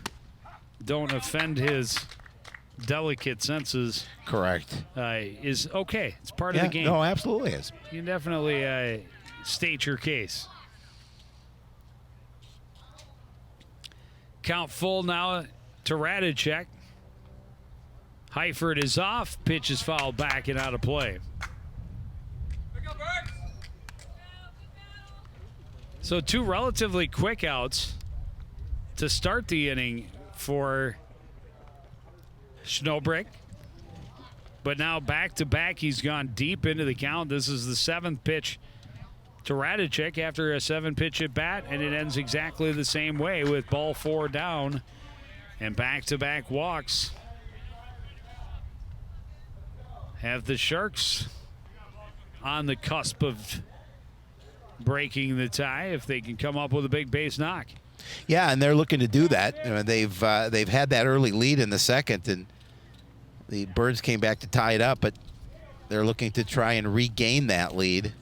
don't offend his delicate senses, correct, is okay. It's part of the game. No, absolutely is. You can definitely state your case. Count full now to Radicek. Heifert is off. Pitch is fouled back and out of play. So 2 relatively quick outs to start the inning for Schnobrick. But now back-to-back, he's gone deep into the count. This is the 7th pitch to Radicek after a 7-pitch at bat, and it ends exactly the same way with ball 4 down and back-to-back walks. Have the Sharks on the cusp of breaking the tie if they can come up with a big base knock. Yeah, and they're looking to do that. They've had that early lead in the second, and the Birds came back to tie it up, but they're looking to try and regain that lead.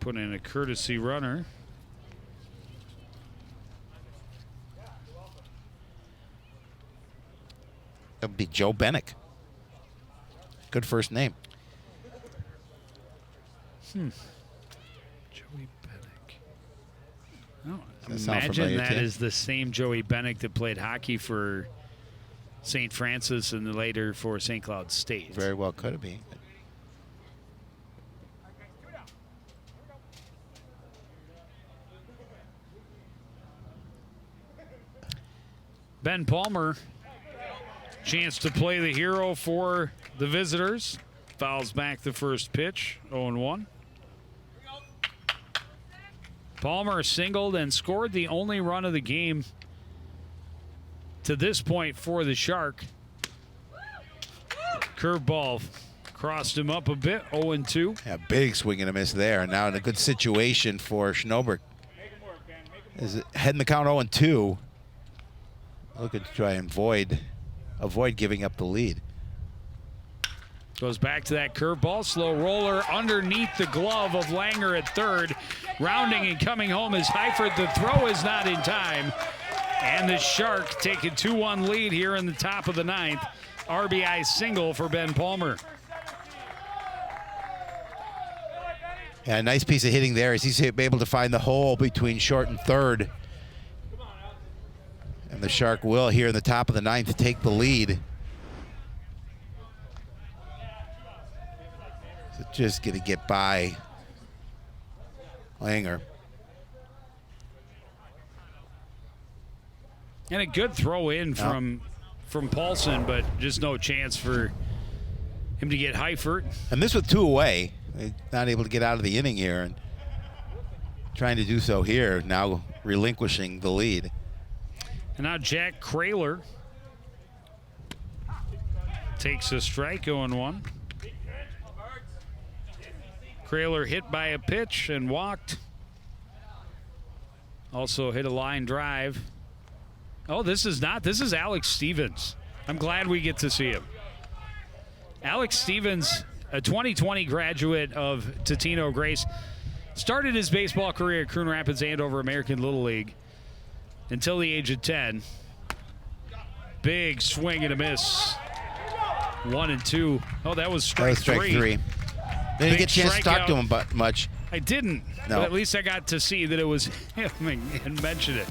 Put in a courtesy runner. That would be Joe Bennick. Good first name. Joey Bennick. Oh, That sound imagine familiar that to you? is the same Joey Bennick that played hockey for St. Francis and then later for St. Cloud State. Very well could have been. Ben Palmer, chance to play the hero for the visitors. Fouls back the first pitch, 0-1. Palmer singled and scored the only run of the game to this point for the Shark. Curveball crossed him up a bit, 0-2. Yeah, big swing and a miss there. And now in a good situation for Schnobrick. Is heading the count 0-2. Looking to try and avoid giving up the lead. Goes back to that curveball. Slow roller underneath the glove of Langer at third. Rounding and coming home is Heifert. The throw is not in time. And the Shark take a 2-1 lead here in the top of the 9th. RBI single for Ben Palmer. Yeah, nice piece of hitting there as he's able to find the hole between short and third. And the Shark will here in the top of the 9th take the lead. So just going to get by Langer. And a good throw in from Paulson, but just no chance for him to get Heifert. And this with 2 away. Not able to get out of the inning here. And trying to do so here, now relinquishing the lead. And now Jack Kraler takes a strike, 0-1. Kraler hit by a pitch and walked. Also hit a line drive. Oh, this is Alex Stevens. I'm glad we get to see him. Alex Stevens, a 2020 graduate of Totino Grace, started his baseball career at Coon Rapids Andover American Little League until the age of 10. Big swing and a miss. 1-2. Oh, that was strike three. Didn't get a chance to talk to him much. I didn't, no. But at least I got to see that it was him and mention it.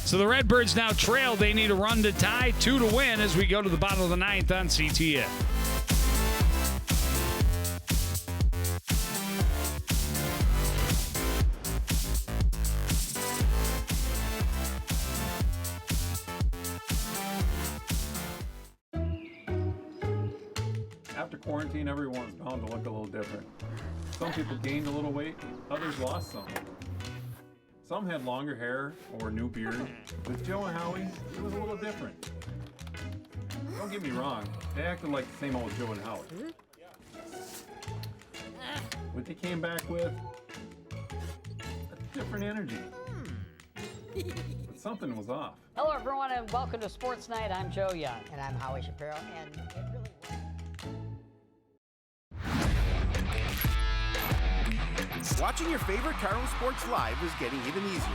So the Redbirds now trail. They need a run to tie, 2 to win as we go to the bottom of the 9th on CTN. After quarantine, everyone's bound to look a little different. Some people gained a little weight, others lost some. Some had longer hair or a new beard. With Joe and Howie, it was a little different. Don't get me wrong, they acted like the same old Joe and Howie. What they came back with different energy. Something was off. Hello, everyone, and welcome to Sports Night. I'm Joe Young. And I'm Howie Shapiro, and it really Watching your favorite Cardinal sports live is getting even easier.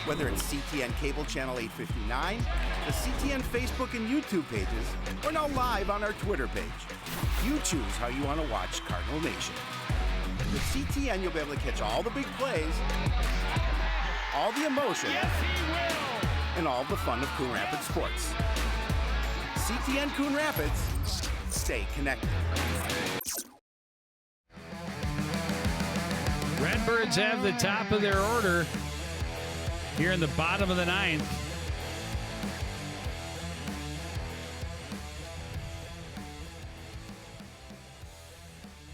Whether it's CTN Cable Channel 859, the CTN Facebook and YouTube pages, or now live on our Twitter page. You choose how you want to watch Cardinal Nation. With CTN, you'll be able to catch all the big plays, all the emotion, and all the fun of Coon Rapids sports. CTN Coon Rapids, stay connected. Redbirds have the top of their order here in the bottom of the ninth.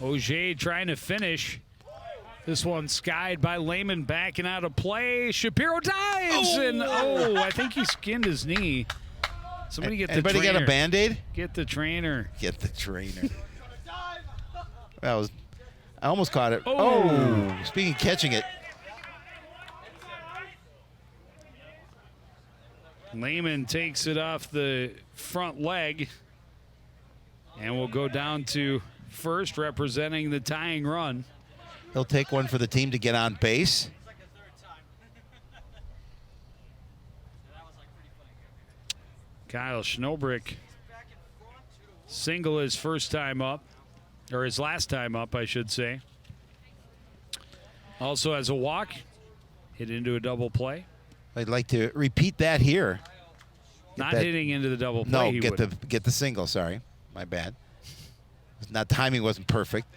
Auger trying to finish. This one skied by Lehman, backing out of play. Shapiro dives, and I think he skinned his knee. Somebody get the trainer. Anybody got a Band-Aid? Get the trainer. Get the trainer. I almost caught it. Speaking of catching it. Lehman takes it off the front leg and will go down to first, representing the tying run. He'll take one for the team to get on base. Kyle Schnobrick single his first time up, or his last time up, I should say. Also has a walk, hit into a double play. I'd like to repeat that here. Not hitting into the double play. No, get the single. Sorry, my bad. Timing wasn't perfect,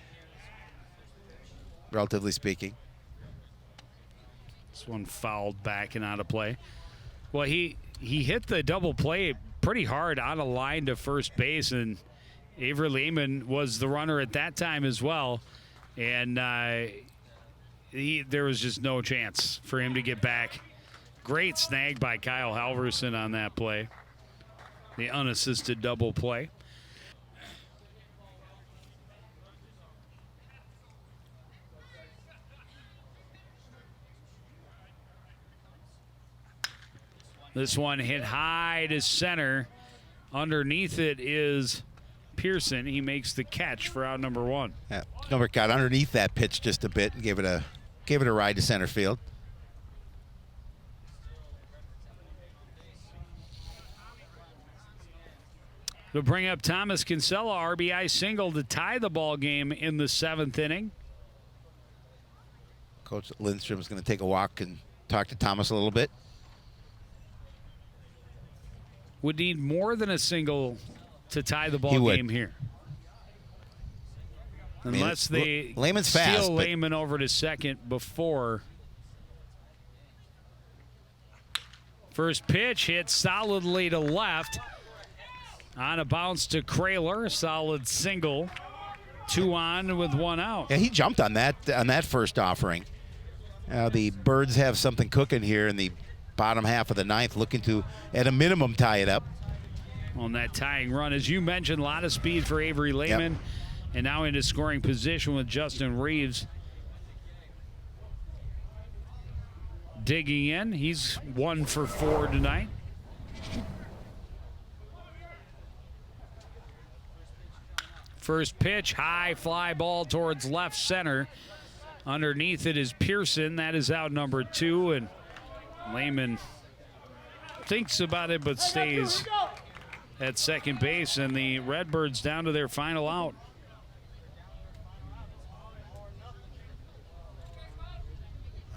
relatively speaking. This one fouled back and out of play. Well, he hit the double play pretty hard on a line to first base, and Avery Lehman was the runner at that time as well, and there was just no chance for him to get back. Great snag by Kyle Halverson on that play, the unassisted double play. This one hit high to center. Underneath it is Pearson. He makes the catch for out number one. Yeah, Schnobrick got underneath that pitch just a bit and gave it a ride to center field. To bring up Thomas Kinsella, RBI single to tie the ball game in the seventh inning. Coach Lindstrom is going to take a walk and talk to Thomas a little bit. Would need more than a single to tie the ball game here. Unless they Lehman's steal fast, Lehman over to second before. First pitch hit solidly to left. On a bounce to Kraler, solid single. 2 on with 1 out. Yeah, he jumped on that first offering. The Birds have something cooking here in the bottom half of the ninth, looking to, at a minimum, tie it up. On that tying run, as you mentioned, a lot of speed for Avery Lehman. Yep. And now into scoring position with Justin Reeves. Digging in. He's 1 for 4 tonight. First pitch, high fly ball towards left center. Underneath it is Pearson. That is out number 2. And Lehman thinks about it but stays at second base. And the Redbirds down to their final out.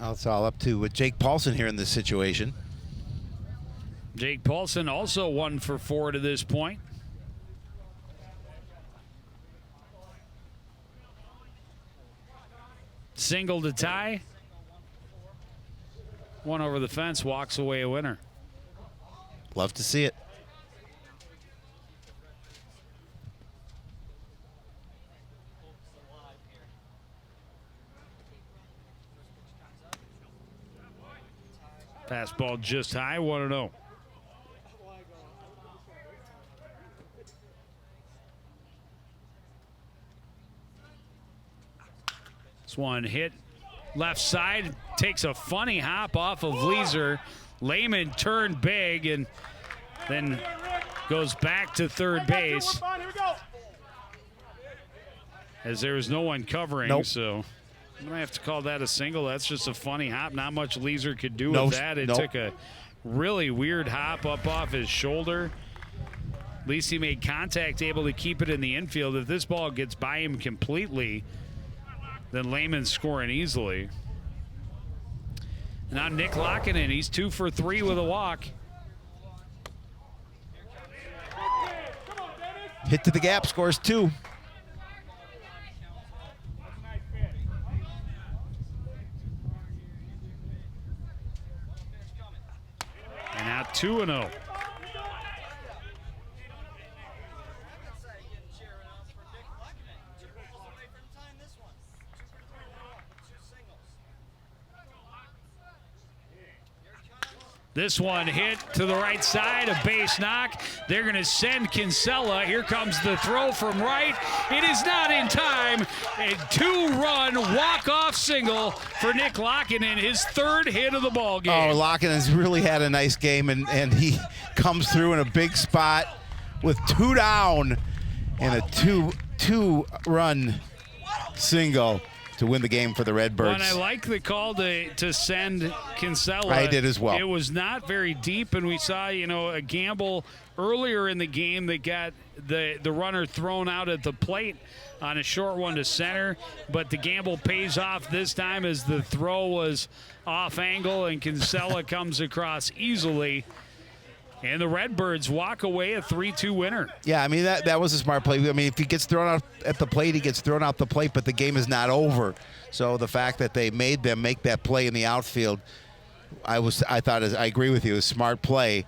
Well, it's all up to Jake Paulson here in this situation. Jake Paulson also 1 for 4 to this point. Single to tie. 1 over the fence, walks away a winner. Love to see it. Fastball just high, 1-0. This one hit left side, takes a funny hop off of Leeser. Lehman turned big and then goes back to third base. As there was no one covering, so I'm going to have to call that a single. That's just a funny hop. Not much Leeser could do with that. It took a really weird hop up off his shoulder. At least he made contact, able to keep it in the infield. If this ball gets by him completely, then Lehman's scoring easily. Now Nick Lockinen, he's 2 for 3 with a walk. Hit to the gap, scores 2. And now 2-0. This one hit to the right side, a base knock. They're going to send Kinsella. Here comes the throw from right. It is not in time. A 2-run walk-off single for Nick Lockinen, his 3rd hit of the ball game. Oh, Lockinen's really had a nice game, and he comes through in a big spot with 2 down and a two-run single to win the game for the Redbirds. Well, and I like the call to send Kinsella. I did as well. It was not very deep, and we saw, a gamble earlier in the game that got the runner thrown out at the plate on a short one to center, but the gamble pays off this time as the throw was off angle and Kinsella comes across easily. And the Redbirds walk away a 3-2 winner. Yeah, I mean, that was a smart play. I mean, if he gets thrown out at the plate, he gets thrown out the plate, but the game is not over. So the fact that they made them make that play in the outfield, I agree with you, it was a smart play.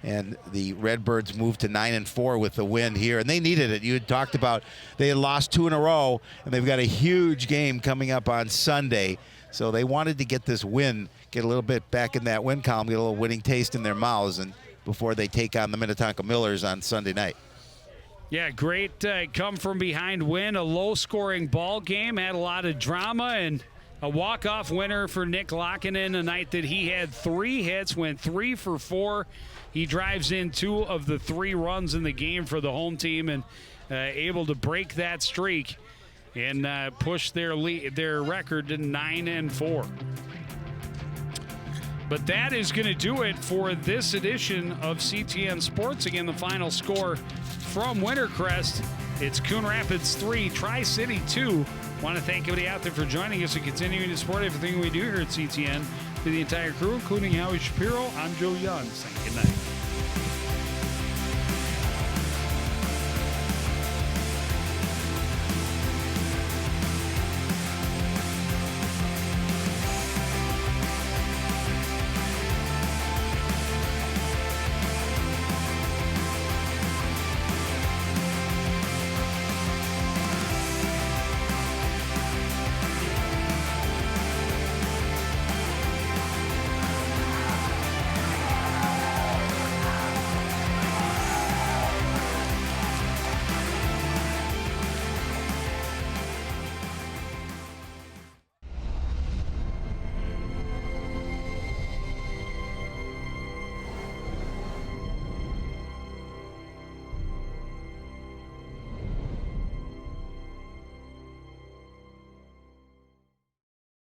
And the Redbirds moved to 9-4 with the win here, and they needed it. You had talked about they had lost 2 in a row, and they've got a huge game coming up on Sunday. So they wanted to get this win, get a little bit back in that win column, get a little winning taste in their mouths, and before they take on the Minnetonka Millers on Sunday night. Yeah, great come-from-behind win, a low-scoring ball game, had a lot of drama, and a walk-off winner for Nick Lockinen, a night that he had 3 hits, went 3 for 4. He drives in 2 of the 3 runs in the game for the home team and able to break that streak and push their record to 9-4. But that is going to do it for this edition of CTN Sports. Again, the final score from Wintercrest, it's Coon Rapids 3, Tri-City 2. Want to thank everybody out there for joining us and continuing to support everything we do here at CTN. For the entire crew, including Howie Shapiro, I'm Joe Young, saying good night.